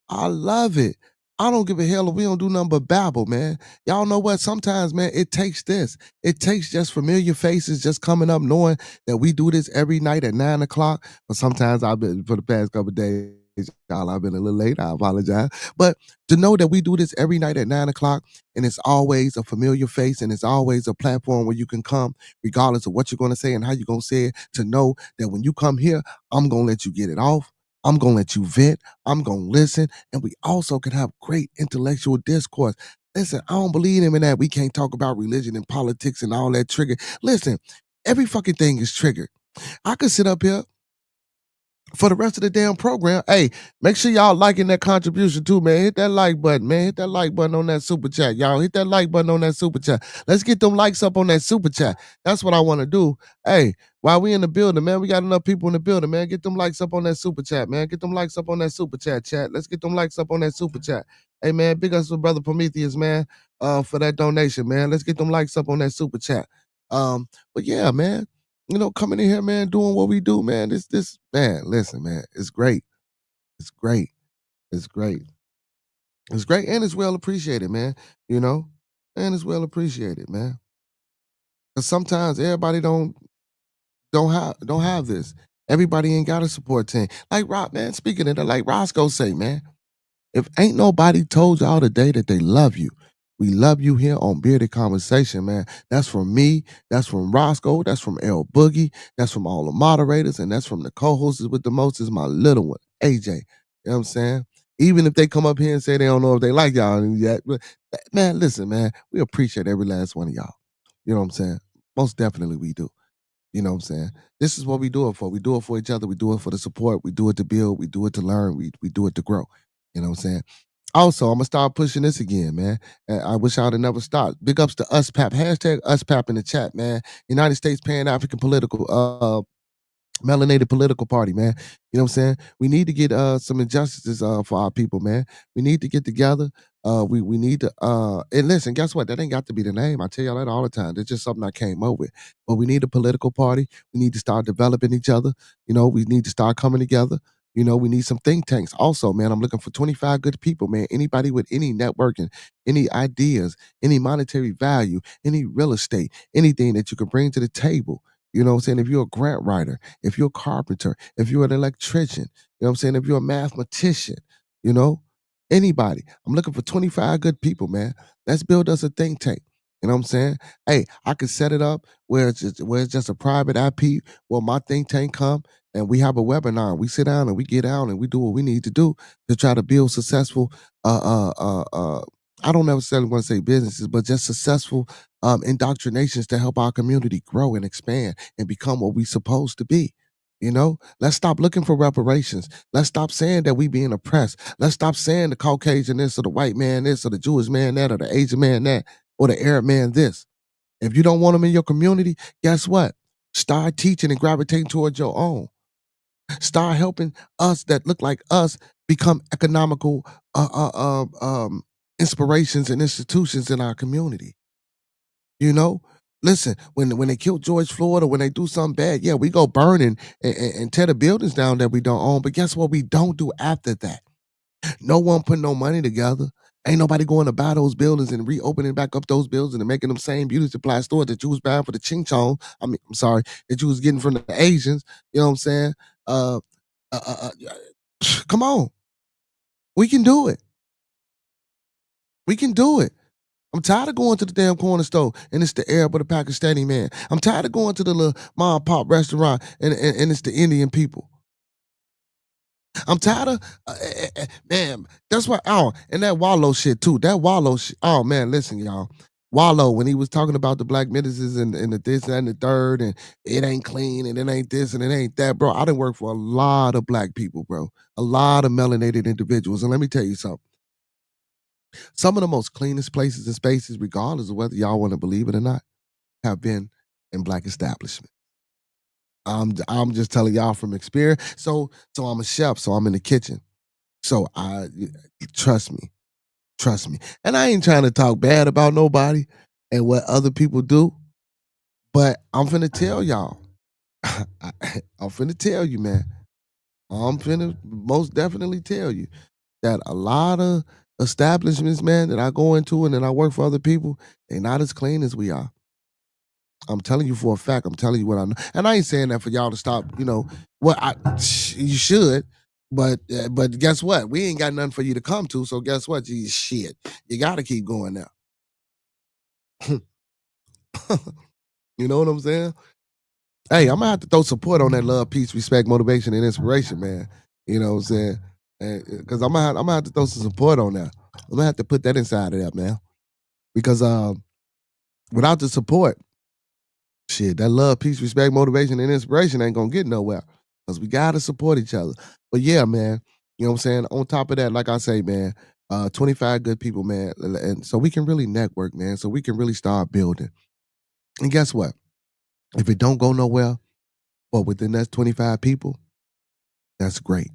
I love it. I don't give a hell if we don't do nothing but babble, man. Y'all know what? Sometimes, man, it takes this. It takes just familiar faces just coming up, knowing that we do this every night at 9 o'clock. But sometimes I've been, for the past couple of days, y'all, I've been a little late. I apologize. But to know that we do this every night at 9 o'clock, and it's always a familiar face, and it's always a platform where you can come, regardless of what you're going to say and how you're going to say it, to know that when you come here, I'm going to let you get it off. I'm going to let you vent. I'm going to listen. And we also can have great intellectual discourse. Listen, I don't believe in that. We can't talk about religion and politics and all that trigger. Listen, every fucking thing is triggered. I could sit up here for the rest of the damn program. Hey, make sure y'all liking that contribution too, man. Hit that like button, man. Hit that like button on that super chat. Y'all hit that like button on that super chat. Let's get them likes up on that super chat. That's what I want to do. Hey, while we in the building, man, we got enough people in the building, man. Get them likes up on that super chat, man. Get them likes up on that super chat. Let's get them likes up on that super chat. Hey, man, big ups to Brother Prometheus, man, for that donation, man. Let's get them likes up on that super chat. But yeah, man. Coming in here, man, doing what we do, man. This, man, listen, man, it's great. It's great. It's great. It's great, and it's well appreciated, man. Man, it's well appreciated, man. Cause sometimes everybody don't have this. Everybody ain't got a support team. Like Rob, man, speaking of that, like Roscoe say, man, if ain't nobody told y'all today that they love you, we love you here on Bearded Conversation, man. That's from me, that's from Roscoe, that's from L Boogie, that's from all the moderators, and that's from the co-hosts with the most is my little one, AJ. You know what I'm saying? Even if they come up here and say they don't know if they like y'all yet, but man, listen, man, we appreciate every last one of y'all. You know what I'm saying? Most definitely we do. You know what I'm saying? This is what we do it for. We do it for each other. We do it for the support. We do it to build. We do it to learn. We do it to grow. You know what I'm saying? Also, I'm gonna start pushing this again, man. And I wish I'd have never stopped. Big ups to USPAP. Hashtag USPAP in the chat, man. United States Pan African Political melanated political party, man. You know what I'm saying? We need to get some injustices for our people, man. We need to get together. We need to and listen, guess what? That ain't got to be the name. I tell y'all that all the time. It's just something I came up with. But we need a political party. We need to start developing each other. You know, we need to start coming together. You know, we need some think tanks. Also, man, I'm looking for 25 good people, man. Anybody with any networking, any ideas, any monetary value, any real estate, anything that you can bring to the table. You know what I'm saying? If you're a grant writer, if you're a carpenter, if you're an electrician, you know what I'm saying? If you're a mathematician, you know, anybody. I'm looking for 25 good people, man. Let's build us a think tank. You know what I'm saying? Hey, I could set it up where it's just a private IP where my think tank come and we have a webinar. We sit down and we get out and we do what we need to do to try to build successful I don't necessarily want to say businesses, but just successful indoctrinations to help our community grow and expand and become what we supposed to be. You know, let's stop looking for reparations. Let's stop saying that we being oppressed. Let's stop saying the Caucasian this or the white man this or the Jewish man that or the Asian man that or the Arab man this. If you don't want them in your community, guess what? Start teaching and gravitating towards your own. Start helping us that look like us become economical inspirations and institutions in our community. You know, listen, when they kill George Floyd or when they do something bad, yeah, we go burn and tear the buildings down that we don't own. But guess what we don't do after that? No one put no money together. Ain't nobody going to buy those buildings and reopening back up those buildings and making them same beauty supply stores that you was buying for the ching chong. I mean, I'm sorry, that you was getting from the Asians. You know what I'm saying? Uh, uh, uh, uh, come on, we can do it. We can do it. I'm tired of going to the damn corner store and it's the Arab or the Pakistani man. I'm tired of going to the little mom and pop restaurant and it's the Indian people. I'm tired of man. That's why. Oh, and that Wallow shit too. That Wallow shit. Oh man, listen, y'all. Wallow when he was talking about the black ministers and the this and the third and it ain't clean and it ain't this and it ain't that, bro. I done work for a lot of black people, bro. A lot of melanated individuals, and let me tell you something. Some of the most cleanest places and spaces, regardless of whether y'all want to believe it or not, have been in black establishments. I'm just telling y'all from experience. So I'm a chef, so I'm in the kitchen. So trust me. And I ain't trying to talk bad about nobody and what other people do, but I'm finna tell y'all. I'm finna tell you, man. I'm finna most definitely tell you that a lot of establishments, man, that I go into and that I work for other people, they're not as clean as we are. I'm telling you for a fact. I'm telling you what I know, and I ain't saying that for y'all to stop. You know, you should, but guess what? We ain't got nothing for you to come to. So guess what? Shit, you got to keep going now. You know what I'm saying? Hey, I'm gonna have to throw support on that love, peace, respect, motivation, and inspiration, man. You know what I'm saying? Because I'm gonna have to throw some support on that. I'm gonna have to put that inside of that, man. Because without the support, shit, that love, peace, respect, motivation, and inspiration ain't gonna get nowhere. Because we gotta support each other. But yeah, man, you know what I'm saying? On top of that, like I say, man, 25 good people, man. And so we can really network, man. So we can really start building. And guess what? If it don't go nowhere, but within that 25 people, that's great.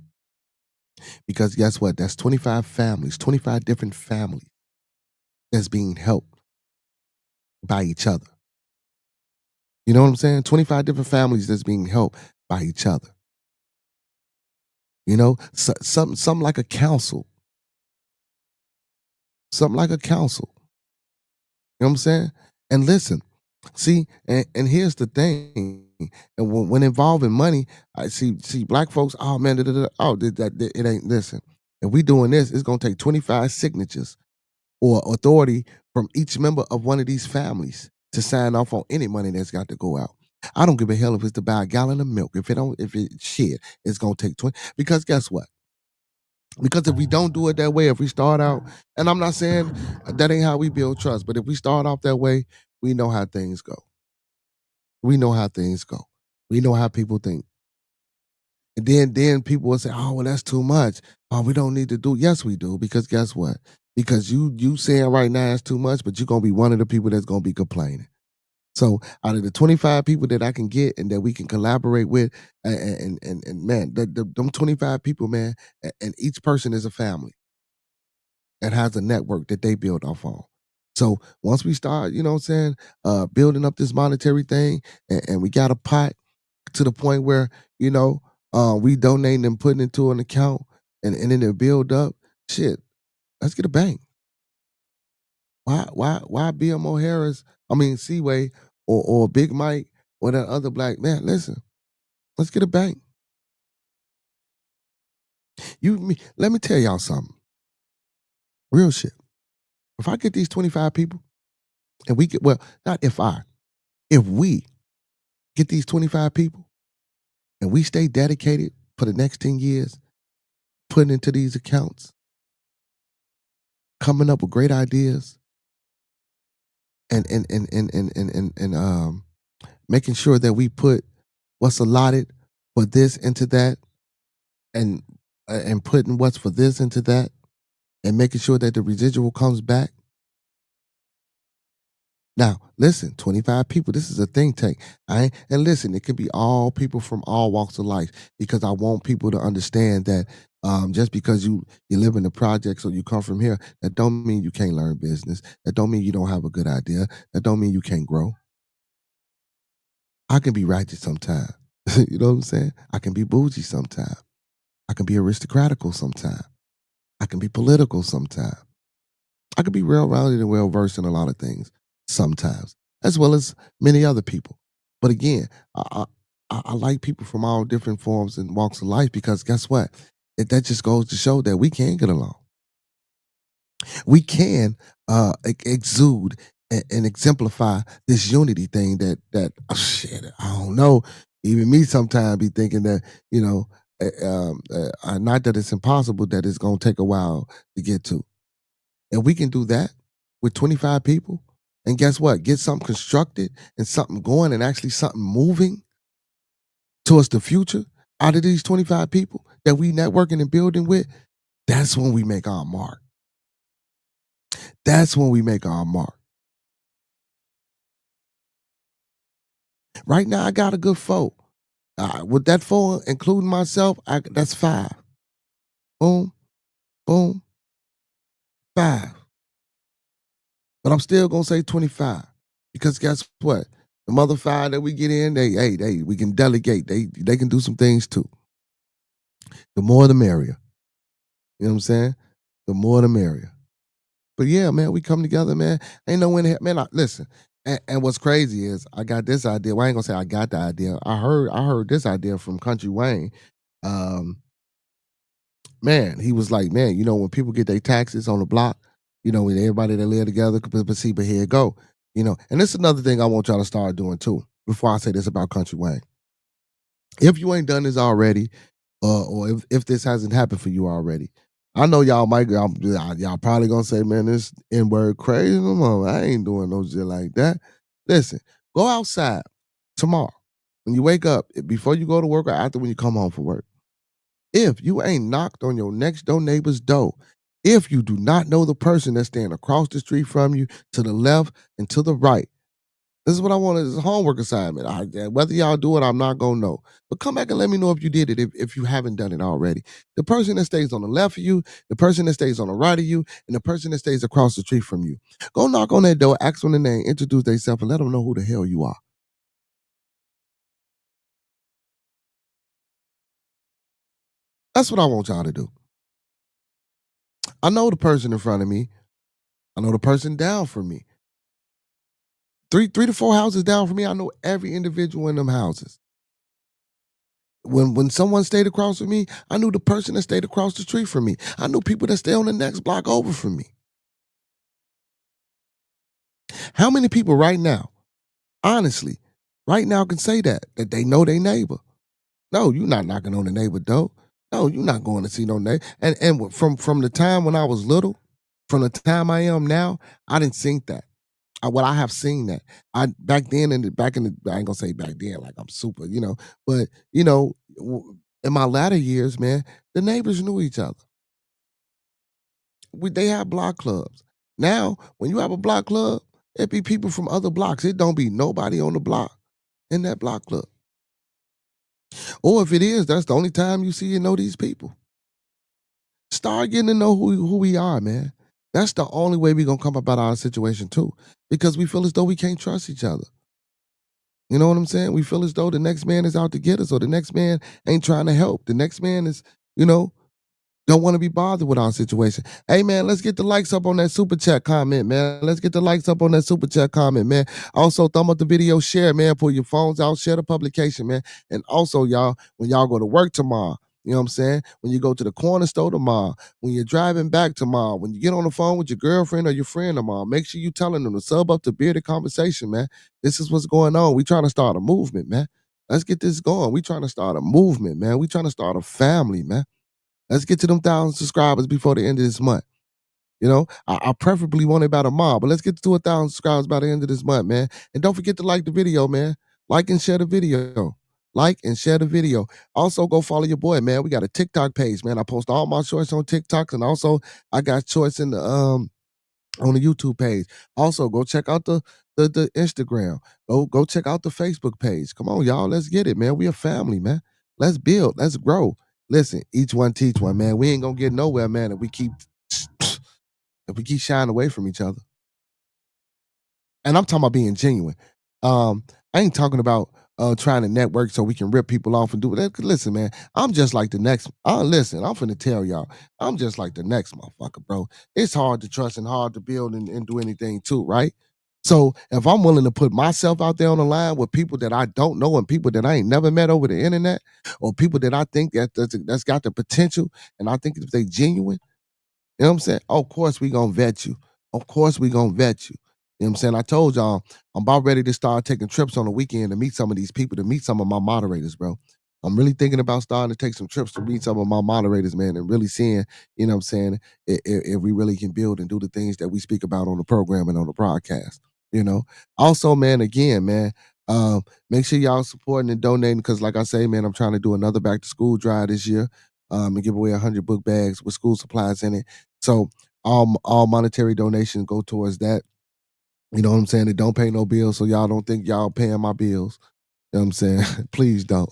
Because guess what? That's 25 families, 25 different families that's being helped by each other. You know what I'm saying? 25 different families that's being helped by each other. You know, something like a council. Something like a council. know what I'm saying? And listen, see, and here's the thing. And when involving money, I see black folks, oh man, oh, it ain't, listen. If we doing this, it's gonna take 25 signatures or authority from each member of one of these families to sign off on any money that's got to go out. I don't give a hell if it's to buy a gallon of milk. If it shit, it's gonna take 20. Because guess what? Because if we don't do it that way, if we start out, and I'm not saying that ain't how we build trust, but if we start off that way, we know how things go. We know how things go. We know how people think. And then people will say, "Oh, well, that's too much. Oh, we don't need to do." Yes, we do. Because guess what? Because you saying right now it's too much, but you're gonna be one of the people that's gonna be complaining. So out of the 25 people that I can get and that we can collaborate with, and man, them 25 people, man, and each person is a family that has a network that they build off on. So once we start, you know what I'm saying, building up this monetary thing, and we got a pot to the point where, you know, we donating and putting into an account and then it build up, shit, let's get a bank. Why BMO Harris, I mean Seaway or Big Mike or that other black man, listen, let's get a bank. Let me tell y'all something. Real shit. If I get these 25 people and we get, well, not if we get these 25 people and we stay dedicated for the next 10 years, putting into these accounts, coming up with great ideas, and making sure that we put what's allotted for this into that, and putting what's for this into that, and making sure that the residual comes back. Now, listen, 25 people, this is a think tank. And listen, it can be all people from all walks of life, because I want people to understand that just because you live in the projects or you come from here, that don't mean you can't learn business. That don't mean you don't have a good idea. That don't mean you can't grow. I can be righteous sometimes. You know what I'm saying? I can be bougie sometimes. I can be aristocratical sometimes. I can be political sometimes. I can be well-rounded and well-versed in a lot of things sometimes, as well as many other people. But again, I like people from all different forms and walks of life, because guess what? That just goes to show that we can get along. We can exude and exemplify this unity thing oh, shit, I don't know. Even me sometimes be thinking that, you know, not that it's impossible, that it's going to take a while to get to. And we can do that with 25 people. And guess what? Get something constructed and something going and actually something moving towards the future out of these 25 people that we networking and building with. That's when we make our mark. That's when we make our mark. Right now, I got a good 4. With that 4, including myself, that's 5. Boom, boom, 5. But I'm still gonna say 25, because guess what? The other 5 that we get in, we can delegate. They can do some things too. The more the merrier. You know what I'm saying? The more the merrier. But yeah, man, we come together, man. Ain't no in man. Listen, and what's crazy is I got this idea. Well, I ain't gonna say I got the idea. I heard this idea from Country Wayne. Man, he was like, man, you know, when people get their taxes on the block, you know, when everybody that live together, but here it go. You know, and this is another thing I want y'all to start doing too. Before I say this about Country Wayne, if you ain't done this already, or if this hasn't happened for you already, I know y'all probably gonna say, man, this N-word crazy. No, I ain't doing no shit like that. Listen, go outside tomorrow when you wake up, before you go to work or after when you come home from work. If you ain't knocked on your next door neighbor's door, if you do not know the person that's standing across the street from you, to the left and to the right, this is what I want as a homework assignment. Whether y'all do it, I'm not gonna know. But come back and let me know if you did it, if you haven't done it already. The person that stays on the left of you, the person that stays on the right of you, and the person that stays across the street from you. Go knock on that door, ask them the name, introduce themselves, and let them know who the hell you are. That's what I want y'all to do. I know the person in front of me. I know the person down from me. Three to four houses down from me, I know every individual in them houses. When someone stayed across from me, I knew the person that stayed across the street from me. I knew people that stay on the next block over from me. How many people right now, honestly, right now can say that they know their neighbor? No, you're not knocking on the neighbor door. No, you're not going to see no neighbor. And from the time when I was little, from the time I am now, I didn't think that. I have seen that. I back then and back in the I ain't gonna say back then like I'm super, but in my latter years, man, the neighbors knew each other. They have block clubs. Now, when you have a block club, it be people from other blocks. It don't be nobody on the block in that block club. Or if it is, that's the only time you see and know these people. Start getting to know who we are, man. That's the only way we're gonna come about our situation too. Because we feel as though we can't trust each other. You know what I'm saying? We feel as though the next man is out to get us, or the next man ain't trying to help. The next man is, don't want to be bothered with our situation. Hey, man, let's get the likes up on that super chat comment, man. Let's get the likes up on that super chat comment, man. Also, thumb up the video, share, man. Pull your phones out, share the publication, man. And also, y'all, when y'all go to work tomorrow, you know what I'm saying? When you go to the corner store tomorrow, when you're driving back tomorrow, when you get on the phone with your girlfriend or your friend tomorrow, make sure you telling them to sub up to Bearded Conversation, man. This is what's going on. We trying to start a movement, man. Let's get this going. We trying to start a movement, man. We trying to start a family, man. Let's get to them 1,000 subscribers before the end of this month. I preferably want it about a month, but let's get to 1,000 subscribers by the end of this month, man. And don't forget to like the video, man. Like and share the video. Like and share the video. Also, go follow your boy, man. We got a TikTok page, man. I post all my shorts on TikTok, and also I got shorts in the on the YouTube page. Also, go check out the Instagram. Go check out the Facebook page. Come on, y'all. Let's get it, man. We a family, man. Let's build. Let's grow. Listen, each one teach one, man. We ain't gonna get nowhere, man, if we keep shying away from each other. And I'm talking about being genuine. I ain't talking about trying to network so we can rip people off and do that. Listen, man, I'm just like the next. Listen, I'm finna tell y'all, I'm just like the next motherfucker, bro. It's hard to trust and hard to build and do anything too, right? So if I'm willing to put myself out there on the line with people that I don't know and people that I ain't never met over the internet, or people that I think that's got the potential, and I think if they genuine, you know what I'm saying? Of course we gonna vet you. Of course we gonna vet you. You know what I'm saying? I told y'all I'm about ready to start taking trips on the weekend to meet some of these people, to meet some of my moderators, bro. I'm really thinking about starting to take some trips to meet some of my moderators, man, and really seeing, you know what I'm saying, if we really can build and do the things that we speak about on the program and on the broadcast. Also, man, again, man, make sure y'all supporting and donating, because like I say, man, I'm trying to do another back to school drive this year, and give away 100 book bags with school supplies in it. So all monetary donations go towards that. You know what I'm saying? It don't pay no bills, so y'all don't think y'all paying my bills. You know what I'm saying? Please don't.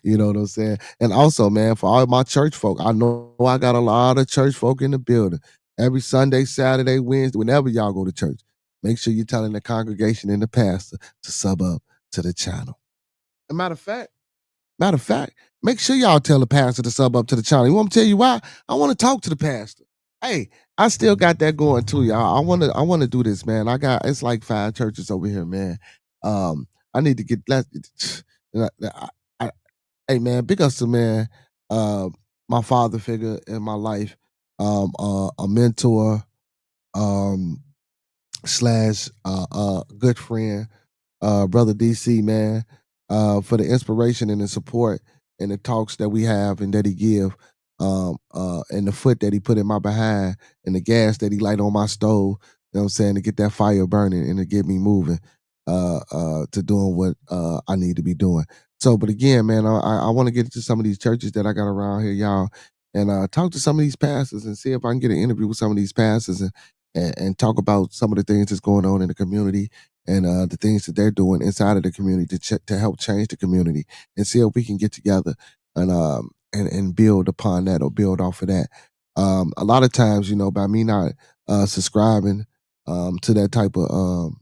You know what I'm saying? And also, man, for all my church folk, I know I got a lot of church folk in the building. Every Sunday, Saturday, Wednesday, whenever y'all go to church, make sure you're telling the congregation and the pastor to sub up to the channel. As a matter of fact, make sure y'all tell the pastor to sub up to the channel. You want me to tell you why? I want to talk to the pastor. Hey, I still got that going too, y'all. I want to do this, man. It's like 5 churches over here, man. I need to get hey, man, big ups to, man, my father figure in my life, a mentor, slash good friend, brother DC, man, for the inspiration and the support and the talks that we have and that he give, and the foot that he put in my behind and the gas that he light on my stove, you know what I'm saying, to get that fire burning and to get me moving, to doing what I need to be doing. So, but again, man, I want to get into some of these churches that I got around here, y'all, and talk to some of these pastors and see if I can get an interview with some of these pastors and talk about some of the things that's going on in the community and the things that they're doing inside of the community to help change the community, and see if we can get together and build upon that or build off of that. A lot of times, by me not subscribing to that type of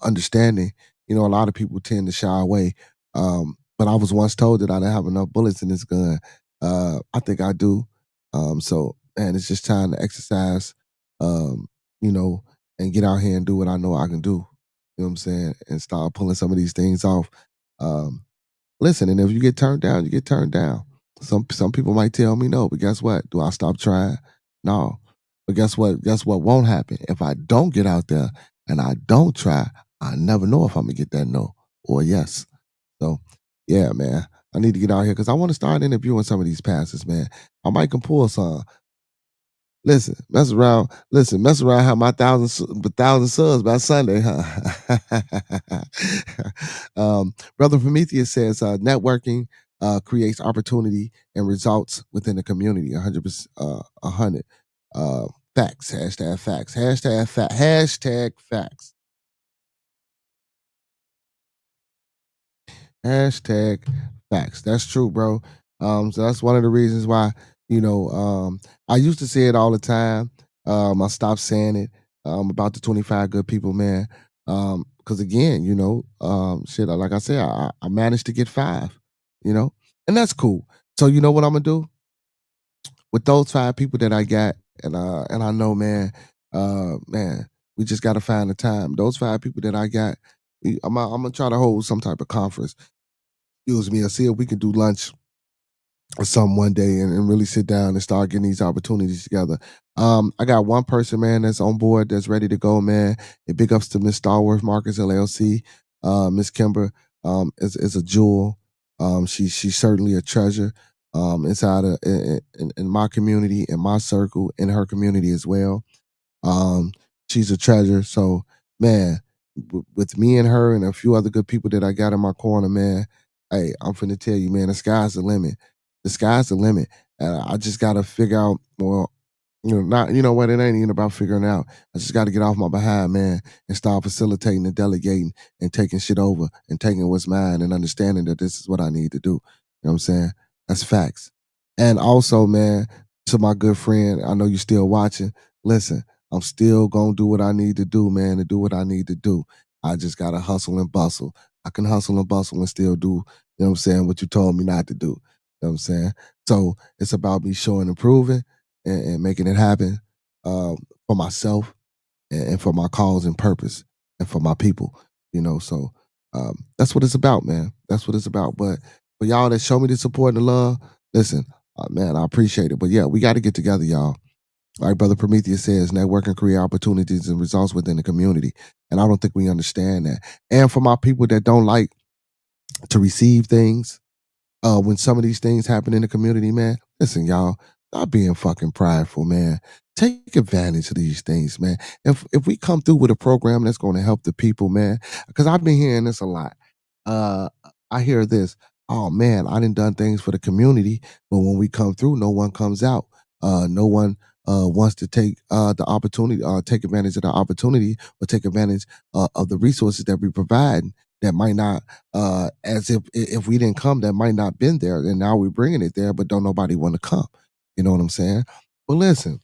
understanding, a lot of people tend to shy away. But I was once told that I didn't have enough bullets in this gun. I think I do. So, man, it's just time to exercise, and get out here and do what I know I can do. You know what I'm saying? And start pulling some of these things off. Listen, and if you get turned down, you get turned down. Some people might tell me no, but guess what? Do I stop trying? No. But guess what? Guess what won't happen? If I don't get out there and I don't try, I never know if I'm gonna get that no or yes. So yeah, man. I need to get out here because I want to start interviewing some of these pastors, man. I might can pull some. Listen, mess around. Listen, mess around. Have my thousand subs by Sunday, huh? Brother Prometheus says networking creates opportunity and results within the community. 100%. 100. Facts. Hashtag facts. Hashtag fact. Hashtag facts. Hashtag facts. That's true, bro. So that's one of the reasons why, I used to say it all the time. I stopped saying it about the 25 good people, man. Because again, shit, like I said, I managed to get 5, and that's cool. So you know what I'm gonna do? With those 5 people that I got, and I know, man, we just gotta find the time. Those 5 people that I got, I'm gonna try to hold some type of conference. Excuse me, and see if we can do lunch or something one day and really sit down and start getting these opportunities together. I got one person, man, that's on board, that's ready to go, man. And big ups to Miss Starworth Marcus LLC. Miss Kimber is a jewel. She's certainly a treasure inside in my community, in my circle, in her community as well. She's a treasure. So, man, with me and her and a few other good people that I got in my corner, man, hey, I'm finna tell you, man, the sky's the limit. The sky's the limit. I just gotta figure out, well, not, you know what, it ain't even about figuring out. I just gotta get off my behind, man, and start facilitating and delegating and taking shit over and taking what's mine and understanding that this is what I need to do. You know what I'm saying? That's facts. And also, man, to my good friend, I know you're still watching. Listen, I'm still gonna do what I need to do, man, to do what I need to do. I just gotta hustle and bustle. I can hustle and bustle and still do, you know what I'm saying, what you told me not to do. You know what I'm saying? So it's about me showing and proving and making it happen for myself and for my cause and purpose and for my people, So that's what it's about, man. That's what it's about. But for y'all that show me the support and the love, listen, man, I appreciate it. But yeah, we got to get together, y'all. Like Brother Prometheus says, networking create opportunities and results within the community. And I don't think we understand that. And for my people that don't like to receive things, when some of these things happen in the community, man, listen, y'all, stop being fucking prideful, man. Take advantage of these things, man. If we come through with a program that's going to help the people, man, because I've been hearing this a lot. I hear this, oh man, I done things for the community, but when we come through, no one comes out. No one wants to take the opportunity, take advantage of the opportunity, or take advantage of the resources that we provide. That might not, as if we didn't come, that might not been there, and now we're bringing it there, but don't nobody want to come. You know what I'm saying? But listen,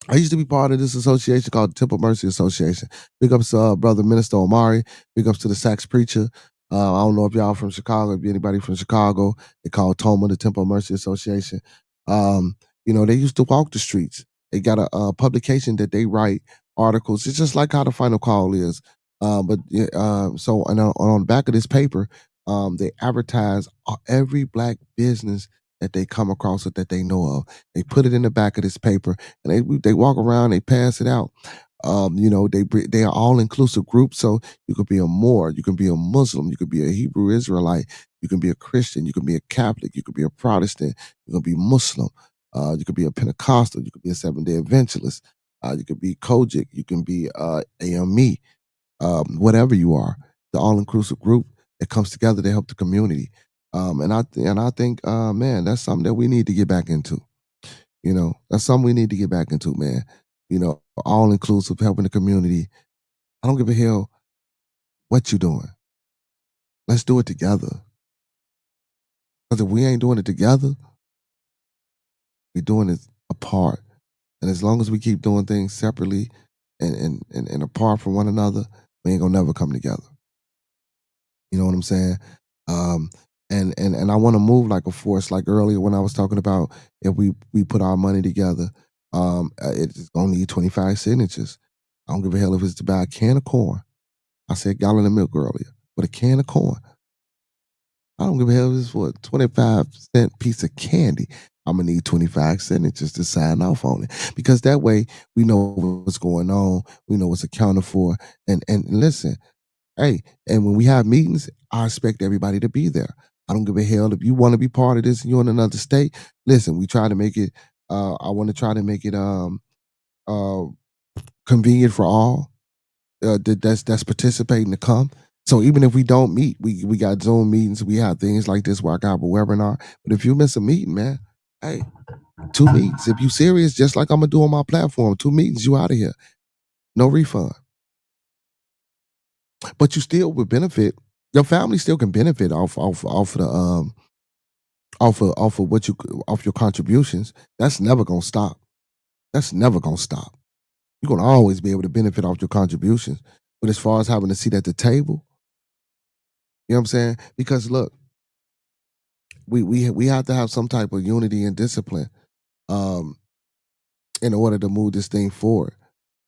I used to be part of this association called the Temple Mercy Association. Big ups to Brother Minister Omari. Big ups to the Sax Preacher. I don't know if y'all from Chicago, if anybody from Chicago. They call Toma the Temple Mercy Association. They used to walk the streets. They got a publication that they write articles. It's just like how the Final Call is. So on the back of this paper, they advertise every black business that they come across or that they know of. They put it in the back of this paper, and they walk around, they pass it out. They are all inclusive groups. So you could be a Moor, you can be a Muslim, you could be a Hebrew Israelite, you can be a Christian, you can be a Catholic, you could be a Protestant, you can be Muslim, you could be a Pentecostal, you could be a Seventh-day Adventist, you could be Kojic, you can be AME, whatever you are, the all-inclusive group that comes together to help the community. And I think, man, that's something that we need to get back into. That's something we need to get back into, man. All inclusive, helping the community. I don't give a hell what you're doing. Let's do it together. Because if we ain't doing it together, we're doing it apart. And as long as we keep doing things separately and apart from one another, we ain't gonna never come together. You know what I'm saying? And I want to move like a force. Like earlier when I was talking about if we put our money together, it's gonna need 25 signatures. I don't give a hell if it's to buy a can of corn. I said gallon of milk earlier, but a can of corn. I don't give a hell if it's for a 25-cent piece of candy. I'm gonna need 25 cents just to sign off on it. Because that way we know what's going on, we know what's accounted for. And listen, hey, and when we have meetings, I expect everybody to be there. I don't give a hell if you want to be part of this and you're in another state. Listen, we try to make it I want to try to make it uh convenient for all that's participating to come. So even if we don't meet, we got Zoom meetings, we have things like this where I got a webinar. But if you miss a meeting, man, hey, 2 meetings. If you serious, just like I'm gonna do on my platform, 2 meetings, you out of here. No refund. But you still would benefit. Your family still can benefit off the off of what you off your contributions. That's never gonna stop. That's never gonna stop. You're gonna always be able to benefit off your contributions. But as far as having a seat at the table, you know what I'm saying? Because look, we have to have some type of unity and discipline um, in order to move this thing forward.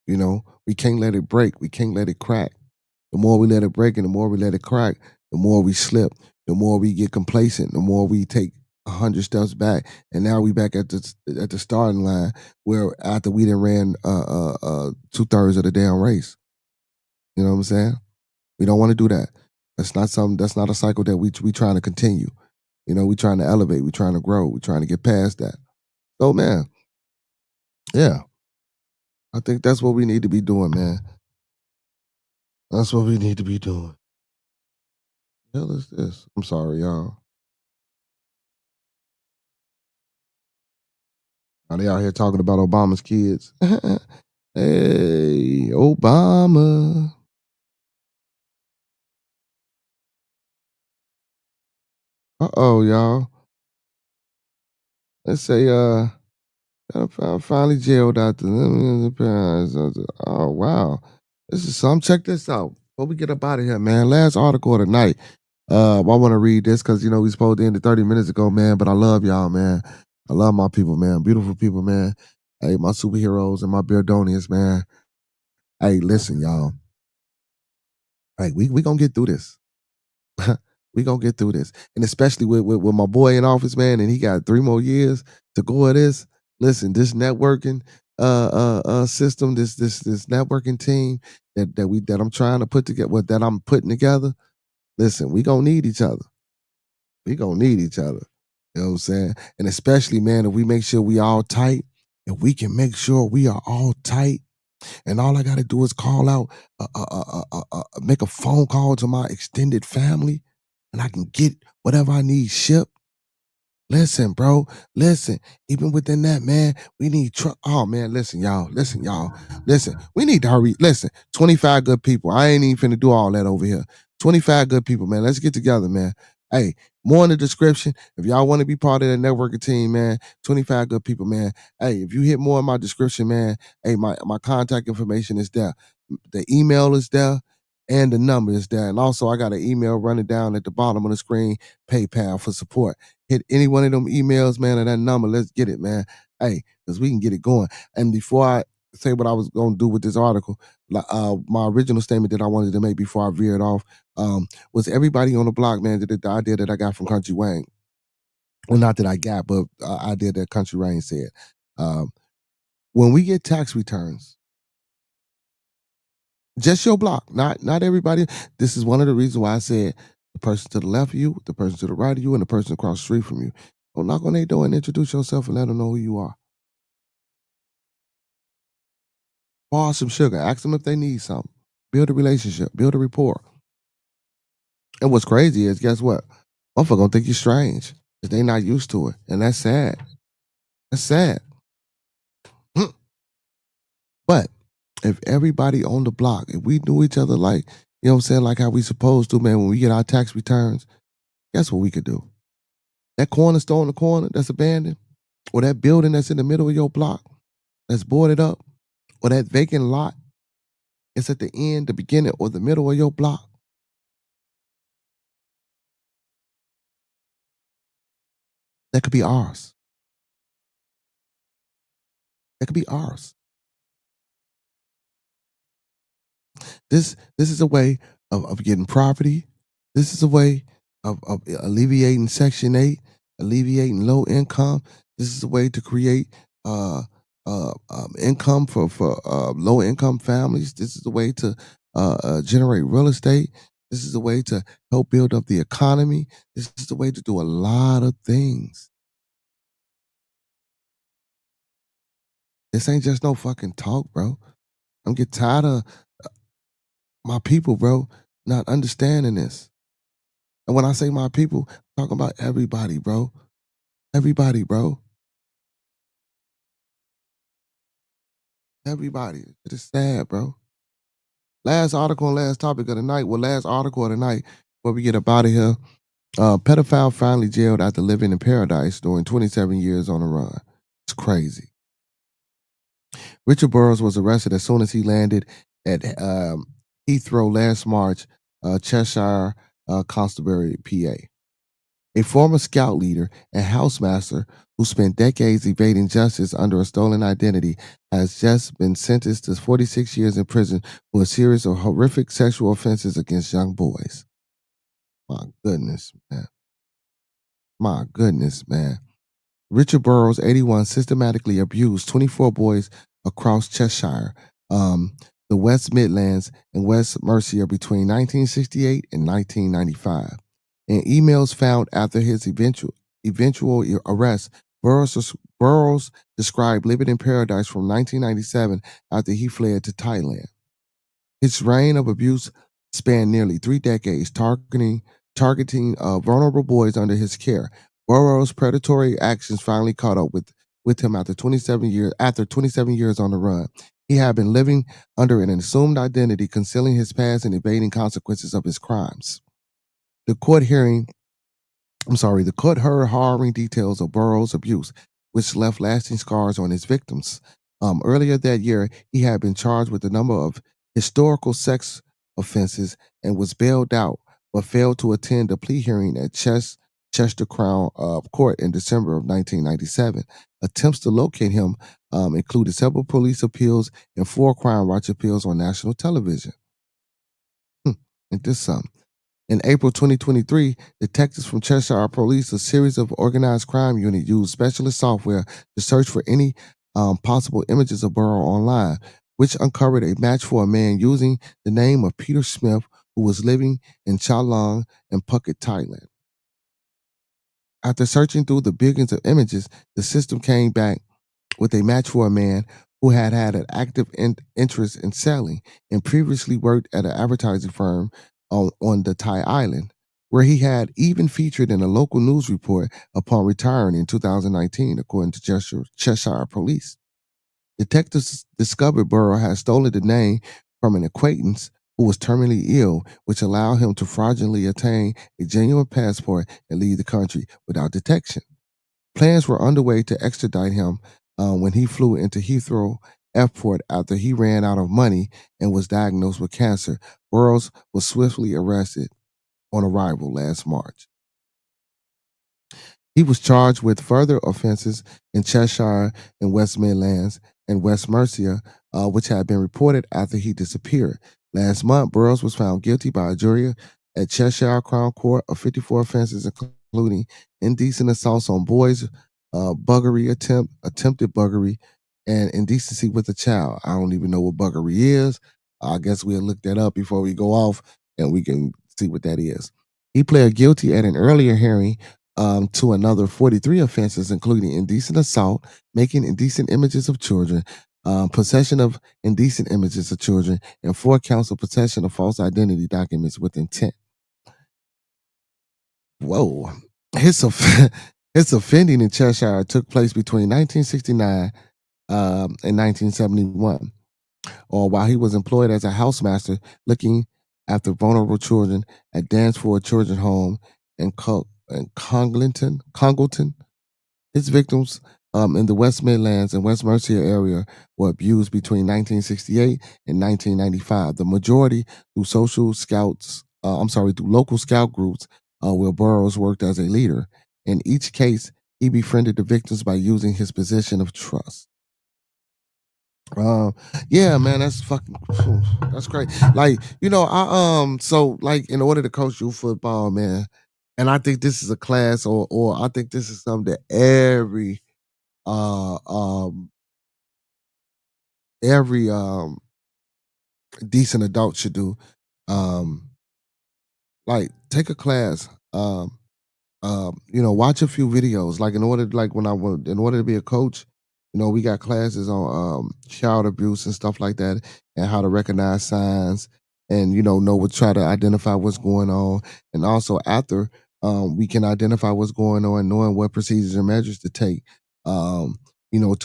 You know, we can't let it break. We can't let it crack. The more we let it break and the more we let it crack, the more we slip, the more we get complacent, the more we take 100 steps back, and now we back at the starting line where after we done ran 2/3 of the damn race. You know what I'm saying? We don't want to do that. That's not something. That's not a cycle that we trying to continue. You know, we trying to elevate. We trying to grow. We trying to get past that. So man, yeah, I think that's what we need to be doing, man. That's what we need to be doing. The hell is this? I'm sorry, y'all. Are they out here talking about Obama's kids? Hey, Obama. Uh-oh, y'all. Let's say, finally jailed out the parents. Oh, wow. This is some. Check this out. Before we get up out of here, man. Last article of the night. I want to read this because, you know, we supposed to end it 30 minutes ago, man. But I love y'all, man. I love my people, man. Beautiful people, man. Hey, my superheroes and my Beardonians, man. Hey, listen, y'all. Hey, we gonna get through this. We gonna get through this, and especially with my boy in office, man, and he got 3 more years to go at this. Listen, this networking system, this networking team that I'm trying to put together, that I'm putting together. Listen, we gonna need each other. We gonna need each other. You know what I'm saying? And especially, man, if we make sure we all tight, if we can make sure we are all tight, and all I gotta do is call out, make a phone call to my extended family, and I can get whatever I need shipped. Listen, bro. Listen. Even within that, man, we need truck. Oh man, listen, y'all. Listen, y'all. Listen. We need to hurry. Listen, 25 good people. I ain't even finna do all that over here. 25 good people, man. Let's get together, man. Hey, more in the description. If y'all want to be part of that networking team, man, 25 good people, man. Hey, if you hit more in my description, man, hey, my contact information is there. The email is there and the number is there. And also I got an email running down at the bottom of the screen, PayPal for support. Hit any one of them emails, man, or that number. Let's get it, man. Hey, because we can get it going. And before I say what I was going to do with this article, my original statement that I wanted to make before I veered off was everybody on the block, man, the idea that I got from Country Wayne. Well, not that I got, but idea that Country Wayne said. When we get tax returns, just your block, not everybody. This is one of the reasons why I said the person to the left of you, the person to the right of you, and the person across the street from you. Go knock on their door and introduce yourself and let them know who you are. Borrow some sugar. Ask them if they need something. Build a relationship. Build a rapport. And what's crazy is, guess what? Motherfucker gonna think you're strange because they not used to it, and that's sad. That's sad. But if everybody on the block, if we knew each other like, you know what I'm saying, like how we supposed to, man, when we get our tax returns, guess what we could do? That corner store in the corner that's abandoned, or that building that's in the middle of your block that's boarded up, or that vacant lot it's at the end, the beginning, or the middle of your block, that could be ours. That could be ours. This is a way of getting property. This is a way of alleviating Section 8, alleviating low income. This is a way to create income for low income families. This is a way to generate real estate. This is a way to help build up the economy. This is the way to do a lot of things. This ain't just no fucking talk, bro. I'm getting tired of my people, bro, not understanding this. And when I say my people, I'm talking about everybody, bro. Everybody, bro. Everybody. It is sad, bro. Last article and last topic of the night. Well, last article of the night, before we get up out of here. Pedophile finally jailed after living in paradise during 27 years on the run. It's crazy. Richard Burroughs was arrested as soon as he landed at Heathrow last March, Cheshire, Constabulary, PA. A former scout leader and housemaster who spent decades evading justice under a stolen identity has just been sentenced to 46 years in prison for a series of horrific sexual offenses against young boys. My goodness, man. My goodness, man. Richard Burroughs, 81, systematically abused 24 boys across Cheshire, the West Midlands, and West Mercia between 1968 and 1995. In emails found after his eventual arrest, Burroughs described living in paradise from 1997 after he fled to Thailand. His reign of abuse spanned nearly 3 decades, targeting vulnerable boys under his care. Burroughs' predatory actions finally caught up with him after 27 years on the run. He had been living under an assumed identity, concealing his past and evading consequences of his crimes. The court heard harrowing details of Burroughs' abuse, which left lasting scars on his victims. Earlier that year, he had been charged with a number of historical sex offenses and was bailed out, but failed to attend a plea hearing at Chester Crown Court in December of 1997. Attempts to locate him included several police appeals and 4 crime watch appeals on national television. And this something. In April 2023, detectives from Cheshire Police, a series of organized crime unit, used specialist software to search for any possible images of Burrough online, which uncovered a match for a man using the name of Peter Smith, who was living in Chalong and Phuket, Thailand. After searching through the billions of images, the system came back with a match for a man who had an active interest in selling and previously worked at an advertising firm on the Thai island, where he had even featured in a local news report upon retiring in 2019, according to Cheshire Police. Detectives discovered Burrough had stolen the name from an acquaintance who was terminally ill, which allowed him to fraudulently obtain a genuine passport and leave the country without detection. Plans were underway to extradite him when he flew into Heathrow Airport after he ran out of money and was diagnosed with cancer. Burroughs was swiftly arrested on arrival last March. He was charged with further offenses in Cheshire and West Midlands and West Mercia, which had been reported after he disappeared. Last month, Burroughs was found guilty by a jury at Cheshire Crown Court of 54 offenses, including indecent assaults on boys, buggery attempted buggery, and indecency with a child. I don't even know what buggery is. I guess we'll look that up before we go off, and we can see what that is. He pled guilty at an earlier hearing to another 43 offenses, including indecent assault, making indecent images of children, possession of indecent images of children, and 4 counts of possession of false identity documents with intent. Whoa. His offending in Cheshire took place between 1969 and 1971, or while he was employed as a housemaster looking after vulnerable children at Danceford Children's Home in Congleton. His victims in the West Midlands and West Mercia area were abused between 1968 and 1995. The majority through local scout groups where Burroughs worked as a leader. In each case, he befriended the victims by using his position of trust. Yeah, man, that's fucking that's great. Like, so like in order to coach youth football, man, and I think this is a class or I think this is something that uh um every decent adult should do. Um like take a class. Watch a few videos. Like in order to be a coach, we got classes on child abuse and stuff like that, and how to recognize signs, and know what try to identify what's going on, and also after we can identify what's going on, knowing what procedures and measures to take, to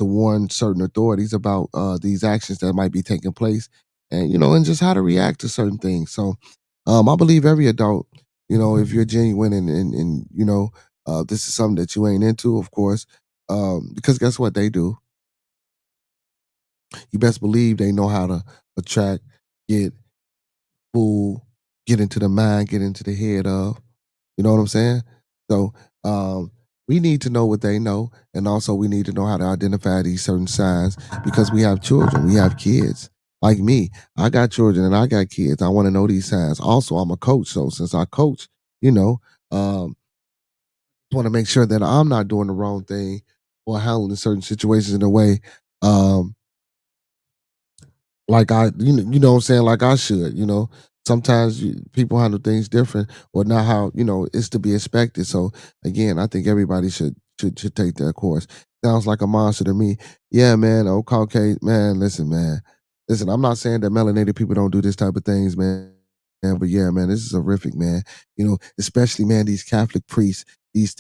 warn certain authorities about these actions that might be taking place, and just how to react to certain things. So, I believe every adult, if you're genuine and this is something that you ain't into, of course, because guess what they do? You best believe they know how to attract, get, fool, get into the mind, get into the head of. You know what I'm saying? So um, we need to know what they know, and also we need to know how to identify these certain signs because we have children, we have kids. Like me, I got children and I got kids. I want to know these signs. Also, I'm a coach, so since I coach, um, want to make sure that I'm not doing the wrong thing or handling certain situations in a way um like what I'm saying, like I should. Sometimes people handle things different or not how, it's to be expected. So again, I think everybody should take that course. Sounds like a monster to me. Yeah, man, Caucasian man, listen, man. Listen, I'm not saying that melanated people don't do this type of things, man. But yeah, man, this is horrific, man. Especially man, these Catholic priests, these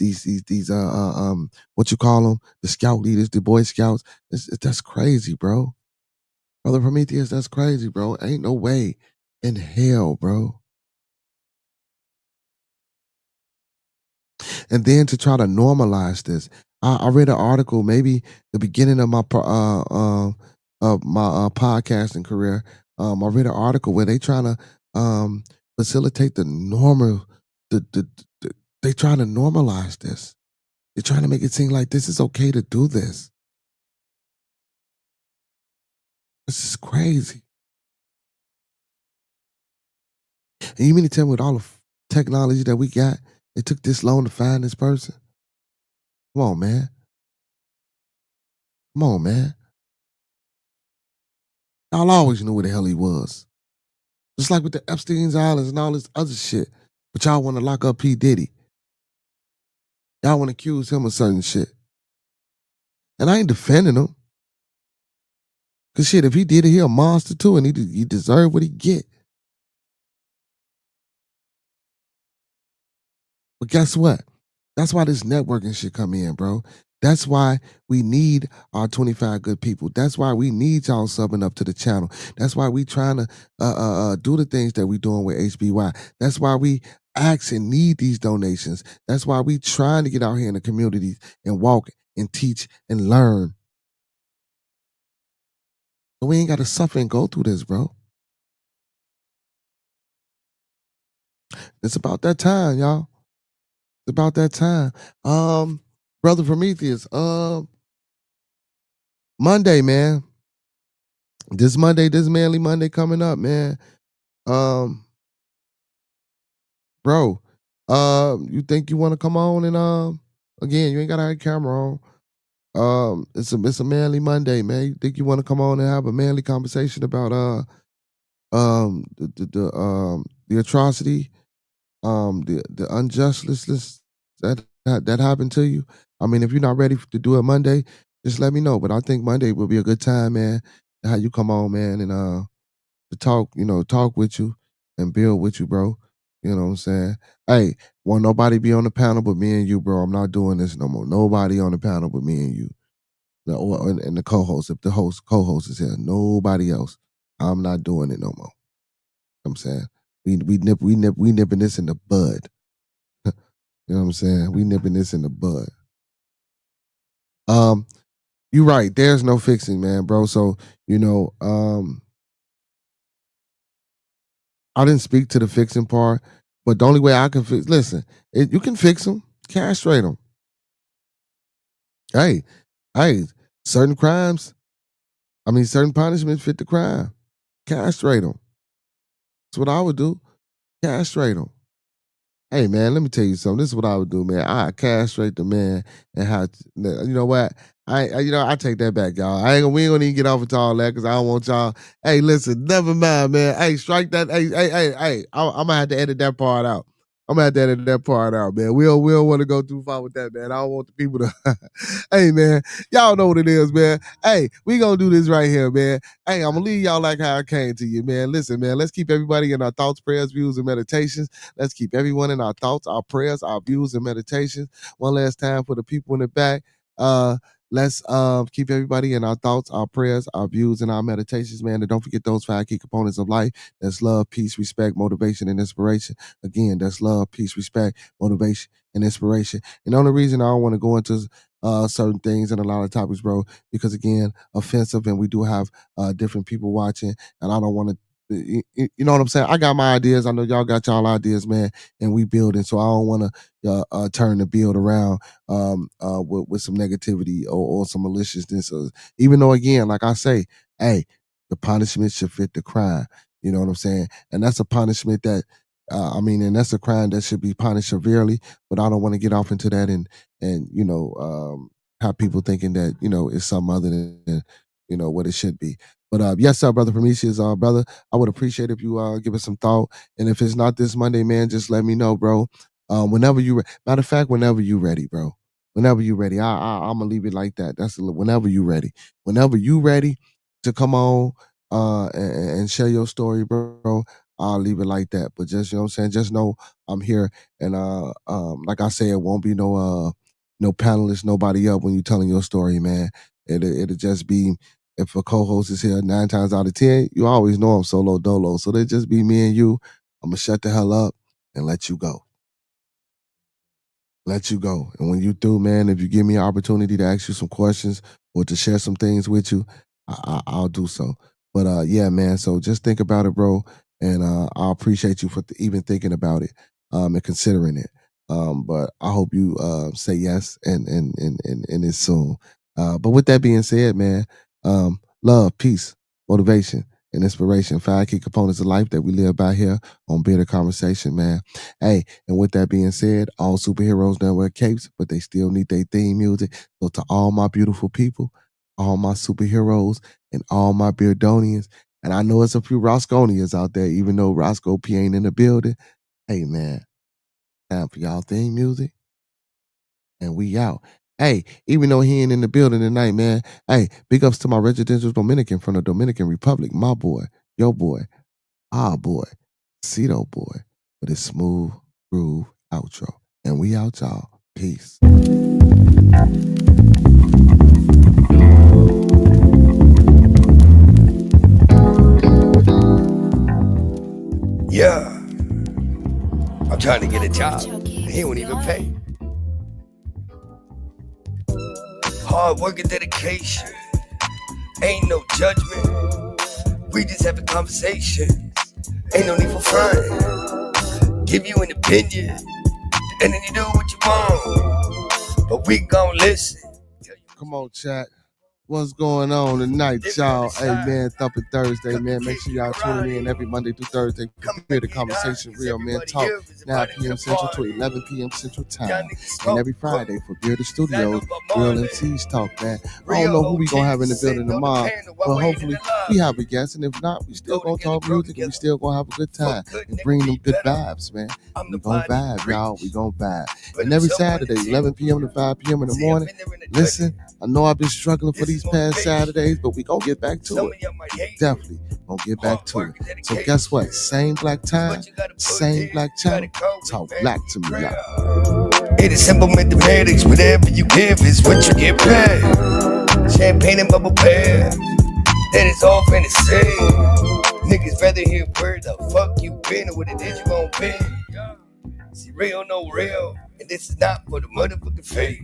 what you call them, the scout leaders, the Boy Scouts. That's crazy, bro. Brother Prometheus, that's crazy, bro. Ain't no way in hell, bro. And then to try to normalize this, I read an article, maybe the beginning of my podcasting career. I read an article where they trying to facilitate the normal, the they trying to normalize this. They're trying to make it seem like this is okay to do this. This is crazy. And you mean to tell me with all the technology that we got, it took this long to find this person? Come on, man. Come on, man. Y'all always knew where the hell he was. Just like with the Epstein's Islands and all this other shit. But y'all want to lock up P. Diddy. Y'all want to accuse him of certain shit. And I ain't defending him. Cause shit, if he did it, he a monster too, and he deserve what he get. But guess what? That's why this networking shit come in, bro. That's why we need our 25 good people. That's why we need y'all subbing up to the channel. That's why we trying to do the things that we doing with HBY. That's why we ask and need these donations. That's why we trying to get out here in the community and walk and teach and learn. So we ain't got to suffer and go through this, bro. It's about that time, y'all. It's about that time. Brother Prometheus, Monday, man. This Monday, this Manly Monday coming up, man. Um, bro, you think you want to come on and again, you ain't gotta have a camera on. It's a Manly Monday, man. You think you want to come on and have a manly conversation about the atrocity, the injustice that happened to you? I mean, if you're not ready to do it Monday, just let me know. But I think Monday will be a good time, man. How you come on, man, and to talk, talk with you and build with you, bro. You know what I'm saying? Hey, won't nobody be on the panel but me and you, bro. I'm not doing this no more. Nobody on the panel but me and you. And the co-host, if the co-host is here, nobody else. I'm not doing it no more. I'm saying we nipping this in the bud. You know what I'm saying? We nipping this in the bud. You're right. There's no fixing, man, bro. So I didn't speak to the fixing part, but the only way I can fix, listen, you can fix them, castrate them. Hey, certain crimes, I mean, certain punishments fit the crime. Castrate them. That's what I would do. Castrate them. Hey, man, let me tell you something. This is what I would do, man. I castrate the man and how, you know what? I take that back, y'all. We ain't gonna even get off into all that because I don't want y'all. Hey, listen, never mind, man. Hey, strike that. Hey. I'm gonna have to edit that part out. Man. We don't want to go too far with that, man. I don't want the people to. Hey, man, y'all know what it is, man. Hey, we gonna do this right here, man. Hey, I'm gonna leave y'all like how I came to you, man. Listen, man, let's keep everybody in our thoughts, prayers, views, and meditations. Let's keep everyone in our thoughts, our prayers, our views, and meditations. One last time for the people in the back. Let's keep everybody in our thoughts, our prayers, our views, and our meditations, man. And don't forget those 5 key components of life. That's love, peace, respect, motivation, and inspiration. Again, that's love, peace, respect, motivation, and inspiration. And the only reason I don't want to go into certain things and a lot of topics, bro, because again, offensive, and we do have different people watching, and I don't want to. You know what I'm saying? I got my ideas. I know y'all got y'all ideas, man, and we building. So I don't want to turn the build around with some negativity or some maliciousness. Even though, again, like I say, hey, the punishment should fit the crime. You know what I'm saying? And that's a punishment that, and that's a crime that should be punished severely. But I don't want to get off into that and have people thinking that it's something other than what it should be. But yes, sir, brother Prometheus, brother, I would appreciate if you give us some thought. And if it's not this Monday, man, just let me know, bro. Whenever you, matter of fact, whenever you ready, bro. Whenever you ready, I'm gonna leave it like that. That's whenever you ready. Whenever you ready to come on and share your story, bro. I'll leave it like that. But just I'm saying, just know I'm here. And like I say, it won't be no panelist, nobody up when you telling your story, man. It'll just be. If a co-host is here 9 times out of 10, you always know I'm solo dolo. So they just be me and you. I'm going to shut the hell up and let you go. And when you through, man, if you give me an opportunity to ask you some questions or to share some things with you, I'll do so. But yeah, man, so just think about it, bro. And I appreciate you for even thinking about it and considering it. But I hope you say yes and it's soon. But with that being said, man, love, peace, motivation, and inspiration. 5 key components of life that we live by here on Bearded Conversation, man. Hey, and with that being said, all superheroes don't wear capes, but they still need their theme music. So to all my beautiful people, all my superheroes, and all my Beardonians, and I know it's a few Rosconians out there, even though Roscoe P ain't in the building. Hey, man, time for y'all theme music, and we out. Hey, even though he ain't in the building tonight, man, hey, big ups to my residential Dominican from the Dominican Republic, my boy, your boy, our boy, Cito boy, with his smooth groove outro. And we out, y'all. Peace. Yeah, I'm trying to get a job. He won't even pay. Hard work and dedication. Ain't no judgment. We just having conversations. Ain't no need for fun. Give you an opinion, and then you do what you want. But we gon' listen. Come on, chat. What's going on tonight, y'all? Hey, man, Thumpin Thursday, man. Make sure y'all tuning in every Monday through Thursday. Hear the conversation, real men talk. 9 p.m. Central to 11 p.m. Central Time. And every Friday for Bearded Studios, real MCs talk, man. I don't know who we gonna have in the building tomorrow, but hopefully we have a guest. And if not, we still gonna talk music and we still gonna have a good time and bring them good vibes, man. We gonna vibe, y'all. We gonna vibe. And every Saturday, 11 p.m. to 5 p.m. in the morning, listen, I know I've been struggling for these past Saturdays, but we gonna get back to it. Definitely gonna get back to it. So guess what? Same black time, same black channel. Talk black to me, y'all. It is simple mathematics. Whatever you give is what you get back. Champagne and bubble bath. That is all fantasy. Niggas rather hear where the fuck you been or what it is you gon' be. See, real, no real. And this is not for the motherfucking fake.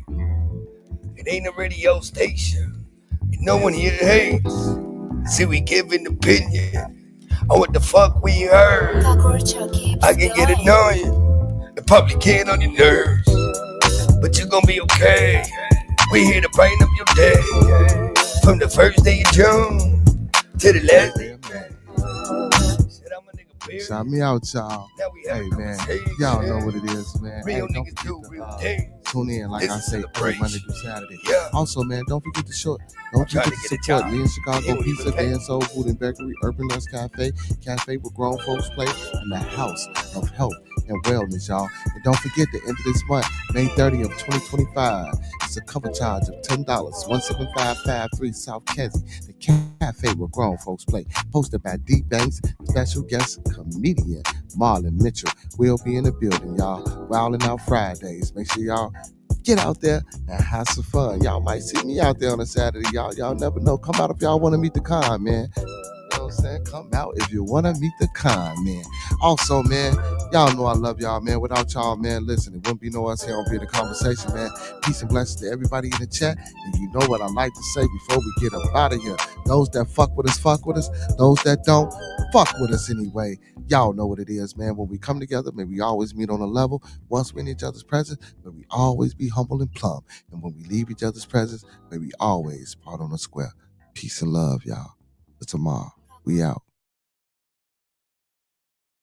It ain't a radio station, and no one here hates. See, we give an opinion on what the fuck we heard. I can get annoying and probably get on your nerves, but you gon' be okay. We here to brighten up your day from the first day of June To the last day. Shit, I'm a nigga beard. Shout me out, y'all. Now we have Hey, a man. conversation. Y'all know what it is, man. Hey, Real don't niggas forget do to real things. tune in, like This I is say, every celebration. Monday through Saturday. Yeah. Also, man, don't forget to don't trying forget to to get a support job. me in Chicago He don't Pizza, even pay. Dance, Soul Food and Bakery, Urban Lunch Cafe where grown folks play, and the House of Health and Wellness, y'all. And don't forget the end of this month, May 30th, 2025, it's a cover charge of $10, 17553 South Kesey, the cafe where grown folks play. Posted by D Banks, special guest comedian Marlon Mitchell will be in the building, y'all. Wildin' Out Fridays. Make sure y'all get out there and have some fun. Y'all might see me out there on a Saturday. Y'all never know. Come out if y'all want to meet the con, man. You know what I'm saying? Come out if you want to meet the con, man. Also, man, y'all know I love y'all, man. Without y'all, man, listen, it wouldn't be no us here on Bearded Conversation, man. Peace and blessings to everybody in the chat. And you know what I like to say before we get up out of here. Those that fuck with us, fuck with us. Those that don't, fuck with us anyway. Y'all know what it is, man. When we come together, may we always meet on a level. Once we're in each other's presence, may we always be humble and plumb. And when we leave each other's presence, may we always part on a square. Peace and love, y'all. Till tomorrow. We out.